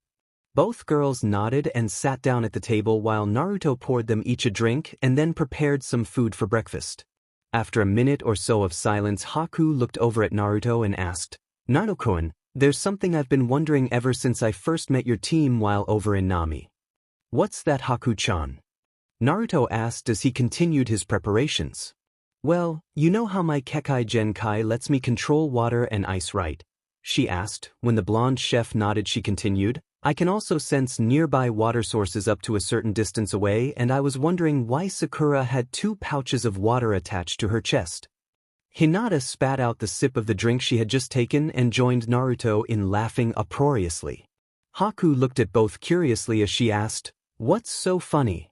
S1: Both girls nodded and sat down at the table while Naruto poured them each a drink and then prepared some food for breakfast. After a minute or so of silence, Haku looked over at Naruto and asked, "Naruto-kun, there's something I've been wondering ever since I first met your team while over in Nami." "What's that, Haku-chan?" Naruto asked as he continued his preparations. "Well, you know how my Kekai Genkai lets me control water and ice, right?" she asked. When the blonde chef nodded, she continued, I can also sense nearby water sources up to a certain distance away, and I was wondering why Sakura had 2 pouches of water attached to her chest. Hinata spat out the sip of the drink she had just taken and joined Naruto in laughing uproariously. Haku looked at both curiously as she asked, "What's so funny?"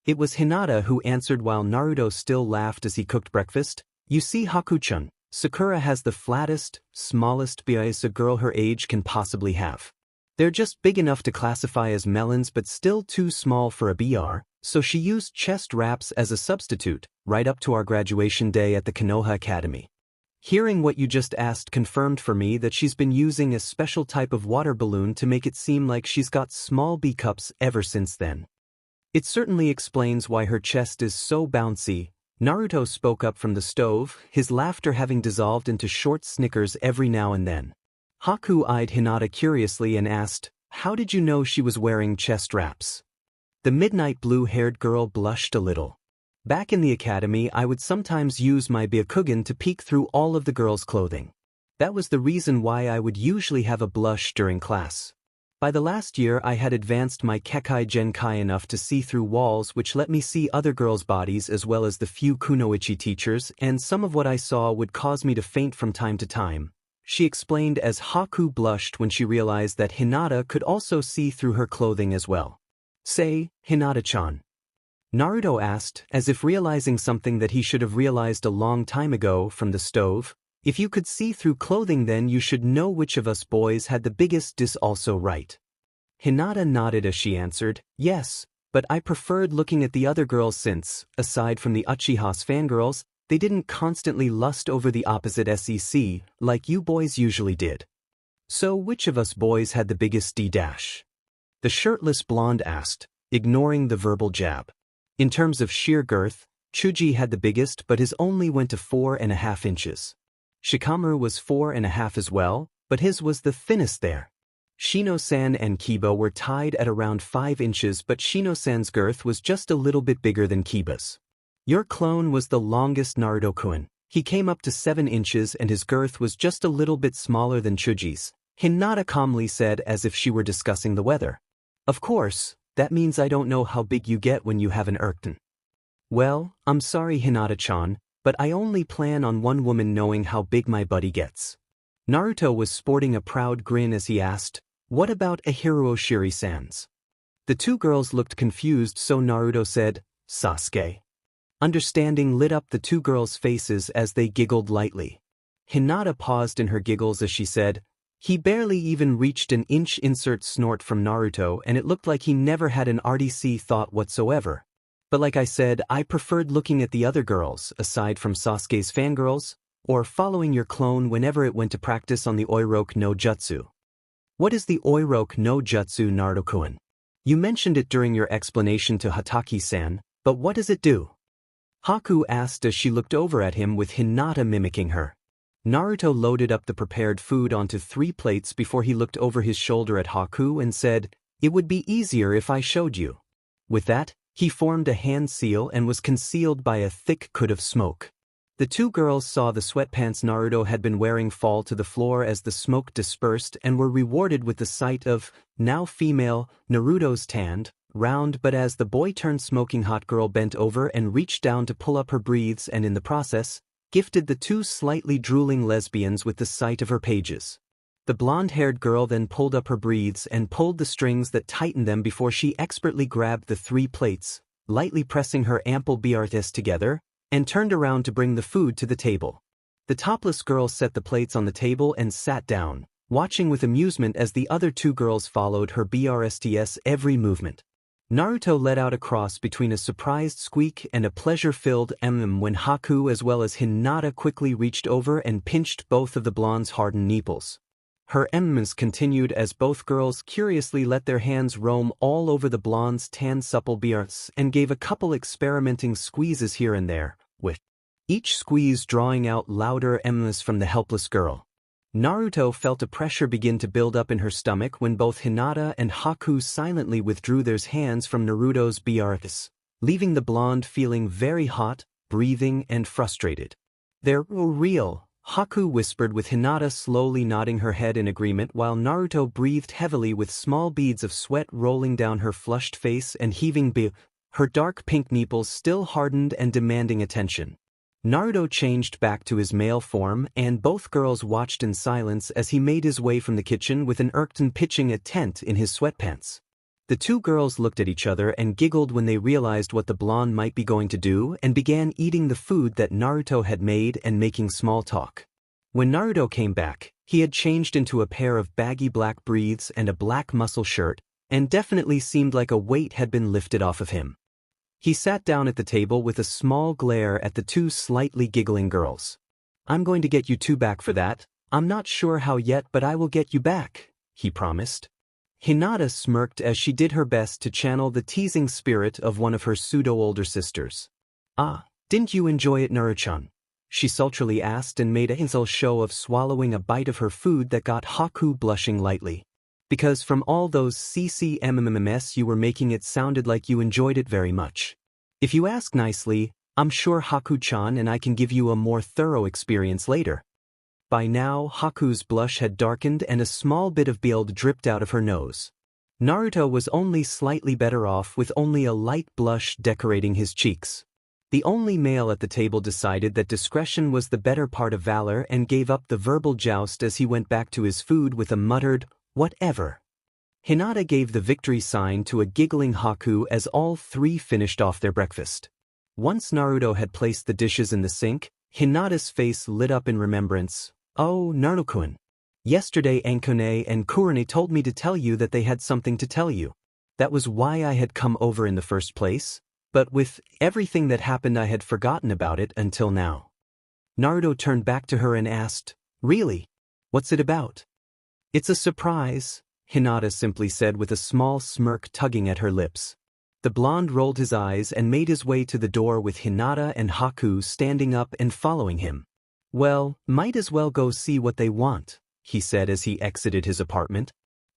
S1: It was Hinata who answered while Naruto still laughed as he cooked breakfast. "You see, Haku-chan, Sakura has the flattest, smallest BIs a girl her age can possibly have. They're just big enough to classify as melons but still too small for a BR, so she used chest wraps as a substitute, right up to our graduation day at the Konoha Academy." Hearing what you just asked confirmed for me that she's been using a special type of water balloon to make it seem like she's got small B cups ever since then. It certainly explains why her chest is so bouncy. Naruto spoke up from the stove, his laughter having dissolved into short snickers every now and then. Haku eyed Hinata curiously and asked, "How did you know she was wearing chest wraps?" The midnight blue-haired girl blushed a little. "Back in the academy, I would sometimes use my Byakugan to peek through all of the girls' clothing. That was the reason why I would usually have a blush during class. By the last year I had advanced my Kekai Genkai enough to see through walls, which let me see other girls' bodies as well as the few kunoichi teachers, and some of what I saw would cause me to faint from time to time," she explained as Haku blushed when she realized that Hinata could also see through her clothing as well. "Say, Hinata-chan," Naruto asked, as if realizing something that he should have realized a long time ago from the stove, "if you could see through clothing then you should know which of us boys had the biggest dis also, right?" Hinata nodded as she answered, "Yes, but I preferred looking at the other girls since, aside from the Uchiha's fangirls, they didn't constantly lust over the opposite SEC, like you boys usually did." "So which of us boys had the biggest D-dash?" the shirtless blonde asked, ignoring the verbal jab. In terms of sheer girth, Chuji had the biggest, but his only went to 4.5 inches. Shikamaru was 4.5 as well, but his was the thinnest there. Shino-san and Kiba were tied at around 5 inches, but Shino-san's girth was just a little bit bigger than Kiba's. "Your clone was the longest, Naruto-kun. He came up to 7 inches and his girth was just a little bit smaller than Chuji's," Hinata calmly said as if she were discussing the weather. "Of course, that means I don't know how big you get when you have an Erkton." "Well, I'm sorry Hinata-chan, but I only plan on one woman knowing how big my buddy gets." Naruto was sporting a proud grin as he asked, "What about Ahiro Shiri-san's?" The 2 girls looked confused, so Naruto said, "Sasuke." Understanding lit up the 2 girls' faces as they giggled lightly. Hinata paused in her giggles as she said, "He barely even reached an inch." Insert snort from Naruto, and it looked like he never had an RDC thought whatsoever. "But like I said, I preferred looking at the other girls, aside from Sasuke's fangirls, or following your clone whenever it went to practice on the Oiroku no Jutsu." "What is the Oiroku no Jutsu, Naruto-kun? You mentioned it during your explanation to Hataki-san, but what does it do?" Haku asked as she looked over at him with Hinata mimicking her. Naruto loaded up the prepared food onto 3 plates before he looked over his shoulder at Haku and said, "It would be easier if I showed you." With that, he formed a hand seal and was concealed by a thick cloud of smoke. The 2 girls saw the sweatpants Naruto had been wearing fall to the floor as the smoke dispersed and were rewarded with the sight of, now female, Naruto's tanned, round but as the boy turned smoking hot girl bent over and reached down to pull up her breathes and in the process, gifted the 2 slightly drooling lesbians with the sight of her pages. The blonde-haired girl then pulled up her breathes and pulled the strings that tightened them before she expertly grabbed the 3 plates, lightly pressing her ample BRTs together, and turned around to bring the food to the table. The topless girl set the plates on the table and sat down, watching with amusement as the other 2 girls followed her BRST's every movement. Naruto let out a cross between a surprised squeak and a pleasure-filled when Haku as well as Hinata quickly reached over and pinched both of the blonde's hardened nipples. Her mms continued as both girls curiously let their hands roam all over the blonde's tan supple BRs and gave a couple experimenting squeezes here and there, with each squeeze drawing out louder mms from the helpless girl. Naruto felt a pressure begin to build up in her stomach when both Hinata and Haku silently withdrew their hands from Naruto's BRs, leaving the blonde feeling very hot, breathing, and frustrated. "They're real," Haku whispered with Hinata slowly nodding her head in agreement while Naruto breathed heavily with small beads of sweat rolling down her flushed face and heaving her dark pink nipples still hardened and demanding attention. Naruto changed back to his male form and both girls watched in silence as he made his way from the kitchen with an Urkton pitching a tent in his sweatpants. The two girls looked at each other and giggled when they realized what the blonde might be going to do and began eating the food that Naruto had made and making small talk. When Naruto came back, he had changed into a pair of baggy black briefs and a black muscle shirt, and definitely seemed like a weight had been lifted off of him. He sat down at the table with a small glare at the two slightly giggling girls. "I'm going to get you two back for that. I'm not sure how yet, but I will get you back," he promised. Hinata smirked as she did her best to channel the teasing spirit of one of her pseudo-older sisters. "Ah, didn't you enjoy it, Naruto-chan?" she sultrily asked and made a insult show of swallowing a bite of her food that got Haku blushing lightly. "Because from all those CCMMMS you were making it sounded like you enjoyed it very much. If you ask nicely, I'm sure Haku-chan and I can give you a more thorough experience later." By now, Haku's blush had darkened and a small bit of blood dripped out of her nose. Naruto was only slightly better off with only a light blush decorating his cheeks. The only male at the table decided that discretion was the better part of valor and gave up the verbal joust as he went back to his food with a muttered, "Whatever." Hinata gave the victory sign to a giggling Haku as all three finished off their breakfast. Once Naruto had placed the dishes in the sink, Hinata's face lit up in remembrance. "Oh, Naruto-kun. Yesterday Ankone and Kurone told me to tell you that they had something to tell you. That was why I had come over in the first place, but with everything that happened I had forgotten about it until now." Naruto turned back to her and asked, "Really? What's it about?" "It's a surprise," Hinata simply said with a small smirk tugging at her lips. The blonde rolled his eyes and made his way to the door with Hinata and Haku standing up and following him. "Well, might as well go see what they want," he said as he exited his apartment.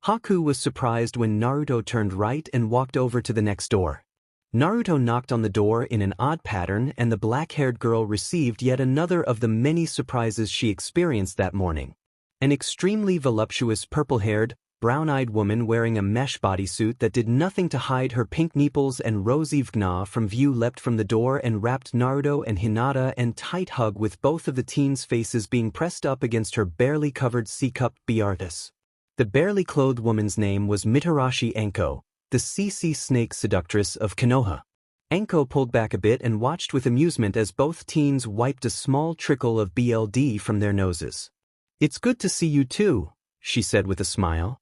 S1: Haku was surprised when Naruto turned right and walked over to the next door. Naruto knocked on the door in an odd pattern and the black-haired girl received yet another of the many surprises she experienced that morning. An extremely voluptuous purple-haired, brown-eyed woman wearing a mesh bodysuit that did nothing to hide her pink nipples and rosy vagina from view leapt from the door and wrapped Naruto and Hinata in tight hug with both of the teens' faces being pressed up against her barely covered C-cup Beartis. The barely clothed woman's name was Mitarashi Anko, the CC snake seductress of Konoha. Anko pulled back a bit and watched with amusement as both teens wiped a small trickle of BLD from their noses. "It's good to see you too," she said with a smile.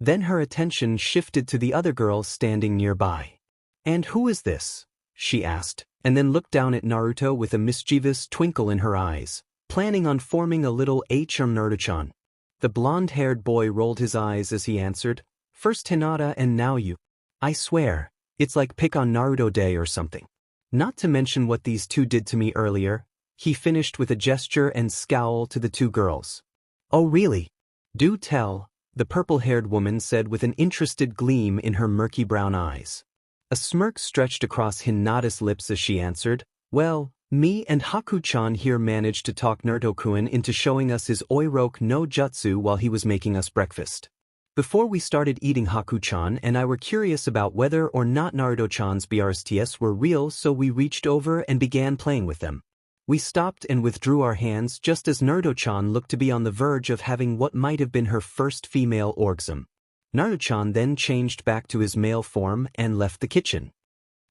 S1: Then her attention shifted to the other girl standing nearby. "And who is this?" she asked, and then looked down at Naruto with a mischievous twinkle in her eyes, planning on forming a little H on Naruto-chan. The blonde-haired boy rolled his eyes as he answered, "First Hinata and now you. I swear, it's like pick on Naruto Day or something. Not to mention what these two did to me earlier," he finished with a gesture and scowl to the two girls. "Oh really? Do tell," the purple-haired woman said with an interested gleam in her murky brown eyes. A smirk stretched across Hinata's lips as she answered, "Well, me and Haku-chan here managed to talk Naruto-kun into showing us his Oiroku no Jutsu while he was making us breakfast. Before we started eating, Haku-chan and I were curious about whether or not Naruto-chan's BRSTS were real, so we reached over and began playing with them. We stopped and withdrew our hands just as Naruto-chan looked to be on the verge of having what might have been her first female orgasm. Naruto-chan then changed back to his male form and left the kitchen."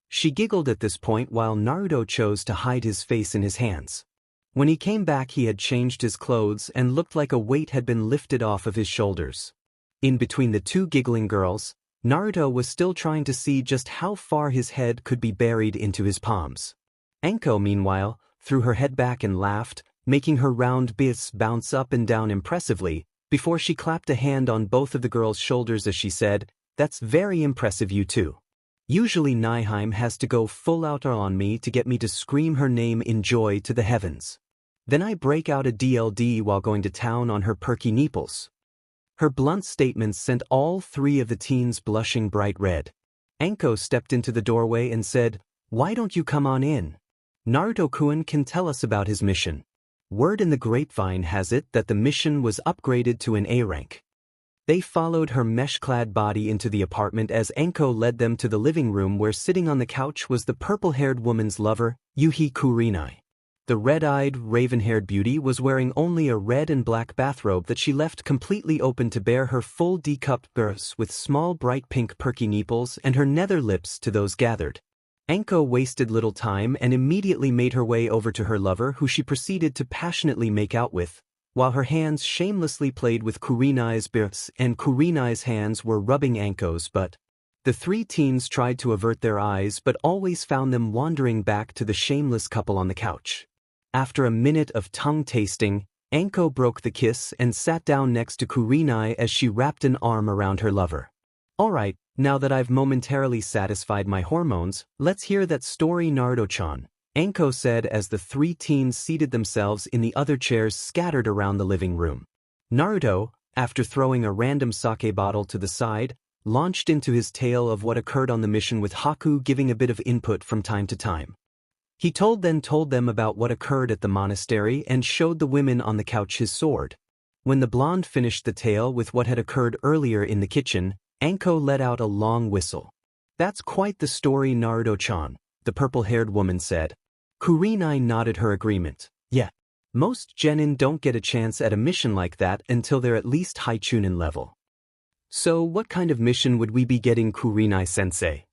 S1: She giggled at this point while Naruto chose to hide his face in his hands. When he came back he had changed his clothes and looked like a weight had been lifted off of his shoulders. In between the two giggling girls, Naruto was still trying to see just how far his head could be buried into his palms. Anko, meanwhile, threw her head back and laughed, making her round bits bounce up and down impressively, before she clapped a hand on both of the girls' shoulders as she said, "That's very impressive, you two. Usually Nihime has to go full out on me to get me to scream her name in joy to the heavens. Then I break out a DLD while going to town on her perky nipples." Her blunt statements sent all three of the teens blushing bright red. Anko stepped into the doorway and said, "Why don't you come on in? Naruto-kun can tell us about his mission." Word in the grapevine has it that the mission was upgraded to an A rank. They followed her mesh-clad body into the apartment as Enko led them to the living room where sitting on the couch was the purple-haired woman's lover, Yuhi Kurenai. The red-eyed, raven-haired beauty was wearing only a red and black bathrobe that she left completely open to bare her full D-cupped breasts with small bright pink perky nipples and her nether lips to those gathered. Enko wasted little time and immediately made her way over to her lover, who she proceeded to passionately make out with, while her hands shamelessly played with Kurenai's breasts and Kurenai's hands were rubbing Enko's butt. The three teens tried to avert their eyes but always found them wandering back to the shameless couple on the couch. After a minute of tongue tasting, Enko broke the kiss and sat down next to Kurenai as she wrapped an arm around her lover. Alright, now that I've momentarily satisfied my hormones, let's hear that story, Naruto-chan, Enko said as the three teens seated themselves in the other chairs scattered around the living room. Naruto, after throwing a random sake bottle to the side, launched into his tale of what occurred on the mission, with Haku giving a bit of input from time to time. He told them about what occurred at the monastery and showed the women on the couch his sword. When the blonde finished the tale with what had occurred earlier in the kitchen, Enko let out a long whistle. That's quite the story, Naruto-chan, the purple-haired woman said. Kurenai nodded her agreement. Yeah. Most genin don't get a chance at a mission like that until they're at least high chunin level. So what kind of mission would we be getting, Kurenai-sensei?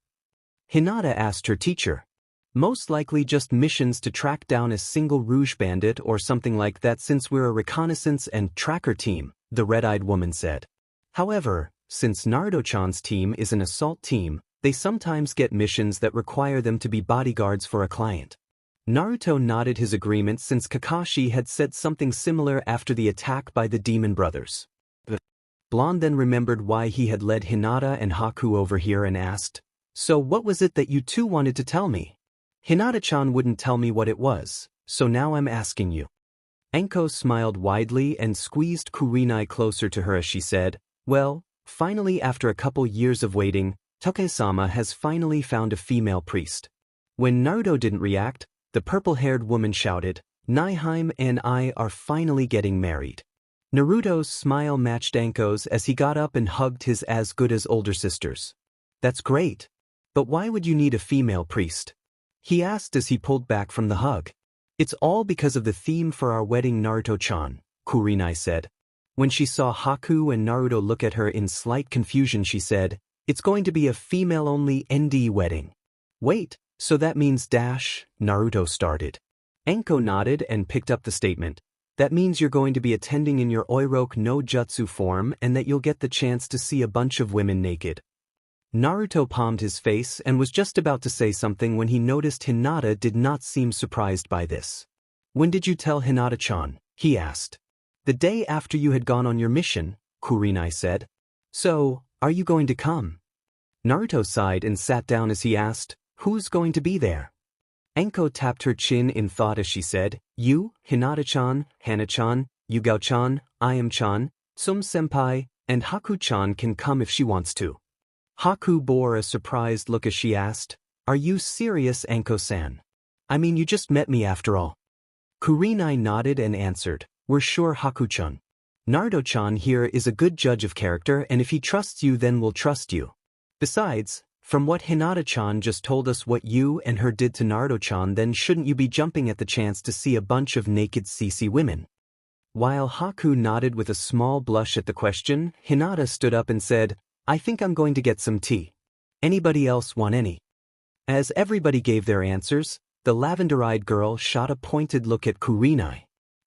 S1: Hinata asked her teacher. Most likely just missions to track down a single rouge bandit or something like that, since we're a reconnaissance and tracker team, the red-eyed woman said. However, since Naruto-chan's team is an assault team, they sometimes get missions that require them to be bodyguards for a client. Naruto nodded his agreement, since Kakashi had said something similar after the attack by the demon brothers. The blonde then remembered why he had led Hinata and Haku over here and asked, "So what was it that you two wanted to tell me?" Hinata-chan wouldn't tell me what it was, so now I'm asking you. Enko smiled widely and squeezed Kurenai closer to her as she said, "Well, finally, after a couple years of waiting, Toke-sama has finally found a female priest." When Naruto didn't react, the purple-haired woman shouted, "Nihime and I are finally getting married." Naruto's smile matched Enko's as he got up and hugged his as good as older sisters. "That's great. But why would you need a female priest?" he asked as he pulled back from the hug. "It's all because of the theme for our wedding, Naruto-chan," Kurenai said. When she saw Haku and Naruto look at her in slight confusion, she said, "It's going to be a female-only ND wedding." "Wait, so that means dash," Naruto started. Enko nodded and picked up the statement. "That means you're going to be attending in your Oiroku no Jutsu form and that you'll get the chance to see a bunch of women naked." Naruto palmed his face and was just about to say something when he noticed Hinata did not seem surprised by this. "When did you tell Hinata-chan?" he asked. "The day after you had gone on your mission," Kurenai said. "So, are you going to come?" Naruto sighed and sat down as he asked, "Who's going to be there?" Enko tapped her chin in thought as she said, "You, Hinata-chan, Hana-chan, Yugao-chan, Ayam-chan, Tsum-senpai, and Haku-chan can come if she wants to." Haku bore a surprised look as she asked, "Are you serious, Enko-san? I mean, you just met me after all." Kurenai nodded and answered, "We're sure, Haku-chan. Naruto-chan here is a good judge of character, and if he trusts you, then we'll trust you. Besides, from what Hinata-chan just told us what you and her did to Naruto-chan, then shouldn't you be jumping at the chance to see a bunch of naked CC women?" While Haku nodded with a small blush at the question, Hinata stood up and said, "I think I'm going to get some tea. Anybody else want any?" As everybody gave their answers, the lavender-eyed girl shot a pointed look at Kurenai.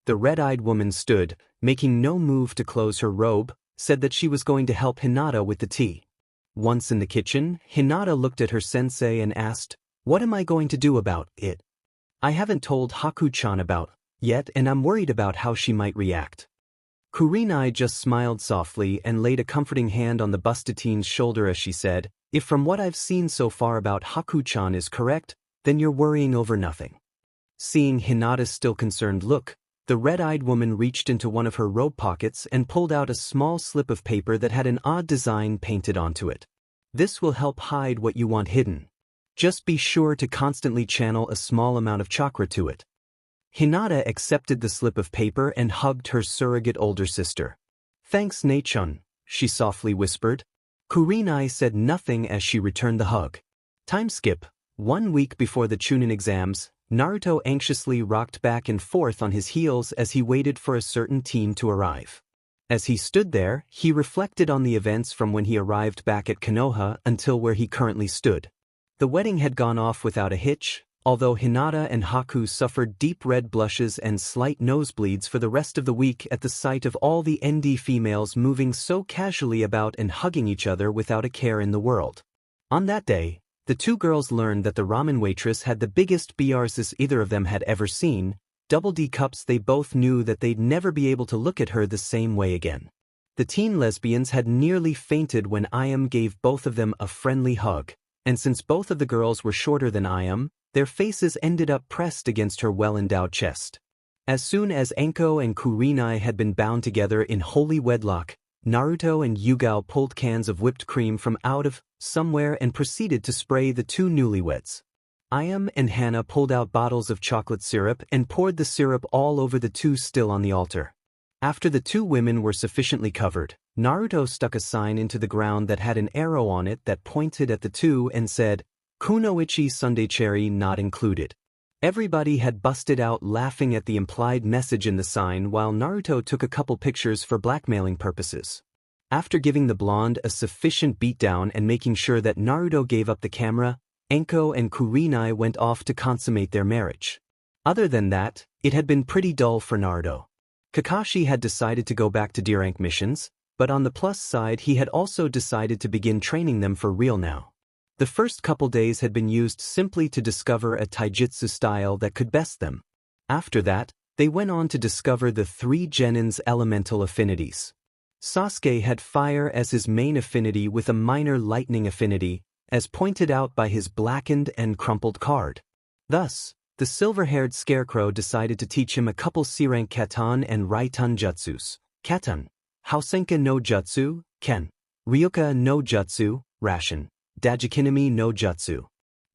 S1: The red-eyed woman stood, making no move to close her robe, said that she was going to help Hinata with the tea. Once in the kitchen, Hinata looked at her sensei and asked, "What am I going to do about it? I haven't told Haku-chan about yet, and I'm worried about how she might react." Kurenai just smiled softly and laid a comforting hand on the busted teen's shoulder as she said, "If from what I've seen so far about Haku-chan is correct, then you're worrying over nothing." Seeing Hinata's still concerned look, the red-eyed woman reached into one of her robe pockets and pulled out a small slip of paper that had an odd design painted onto it. "This will help hide what you want hidden. Just be sure to constantly channel a small amount of chakra to it." Hinata accepted the slip of paper and hugged her surrogate older sister. "Thanks, Nechun," she softly whispered. Kurenai said nothing as she returned the hug. Time skip. 1 week before the Chunin exams, Naruto anxiously rocked back and forth on his heels as he waited for a certain team to arrive. As he stood there, he reflected on the events from when he arrived back at Konoha until where he currently stood. The wedding had gone off without a hitch, although Hinata and Haku suffered deep red blushes and slight nosebleeds for the rest of the week at the sight of all the ND females moving so casually about and hugging each other without a care in the world. On that day, the two girls learned that the ramen waitress had the biggest BRs either of them had ever seen. Double D cups. They both knew that they'd never be able to look at her the same way again. The teen lesbians had nearly fainted when Iam gave both of them a friendly hug, and since both of the girls were shorter than Iam, their faces ended up pressed against her well-endowed chest. As soon as Enko and Kurenai had been bound together in holy wedlock, Naruto and Yugao pulled cans of whipped cream from out of somewhere and proceeded to spray the two newlyweds. Iam and Hana pulled out bottles of chocolate syrup and poured the syrup all over the two still on the altar. After the two women were sufficiently covered, Naruto stuck a sign into the ground that had an arrow on it that pointed at the two and said, "Kunoichi Sundae Cherry not included." Everybody had busted out laughing at the implied message in the sign while Naruto took a couple pictures for blackmailing purposes. After giving the blonde a sufficient beatdown and making sure that Naruto gave up the camera, Enko and Kurenai went off to consummate their marriage. Other than that, it had been pretty dull for Naruto. Kakashi had decided to go back to D-rank missions, but on the plus side he had also decided to begin training them for real now. The first couple days had been used simply to discover a taijutsu style that could best them. After that, they went on to discover the three genins' elemental affinities. Sasuke had fire as his main affinity with a minor lightning affinity, as pointed out by his blackened and crumpled card. Thus, the silver-haired scarecrow decided to teach him a couple C-rank Katan and Raitan jutsus. Katan, Hausenka no Jutsu, Ken, Ryoka no Jutsu, Ration, Dajikinami no Jutsu.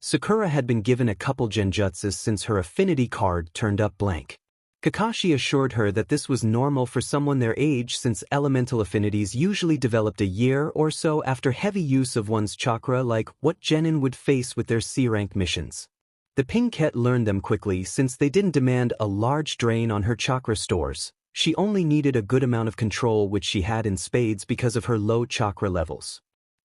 S1: Sakura had been given a couple genjutsus since her affinity card turned up blank. Kakashi assured her that this was normal for someone their age since elemental affinities usually developed a year or so after heavy use of one's chakra, like what genin would face with their C-rank missions. The Pinkette learned them quickly since they didn't demand a large drain on her chakra stores. She only needed a good amount of control, which she had in spades because of her low chakra levels.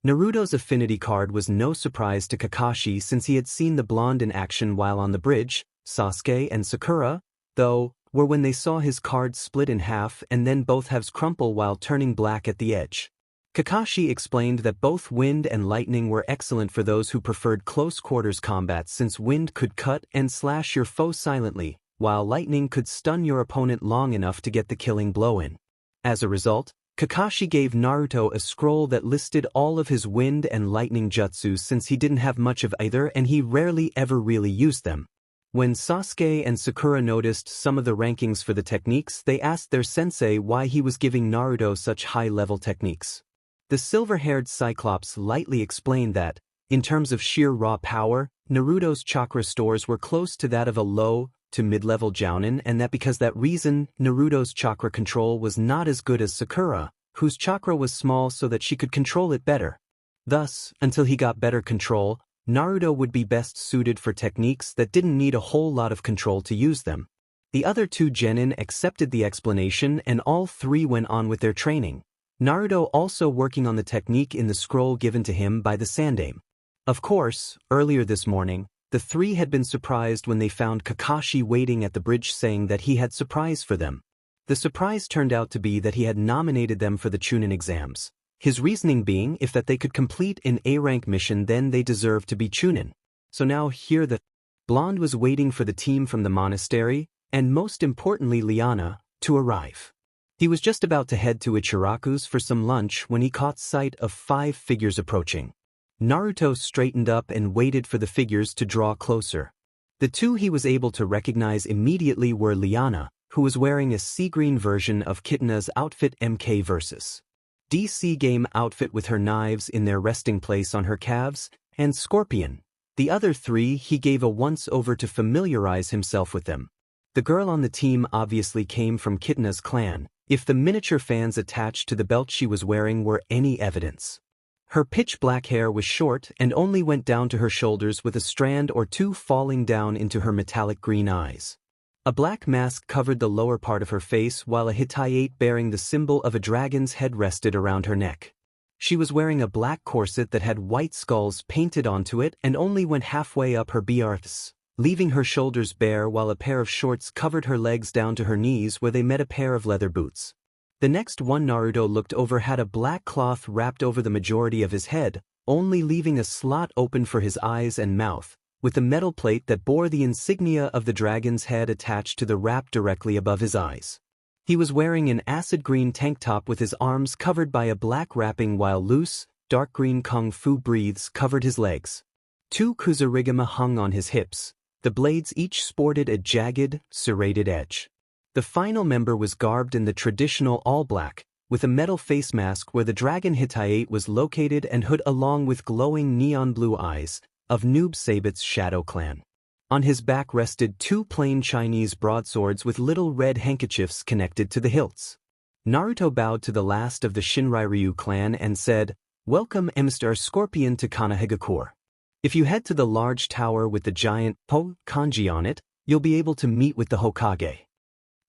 S1: Naruto's affinity card was no surprise to Kakashi since he had seen the blonde in action while on the bridge. Sasuke and Sakura, though, were when they saw his card split in half and then both halves crumple while turning black at the edge. Kakashi explained that both wind and lightning were excellent for those who preferred close-quarters combat since wind could cut and slash your foe silently, while lightning could stun your opponent long enough to get the killing blow in. As a result, Kakashi gave Naruto a scroll that listed all of his wind and lightning jutsus since he didn't have much of either and he rarely ever really used them. When Sasuke and Sakura noticed some of the rankings for the techniques, they asked their sensei why he was giving Naruto such high-level techniques. The silver-haired Cyclops lightly explained that, in terms of sheer raw power, Naruto's chakra stores were close to that of a low to mid-level Jounin, and that because that reason, Naruto's chakra control was not as good as Sakura, whose chakra was small so that she could control it better. Thus, until he got better control, Naruto would be best suited for techniques that didn't need a whole lot of control to use them. The other two genin accepted the explanation and all three went on with their training. Naruto also working on the technique in the scroll given to him by the Sandaime. Of course, earlier this morning, the three had been surprised when they found Kakashi waiting at the bridge saying that he had surprise for them. The surprise turned out to be that he had nominated them for the Chunin exams. His reasoning being if that they could complete an A-rank mission then they deserved to be Chunin. So now here the blonde was waiting for the team from the monastery, and most importantly Liana, to arrive. He was just about to head to Ichiraku's for some lunch when he caught sight of 5 figures approaching. Naruto straightened up and waited for the figures to draw closer. The two he was able to recognize immediately were Liana, who was wearing a sea-green version of Kitana's outfit MK vs. DC game outfit with her knives in their resting place on her calves, and Scorpion. The other three he gave a once-over to familiarize himself with them. The girl on the team obviously came from Kitana's clan, if the miniature fans attached to the belt she was wearing were any evidence. Her pitch-black hair was short and only went down to her shoulders with a strand or two falling down into her metallic green eyes. A black mask covered the lower part of her face while a Hittite bearing the symbol of a dragon's head rested around her neck. She was wearing a black corset that had white skulls painted onto it and only went halfway up her BRs, leaving her shoulders bare while a pair of shorts covered her legs down to her knees where they met a pair of leather boots. The next one Naruto looked over had a black cloth wrapped over the majority of his head, only leaving a slot open for his eyes and mouth, with a metal plate that bore the insignia of the dragon's head attached to the wrap directly above his eyes. He was wearing an acid green tank top with his arms covered by a black wrapping while loose, dark green kung fu breathes covered his legs. 2 kusarigama hung on his hips. The blades each sported a jagged, serrated edge. The final member was garbed in the traditional all-black, with a metal face mask where the dragon Hittite was located and hood along with glowing neon blue eyes, of Noob Saibot's shadow clan. On his back rested 2 plain Chinese broadswords with little red handkerchiefs connected to the hilts. Naruto bowed to the last of the Shinryu clan and said, "Welcome Mr. Scorpion to Kanahigakure. If you head to the large tower with the giant Po kanji on it, you'll be able to meet with the Hokage."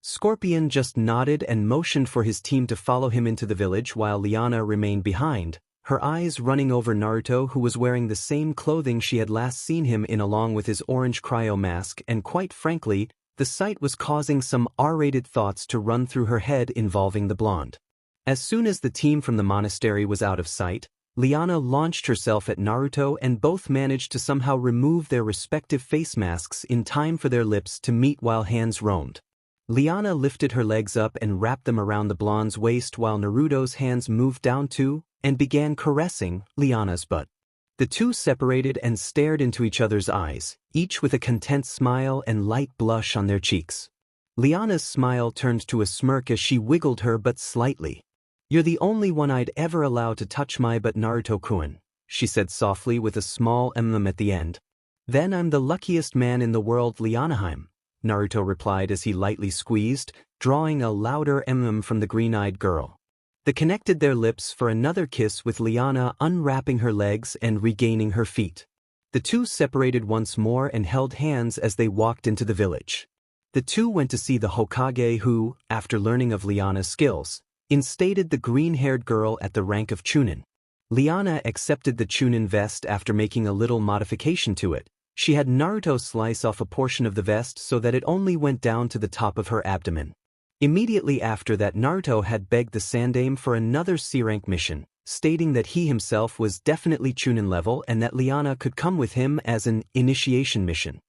S1: Scorpion just nodded and motioned for his team to follow him into the village while Liana remained behind, her eyes running over Naruto who was wearing the same clothing she had last seen him in along with his orange cryo mask, and quite frankly, the sight was causing some R-rated thoughts to run through her head involving the blonde. As soon as the team from the monastery was out of sight, Liana launched herself at Naruto and both managed to somehow remove their respective face masks in time for their lips to meet while hands roamed. Liana lifted her legs up and wrapped them around the blonde's waist while Naruto's hands moved down to and began caressing Liana's butt. The two separated and stared into each other's eyes, each with a content smile and light blush on their cheeks. Liana's smile turned to a smirk as she wiggled her butt slightly. "You're the only one I'd ever allow to touch my butt, Naruto-kun," she said softly with a small emblem at the end. "Then I'm the luckiest man in the world, Lianaheim," Naruto replied as he lightly squeezed, drawing a louder emblem from the green-eyed girl. They connected their lips for another kiss with Liana unwrapping her legs and regaining her feet. The two separated once more and held hands as they walked into the village. The two went to see the Hokage who, after learning of Liana's skills, instated the green-haired girl at the rank of Chunin. Liana accepted the Chunin vest after making a little modification to it. She had Naruto slice off a portion of the vest so that it only went down to the top of her abdomen. Immediately after that, Naruto had begged the Sandaime for another C-rank mission, stating that he himself was definitely Chunin level and that Liana could come with him as an initiation mission.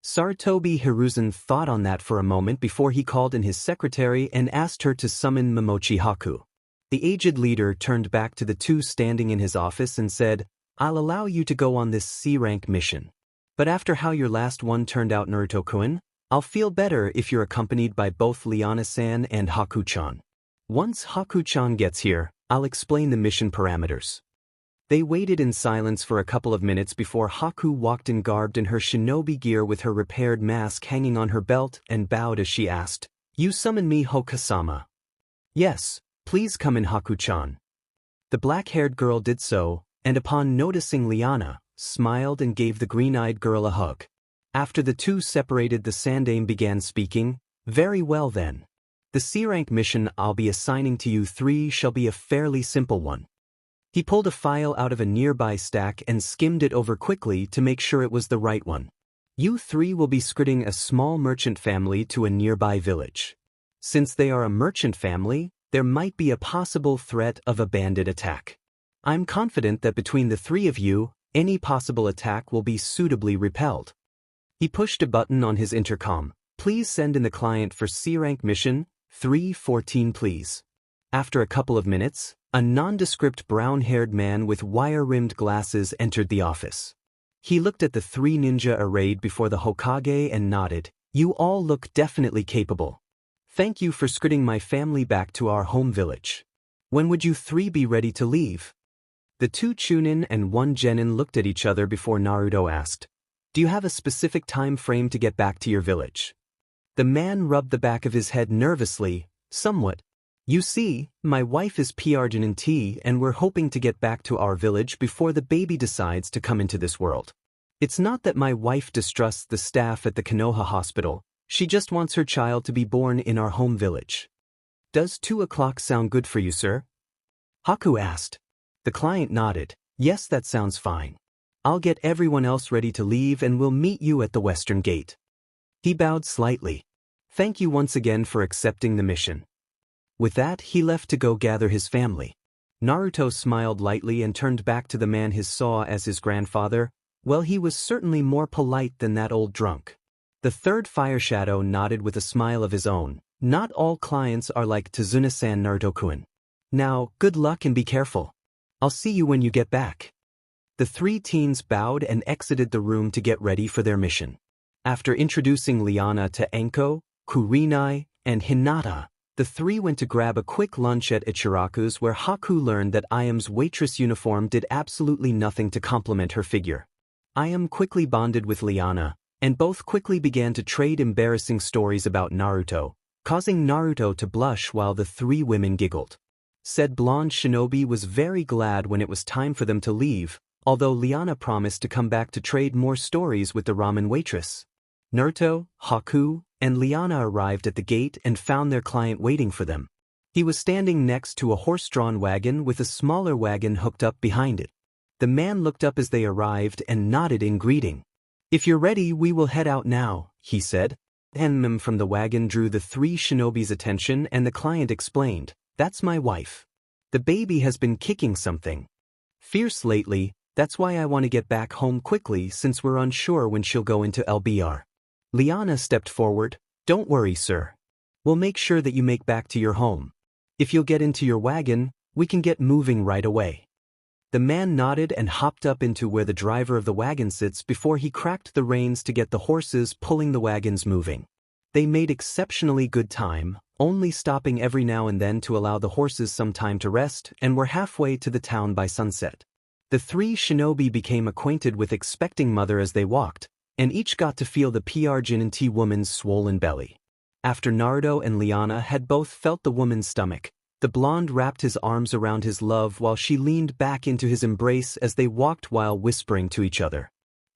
S1: Sarutobi Hiruzen thought on that for a moment before he called in his secretary and asked her to summon Momochi Haku. The aged leader turned back to the two standing in his office and said, "I'll allow you to go on this C-rank mission. But after how your last one turned out, Naruto-kun, I'll feel better if you're accompanied by both Liana-san and Haku-chan. Once Haku-chan gets here, I'll explain the mission parameters." They waited in silence for a couple of minutes before Haku walked in garbed in her shinobi gear with her repaired mask hanging on her belt and bowed as she asked, "You summon me, Hoka-sama?" "Yes, please come in, Haku-chan." The black-haired girl did so, and upon noticing Liana, smiled and gave the green-eyed girl a hug. After the two separated, the Sandaime began speaking, "Very well then. The C-rank mission I'll be assigning to you three shall be a fairly simple one." He pulled a file out of a nearby stack and skimmed it over quickly to make sure it was the right one. "You three will be escorting a small merchant family to a nearby village. Since they are a merchant family, there might be a possible threat of a bandit attack. I'm confident that between the three of you, any possible attack will be suitably repelled." He pushed a button on his intercom. "Please send in the client for C-rank mission 314 please." After a couple of minutes, a nondescript brown-haired man with wire-rimmed glasses entered the office. He looked at the three ninja arrayed before the Hokage and nodded. "You all look definitely capable. Thank you for escorting my family back to our home village. When would you three be ready to leave?" The two Chunin and one Genin looked at each other before Naruto asked, "Do you have a specific time frame to get back to your village?" The man rubbed the back of his head nervously, somewhat. You see, my wife is PRGNT and we're hoping to get back to our village before the baby decides to come into this world. It's not that my wife distrusts the staff at the Konoha hospital, she just wants her child to be born in our home village. Does 2 o'clock sound good for you, sir? Haku asked. The client nodded. Yes, that sounds fine. I'll get everyone else ready to leave and we'll meet you at the western gate. He bowed slightly. Thank you once again for accepting the mission. With that, he left to go gather his family. Naruto smiled lightly and turned back to the man he saw as his grandfather. Well, he was certainly more polite than that old drunk. The third fire shadow nodded with a smile of his own. Not all clients are like Tazuna-san, Naruto-kun. Now, good luck and be careful. I'll see you when you get back. The 3 teens bowed and exited the room to get ready for their mission. After introducing Liana to Enko, Kurenai, and Hinata, the 3 went to grab a quick lunch at Ichiraku's where Haku learned that Ayam's waitress uniform did absolutely nothing to complement her figure. Ayam quickly bonded with Liana, and both quickly began to trade embarrassing stories about Naruto, causing Naruto to blush while the 3 women giggled. Said blonde shinobi was very glad when it was time for them to leave, although Liana promised to come back to trade more stories with the ramen waitress. Naruto, Haku, and Liana arrived at the gate and found their client waiting for them. He was standing next to a horse-drawn wagon with a smaller wagon hooked up behind it. The man looked up as they arrived and nodded in greeting. If you're ready, we will head out now, he said. Enmem from the wagon drew the 3 shinobi's attention and the client explained, that's my wife. The baby has been kicking something fierce lately, that's why I want to get back home quickly since we're unsure when she'll go into LBR. Liana stepped forward. Don't worry, sir. We'll make sure that you make back to your home. If you'll get into your wagon, we can get moving right away. The man nodded and hopped up into where the driver of the wagon sits before he cracked the reins to get the horses pulling the wagons moving. They made exceptionally good time, only stopping every now and then to allow the horses some time to rest, and were halfway to the town by sunset. The 3 shinobi became acquainted with expecting mother as they walked, and each got to feel the PRGNT woman's swollen belly. After Naruto and Liana had both felt the woman's stomach, the blonde wrapped his arms around his love while she leaned back into his embrace as they walked while whispering to each other.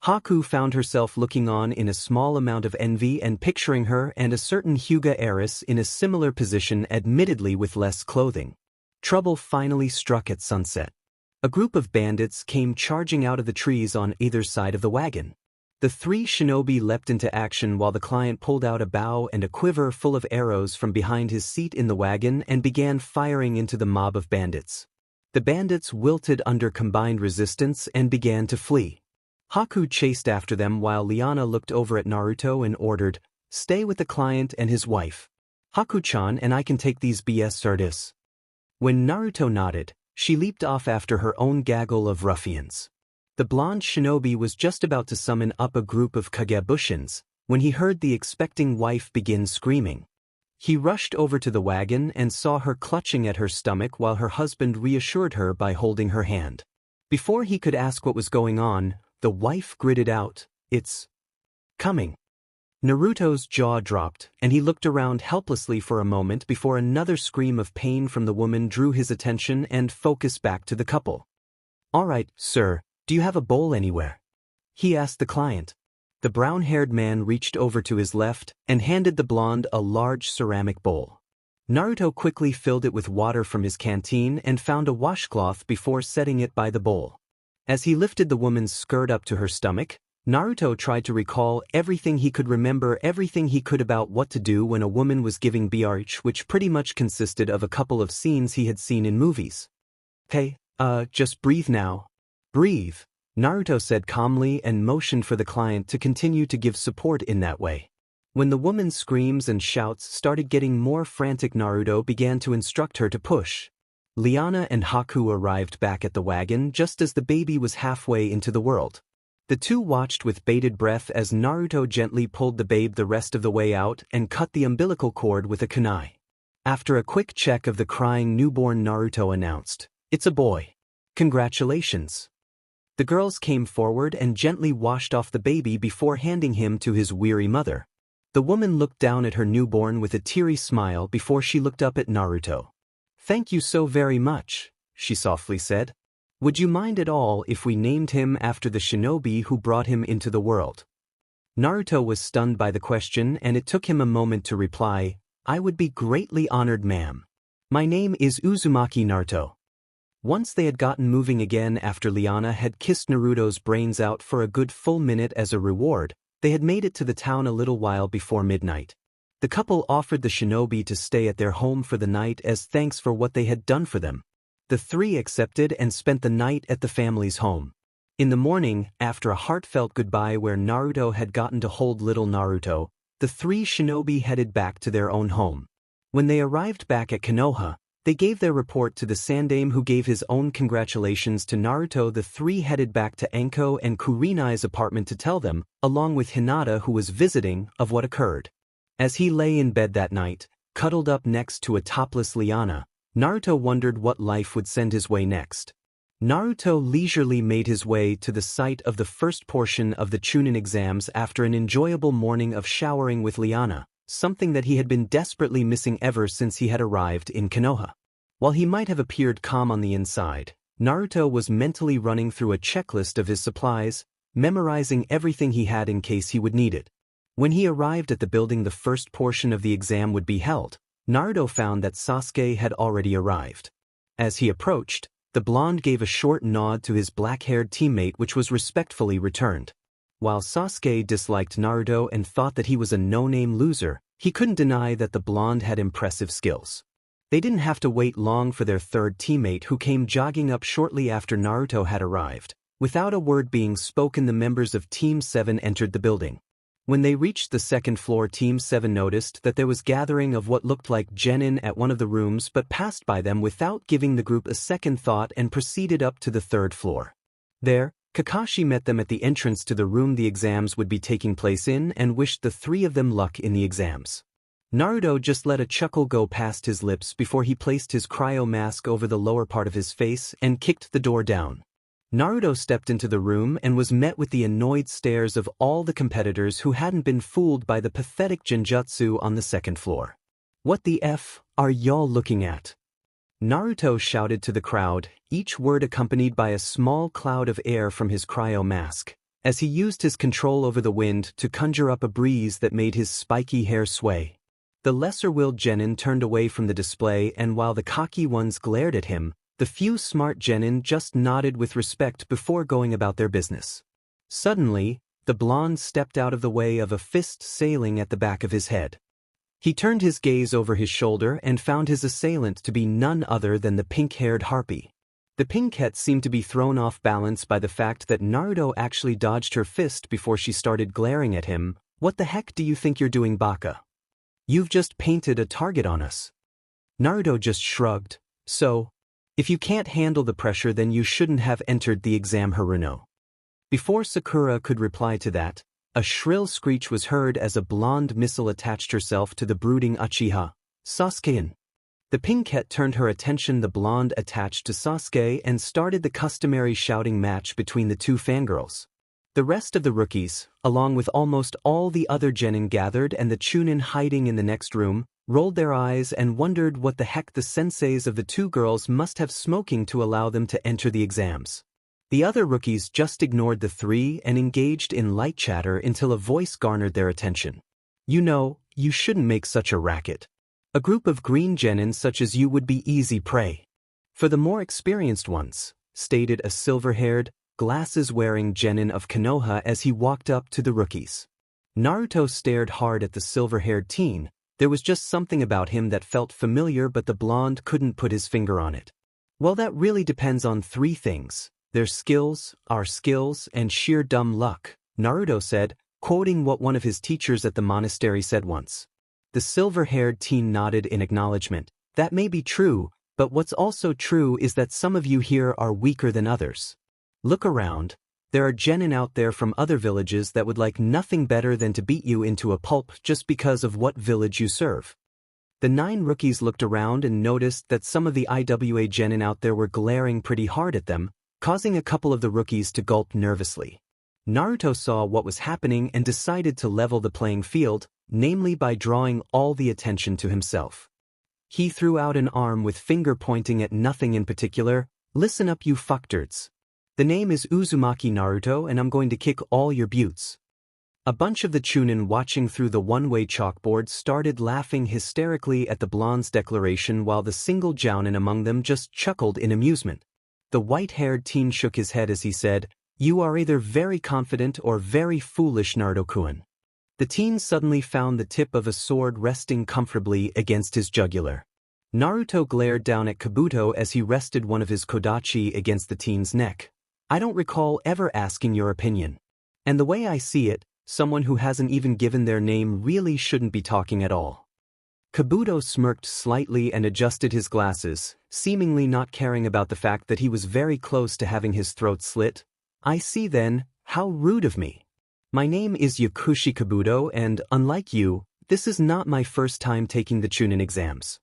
S1: Haku found herself looking on in a small amount of envy and picturing her and a certain Hyuga heiress in a similar position, admittedly with less clothing. Trouble finally struck at sunset. A group of bandits came charging out of the trees on either side of the wagon. The 3 shinobi leapt into action while the client pulled out a bow and a quiver full of arrows from behind his seat in the wagon and began firing into the mob of bandits. The bandits wilted under combined resistance and began to flee. Haku chased after them while Liana looked over at Naruto and ordered, "Stay with the client and his wife. Haku-chan and I can take these BS sardis." When Naruto nodded, she leaped off after her own gaggle of ruffians. The blonde shinobi was just about to summon up a group of Kagebushins when he heard the expecting wife begin screaming. He rushed over to the wagon and saw her clutching at her stomach while her husband reassured her by holding her hand. Before he could ask what was going on, the wife gritted out, "It's coming." Naruto's jaw dropped, and he looked around helplessly for a moment before another scream of pain from the woman drew his attention and focused back to the couple. "All right, sir. Do you have a bowl anywhere?" he asked the client. The brown-haired man reached over to his left and handed the blonde a large ceramic bowl. Naruto quickly filled it with water from his canteen and found a washcloth before setting it by the bowl. As he lifted the woman's skirt up to her stomach, Naruto tried to recall everything he could remember, everything he could about what to do when a woman was giving BRH, which pretty much consisted of a couple of scenes he had seen in movies. "Hey, just breathe now." "Breathe," Naruto said calmly and motioned for the client to continue to give support in that way. When the woman's screams and shouts started getting more frantic, Naruto began to instruct her to push. Liana and Haku arrived back at the wagon just as the baby was halfway into the world. The 2 watched with bated breath as Naruto gently pulled the babe the rest of the way out and cut the umbilical cord with a kunai. After a quick check of the crying newborn, Naruto announced, "It's a boy. Congratulations." The girls came forward and gently washed off the baby before handing him to his weary mother. The woman looked down at her newborn with a teary smile before she looked up at Naruto. "Thank you so very much," she softly said. "Would you mind at all if we named him after the shinobi who brought him into the world?" Naruto was stunned by the question and it took him a moment to reply, "I would be greatly honored, ma'am. My name is Uzumaki Naruto." Once they had gotten moving again after Liana had kissed Naruto's brains out for a good full minute as a reward, they had made it to the town a little while before midnight. The couple offered the shinobi to stay at their home for the night as thanks for what they had done for them. The three accepted and spent the night at the family's home. In the morning, after a heartfelt goodbye where Naruto had gotten to hold little Naruto, the three shinobi headed back to their own home. When they arrived back at Konoha, they gave their report to the Sandaime who gave his own congratulations to Naruto. The three headed back to Anko and Kurenai's apartment to tell them, along with Hinata who was visiting, of what occurred. As he lay in bed that night, cuddled up next to a topless Liana, Naruto wondered what life would send his way next. Naruto leisurely made his way to the site of the first portion of the Chunin exams after an enjoyable morning of showering with Liana, something that he had been desperately missing ever since he had arrived in Konoha. While he might have appeared calm on the inside, Naruto was mentally running through a checklist of his supplies, memorizing everything he had in case he would need it. When he arrived at the building the first portion of the exam would be held, Naruto found that Sasuke had already arrived. As he approached, the blonde gave a short nod to his black-haired teammate which was respectfully returned. While Sasuke disliked Naruto and thought that he was a no-name loser, he couldn't deny that the blonde had impressive skills. They didn't have to wait long for their third teammate who came jogging up shortly after Naruto had arrived. Without a word being spoken, the members of Team 7 entered the building. When they reached the second floor, Team 7 noticed that there was gathering of what looked like genin at one of the rooms but passed by them without giving the group a second thought and proceeded up to the third floor. There, Kakashi met them at the entrance to the room the exams would be taking place in and wished the three of them luck in the exams. Naruto just let a chuckle go past his lips before he placed his cryo mask over the lower part of his face and kicked the door down. Naruto stepped into the room and was met with the annoyed stares of all the competitors who hadn't been fooled by the pathetic genjutsu on the second floor. "What the F are y'all looking at?" Naruto shouted to the crowd, each word accompanied by a small cloud of air from his cryo mask, as he used his control over the wind to conjure up a breeze that made his spiky hair sway. The lesser-willed genin turned away from the display, and while the cocky ones glared at him, the few smart genin just nodded with respect before going about their business. Suddenly, the blonde stepped out of the way of a fist sailing at the back of his head. He turned his gaze over his shoulder and found his assailant to be none other than the pink-haired harpy. The pinkette seemed to be thrown off balance by the fact that Naruto actually dodged her fist before she started glaring at him. "What the heck do you think you're doing, Baka? You've just painted a target on us." Naruto just shrugged. "So, if you can't handle the pressure then you shouldn't have entered the exam, Haruno." Before Sakura could reply to that, a shrill screech was heard as a blonde missile attached herself to the brooding Uchiha, Sasuke. The pinkette turned her attention. The blonde attached to Sasuke and started the customary shouting match between the two fangirls. The rest of the rookies, along with almost all the other genin gathered and the Chunin hiding in the next room, rolled their eyes and wondered what the heck the senseis of the two girls must have smoking to allow them to enter the exams. The other rookies just ignored the three and engaged in light chatter until a voice garnered their attention. "You know, you shouldn't make such a racket. A group of green genin such as you would be easy prey for the more experienced ones," stated a silver-haired, glasses-wearing genin of Konoha as he walked up to the rookies. Naruto stared hard at the silver-haired teen. There was just something about him that felt familiar, but the blonde couldn't put his finger on it. "Well, that really depends on three things: their skills, our skills, and sheer dumb luck," Naruto said, quoting what one of his teachers at the monastery said once. The silver-haired teen nodded in acknowledgement. "That may be true, but what's also true is that some of you here are weaker than others. Look around. There are genin out there from other villages that would like nothing better than to beat you into a pulp just because of what village you serve." The 9 rookies looked around and noticed that some of the IWA genin out there were glaring pretty hard at them, causing a couple of the rookies to gulp nervously. Naruto saw what was happening and decided to level the playing field, namely by drawing all the attention to himself. He threw out an arm with finger pointing at nothing in particular. Listen up, you fucktards. The name is Uzumaki Naruto and I'm going to kick all your buttes. A bunch of the Chunin watching through the one-way chalkboard started laughing hysterically at the blonde's declaration while the single jounin among them just chuckled in amusement. The white-haired teen shook his head as he said, "You are either very confident or very foolish, Naruto-kun." The teen suddenly found the tip of a sword resting comfortably against his jugular. Naruto glared down at Kabuto as he rested one of his kodachi against the teen's neck. "I don't recall ever asking your opinion. And the way I see it, someone who hasn't even given their name really shouldn't be talking at all." Kabuto smirked slightly and adjusted his glasses, seemingly not caring about the fact that he was very close to having his throat slit. "I see then, how rude of me. My name is Yakushi Kabuto and, unlike you, this is not my first time taking the Chunin exams."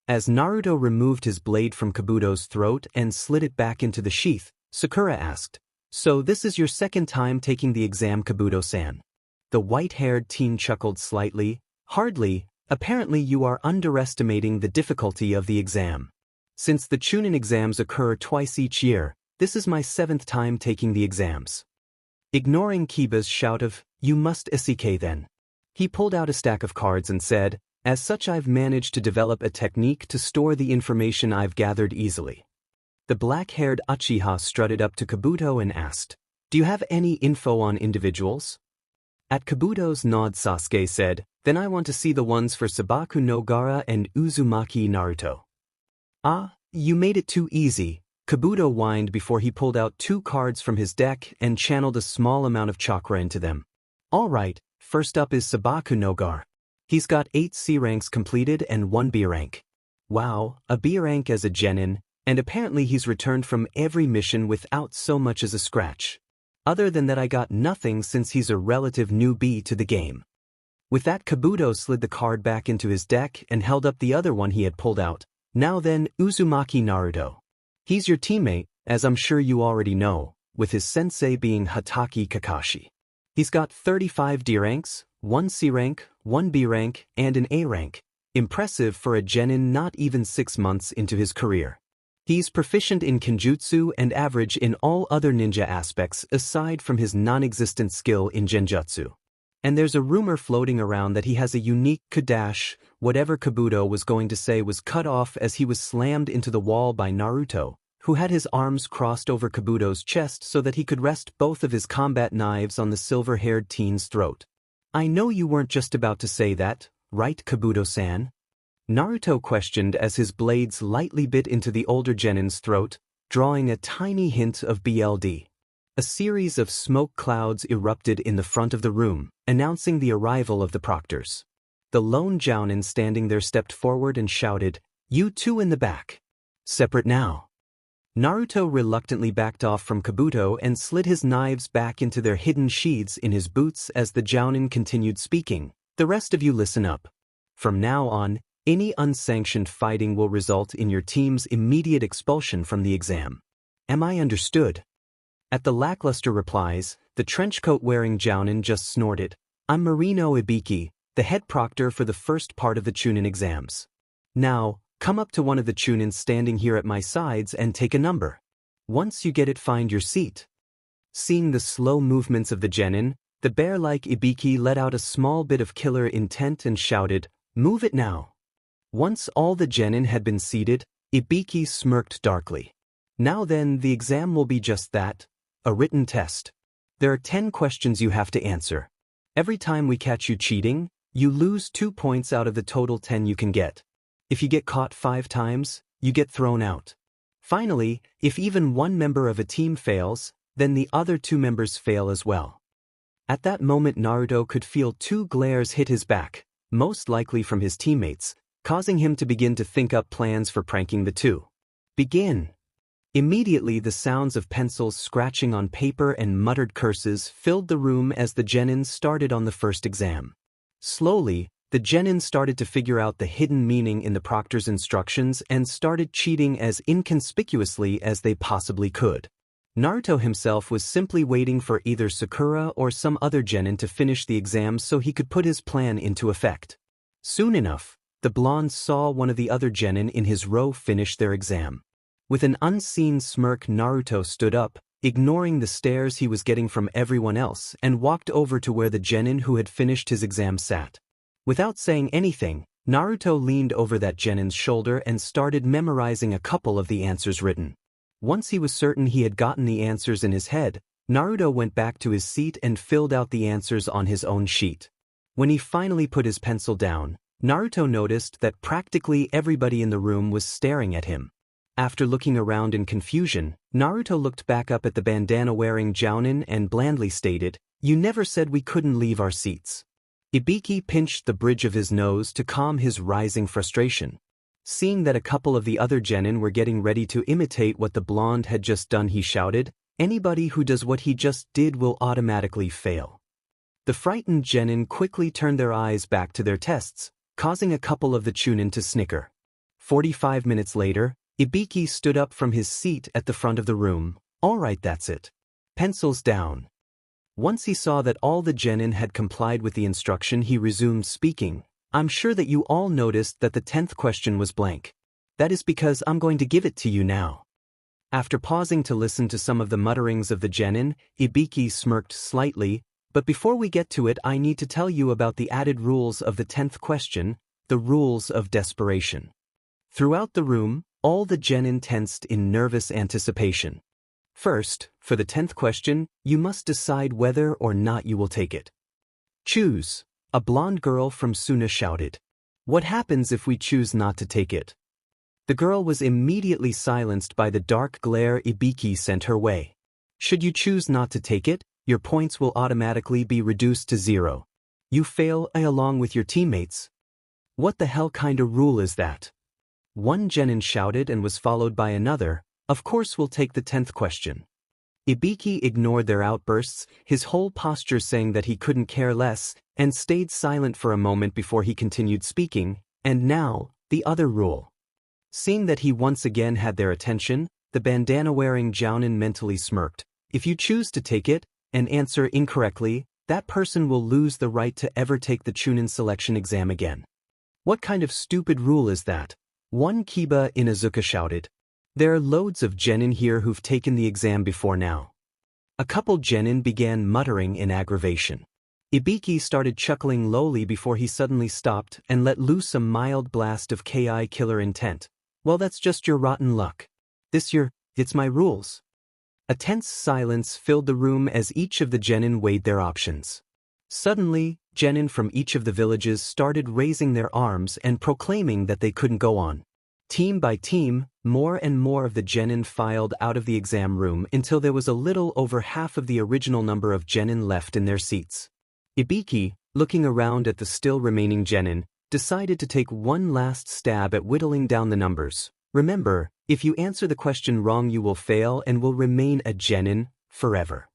S1: As Naruto removed his blade from Kabuto's throat and slid it back into the sheath, Sakura asked, "So this is your second time taking the exam, Kabuto-san?" The white-haired teen chuckled slightly. "Hardly, apparently you are underestimating the difficulty of the exam. Since the Chunin exams occur twice each year, this is my 7th time taking the exams." Ignoring Kiba's shout of, "You must isekai then," he pulled out a stack of cards and said, "As such I've managed to develop a technique to store the information I've gathered easily." The black-haired Uchiha strutted up to Kabuto and asked, "Do you have any info on individuals?" At Kabuto's nod, Sasuke said, "Then I want to see the ones for Sabaku no Gaara and Uzumaki Naruto." "Ah, you made it too easy," Kabuto whined before he pulled out 2 cards from his deck and channeled a small amount of chakra into them. "All right, first up is Sabaku no Gaara. He's got 8 C ranks completed and 1 B rank. Wow, a B rank as a genin, and apparently he's returned from every mission without so much as a scratch. Other than that I got nothing since he's a relative newbie to the game." With that, Kabuto slid the card back into his deck and held up the other one he had pulled out. "Now then, Uzumaki Naruto. He's your teammate, as I'm sure you already know, with his sensei being Hatake Kakashi. He's got 35 D ranks, 1 C rank, 1 B rank, and an A rank. Impressive for a genin not even 6 months into his career. He's proficient in Kenjutsu and average in all other ninja aspects aside from his non-existent skill in Genjutsu. And there's a rumor floating around that he has a unique Kadash." Whatever Kabuto was going to say was cut off as he was slammed into the wall by Naruto, who had his arms crossed over Kabuto's chest so that he could rest both of his combat knives on the silver-haired teen's throat. "I know you weren't just about to say that, right, Kabuto-san?" Naruto questioned as his blades lightly bit into the older genin's throat, drawing a tiny hint of BLD. A series of smoke clouds erupted in the front of the room, announcing the arrival of the proctors. The lone jounin standing there stepped forward and shouted, "You two in the back. Separate now." Naruto reluctantly backed off from Kabuto and slid his knives back into their hidden sheaths in his boots as the jounin continued speaking. "The rest of you listen up. From now on, any unsanctioned fighting will result in your team's immediate expulsion from the exam. Am I understood?" At the lackluster replies, the trenchcoat-wearing jounin just snorted. "I'm Marino Ibiki, the head proctor for the first part of the Chunin exams. Now, come up to one of the Chunins standing here at my sides and take a number. Once you get it, find your seat." Seeing the slow movements of the genin, the bear-like Ibiki let out a small bit of killer intent and shouted, "Move it now." Once all the genin had been seated, Ibiki smirked darkly. "Now then, the exam will be just that, a written test. There are 10 questions you have to answer. Every time we catch you cheating, you lose 2 points out of the total 10 you can get. If you get caught 5 times, you get thrown out. Finally, if even one member of a team fails, then the other 2 members fail as well." At that moment Naruto could feel 2 glares hit his back, most likely from his teammates, causing him to begin to think up plans for pranking the 2. "Begin." Immediately the sounds of pencils scratching on paper and muttered curses filled the room as the genin started on the first exam. Slowly, the genin started to figure out the hidden meaning in the proctor's instructions and started cheating as inconspicuously as they possibly could. Naruto himself was simply waiting for either Sakura or some other genin to finish the exam so he could put his plan into effect. Soon enough, the blonde saw one of the other genin in his row finish their exam. With an unseen smirk, Naruto stood up, ignoring the stares he was getting from everyone else, and walked over to where the genin who had finished his exam sat. Without saying anything, Naruto leaned over that genin's shoulder and started memorizing a couple of the answers written. Once he was certain he had gotten the answers in his head, Naruto went back to his seat and filled out the answers on his own sheet. When he finally put his pencil down, Naruto noticed that practically everybody in the room was staring at him. After looking around in confusion, Naruto looked back up at the bandana-wearing Jounin and blandly stated, "You never said we couldn't leave our seats." Ibiki pinched the bridge of his nose to calm his rising frustration. Seeing that a couple of the other genin were getting ready to imitate what the blonde had just done, he shouted, "Anybody who does what he just did will automatically fail." The frightened genin quickly turned their eyes back to their tests, causing a couple of the Chunin to snicker. 45 minutes later, Ibiki stood up from his seat at the front of the room. "All right, that's it. Pencils down." Once he saw that all the genin had complied with the instruction, he resumed speaking. "I'm sure that you all noticed that the 10th question was blank. That is because I'm going to give it to you now." After pausing to listen to some of the mutterings of the genin, Ibiki smirked slightly, "But before we get to it, I need to tell you about the added rules of the 10th question, the rules of desperation." Throughout the room, all the genin tensed in nervous anticipation. First, for the 10th question, you must decide whether or not you will take it. "Choose," a blonde girl from Suna shouted. "What happens if we choose not to take it?" The girl was immediately silenced by the dark glare Ibiki sent her way. "Should you choose not to take it, your points will automatically be reduced to 0. You fail along with your teammates." "What the hell kind of rule is that?" One genin shouted and was followed by another, "Of course we'll take the 10th question." Ibiki ignored their outbursts, his whole posture saying that he couldn't care less, and stayed silent for a moment before he continued speaking. "And now, the other rule." Seeing that he once again had their attention, the bandana-wearing Jounin mentally smirked. "If you choose to take it, and answer incorrectly, that person will lose the right to ever take the Chunin selection exam again." "What kind of stupid rule is that?" One Kiba Inazuka shouted. "There are loads of genin here who've taken the exam before now." A couple genin began muttering in aggravation. Ibiki started chuckling lowly before he suddenly stopped and let loose a mild blast of Ki killer intent. "Well, that's just your rotten luck. It's my rules." A tense silence filled the room as each of the genin weighed their options. Suddenly, genin from each of the villages started raising their arms and proclaiming that they couldn't go on. Team by team, more and more of the genin filed out of the exam room until there was a little over half of the original number of genin left in their seats. Ibiki, looking around at the still remaining genin, decided to take one last stab at whittling down the numbers. "Remember, if you answer the question wrong you will fail and will remain a genin forever."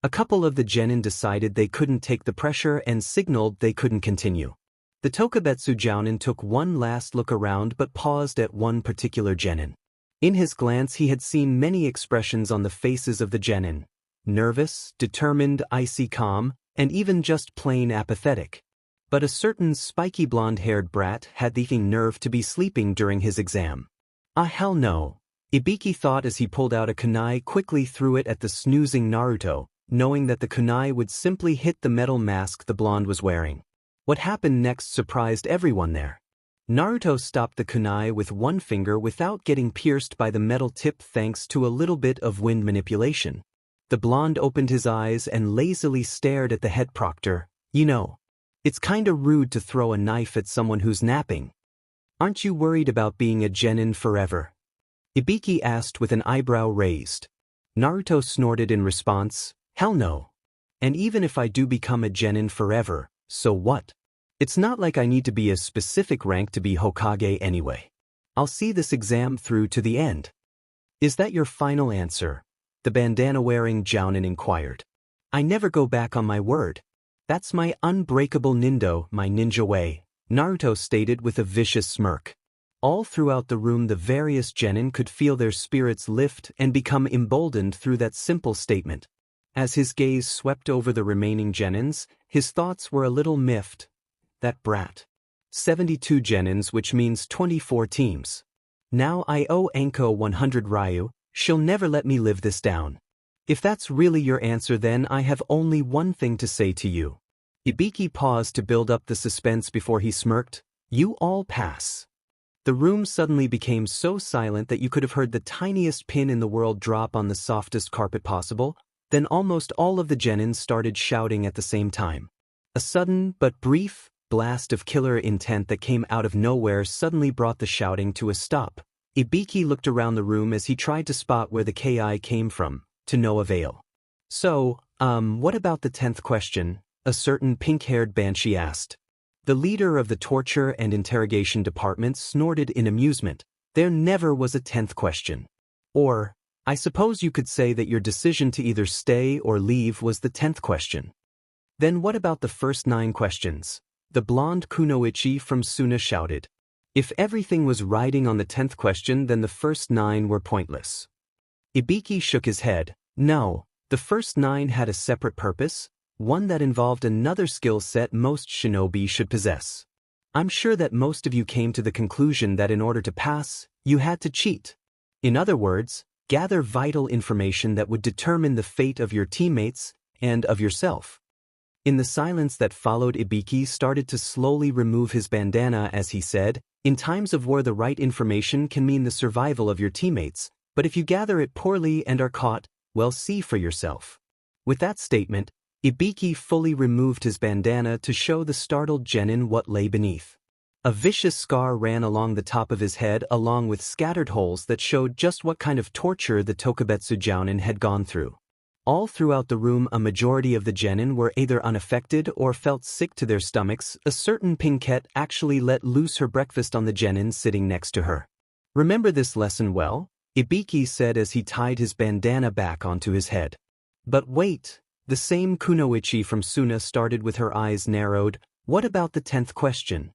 S1: A couple of the genin decided they couldn't take the pressure and signaled they couldn't continue. The Tokubetsu Jounin took one last look around but paused at one particular genin. In his glance he had seen many expressions on the faces of the genin. Nervous, determined, icy calm, and even just plain apathetic. But a certain spiky blonde-haired brat had the nerve to be sleeping during his exam. "Ah, hell no," Ibiki thought as he pulled out a kunai, quickly threw it at the snoozing Naruto, knowing that the kunai would simply hit the metal mask the blonde was wearing. What happened next surprised everyone there. Naruto stopped the kunai with one finger without getting pierced by the metal tip thanks to a little bit of wind manipulation. The blonde opened his eyes and lazily stared at the head proctor. "You know, it's kinda rude to throw a knife at someone who's napping. Aren't you worried about being a genin forever?" Ibiki asked with an eyebrow raised. Naruto snorted in response, "Hell no. And even if I do become a genin forever, so what? It's not like I need to be a specific rank to be Hokage anyway. I'll see this exam through to the end." "Is that your final answer?" the bandana-wearing Jounin inquired. "I never go back on my word. That's my unbreakable nindo, my ninja way," Naruto stated with a vicious smirk. All throughout the room the various genin could feel their spirits lift and become emboldened through that simple statement. As his gaze swept over the remaining genins, his thoughts were a little miffed. That brat. 72 genins, which means 24 teams. Now I owe Anko 100 Ryu, she'll never let me live this down. If that's really your answer, then I have only one thing to say to you. Ibiki paused to build up the suspense before he smirked. You all pass. The room suddenly became so silent that you could have heard the tiniest pin in the world drop on the softest carpet possible. Then almost all of the genins started shouting at the same time. A sudden but brief blast of killer intent that came out of nowhere suddenly brought the shouting to a stop. Ibiki looked around the room as he tried to spot where the KI came from, to no avail. So, what about the 10th question? A certain pink-haired banshee asked. The leader of the torture and interrogation department snorted in amusement. There never was a 10th question. Or, I suppose you could say that your decision to either stay or leave was the 10th question. Then what about the first 9 questions? The blonde kunoichi from Suna shouted. If everything was riding on the 10th question, then the first 9 were pointless. Ibiki shook his head. No, the first 9 had a separate purpose, one that involved another skill set most shinobi should possess. I'm sure that most of you came to the conclusion that in order to pass, you had to cheat. In other words, gather vital information that would determine the fate of your teammates and of yourself. In the silence that followed, Ibiki started to slowly remove his bandana as he said, in times of war the right information can mean the survival of your teammates, but if you gather it poorly and are caught, well, see for yourself. With that statement, Ibiki fully removed his bandana to show the startled genin what lay beneath. A vicious scar ran along the top of his head along with scattered holes that showed just what kind of torture the Tokubetsu Jounin had gone through. All throughout the room a majority of the genin were either unaffected or felt sick to their stomachs. A certain pinkette actually let loose her breakfast on the genin sitting next to her. Remember this lesson well? Ibiki said as he tied his bandana back onto his head. But wait, the same kunoichi from Suna started with her eyes narrowed. What about the 10th question?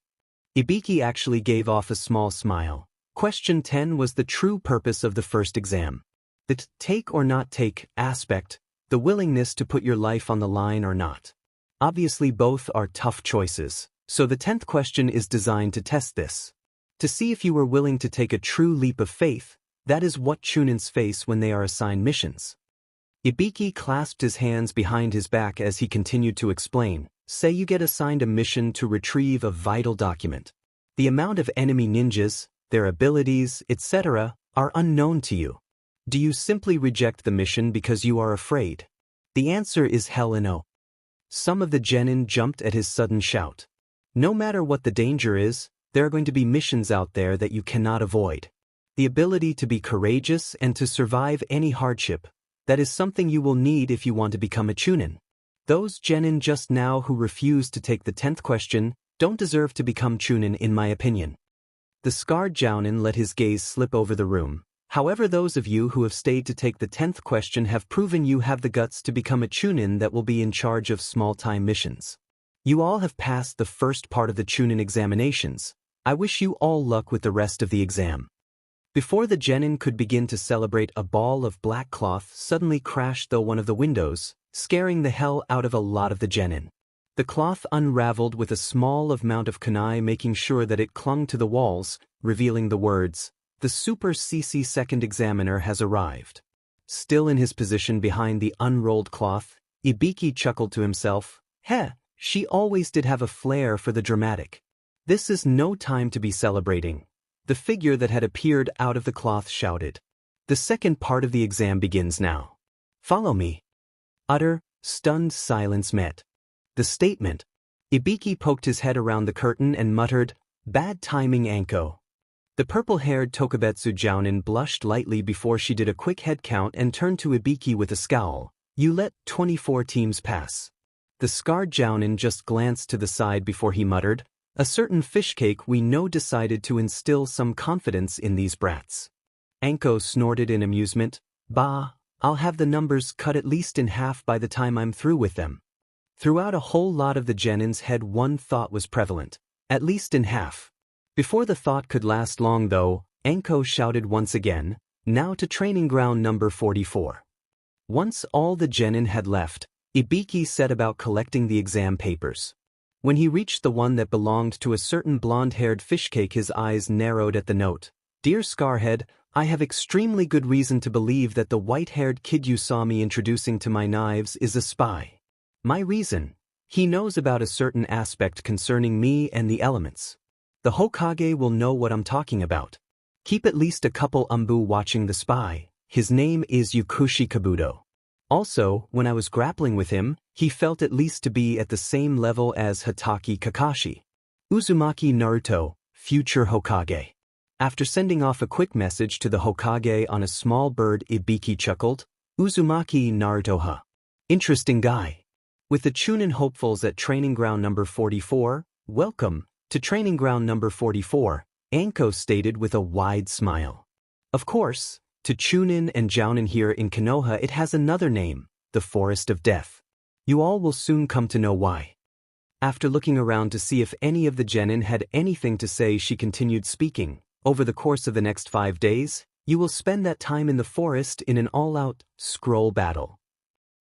S1: Ibiki actually gave off a small smile. Question 10 was the true purpose of the first exam. The take or not take aspect, the willingness to put your life on the line or not. Obviously both are tough choices, so the 10th question is designed to test this. To see if you were willing to take a true leap of faith, that is what chunins face when they are assigned missions. Ibiki clasped his hands behind his back as he continued to explain. Say you get assigned a mission to retrieve a vital document. The amount of enemy ninjas, their abilities, etc., are unknown to you. Do you simply reject the mission because you are afraid? The answer is hell no. Some of the genin jumped at his sudden shout. No matter what the danger is, there are going to be missions out there that you cannot avoid. The ability to be courageous and to survive any hardship, that is something you will need if you want to become a chunin. Those genin just now who refused to take the 10th question don't deserve to become chunin in my opinion. The scarred jounin let his gaze slip over the room. However, those of you who have stayed to take the 10th question have proven you have the guts to become a chunin that will be in charge of small-time missions. You all have passed the first part of the chunin examinations. I wish you all luck with the rest of the exam. Before the genin could begin to celebrate, a ball of black cloth suddenly crashed through one of the windows, scaring the hell out of a lot of the genin. The cloth unraveled with a small amount of kunai, making sure that it clung to the walls, revealing the words, "The Super CC Second Examiner has arrived." Still in his position behind the unrolled cloth, Ibiki chuckled to himself. Heh, she always did have a flair for the dramatic. This is no time to be celebrating. The figure that had appeared out of the cloth shouted. The second part of the exam begins now. Follow me. Utter, stunned silence met the statement. Ibiki poked his head around the curtain and muttered, "Bad timing, Anko." The purple-haired Tokubetsu Jounin blushed lightly before she did a quick head count and turned to Ibiki with a scowl. You let 24 teams pass. The scarred Jounin just glanced to the side before he muttered, "A certain fishcake we know decided to instill some confidence in these brats." Anko snorted in amusement. Bah, I'll have the numbers cut at least in half by the time I'm through with them. Throughout a whole lot of the genin's head one thought was prevalent. At least in half. Before the thought could last long though, Anko shouted once again, "Now to training ground number 44. Once all the genin had left, Ibiki set about collecting the exam papers. When he reached the one that belonged to a certain blonde-haired fishcake, his eyes narrowed at the note. "Dear Scarhead, I have extremely good reason to believe that the white-haired kid you saw me introducing to my knives is a spy. My reason? He knows about a certain aspect concerning me and the elements. The Hokage will know what I'm talking about. Keep at least a couple umbu watching the spy. His name is Yukushi Kabuto. Also, when I was grappling with him, he felt at least to be at the same level as Hatake Kakashi. Uzumaki Naruto, future Hokage." After sending off a quick message to the Hokage on a small bird, Ibiki chuckled, "Uzumaki Naruto, huh? Interesting guy." With the Chunin hopefuls at training ground number 44, "Welcome to training ground number 44, Anko stated with a wide smile. Of course, to Chunin and Jounin here in Konoha it has another name, the Forest of Death. You all will soon come to know why." After looking around to see if any of the genin had anything to say, she continued speaking, "Over the course of the next 5 days, you will spend that time in the forest in an all-out scroll battle."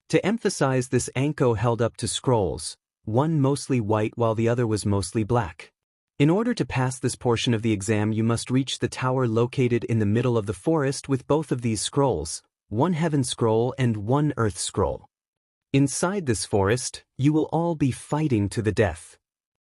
S1: To emphasize this, Anko held up two scrolls, one mostly white while the other was mostly black. In order to pass this portion of the exam, you must reach the tower located in the middle of the forest with both of these scrolls, one heaven scroll and one earth scroll. Inside this forest, you will all be fighting to the death.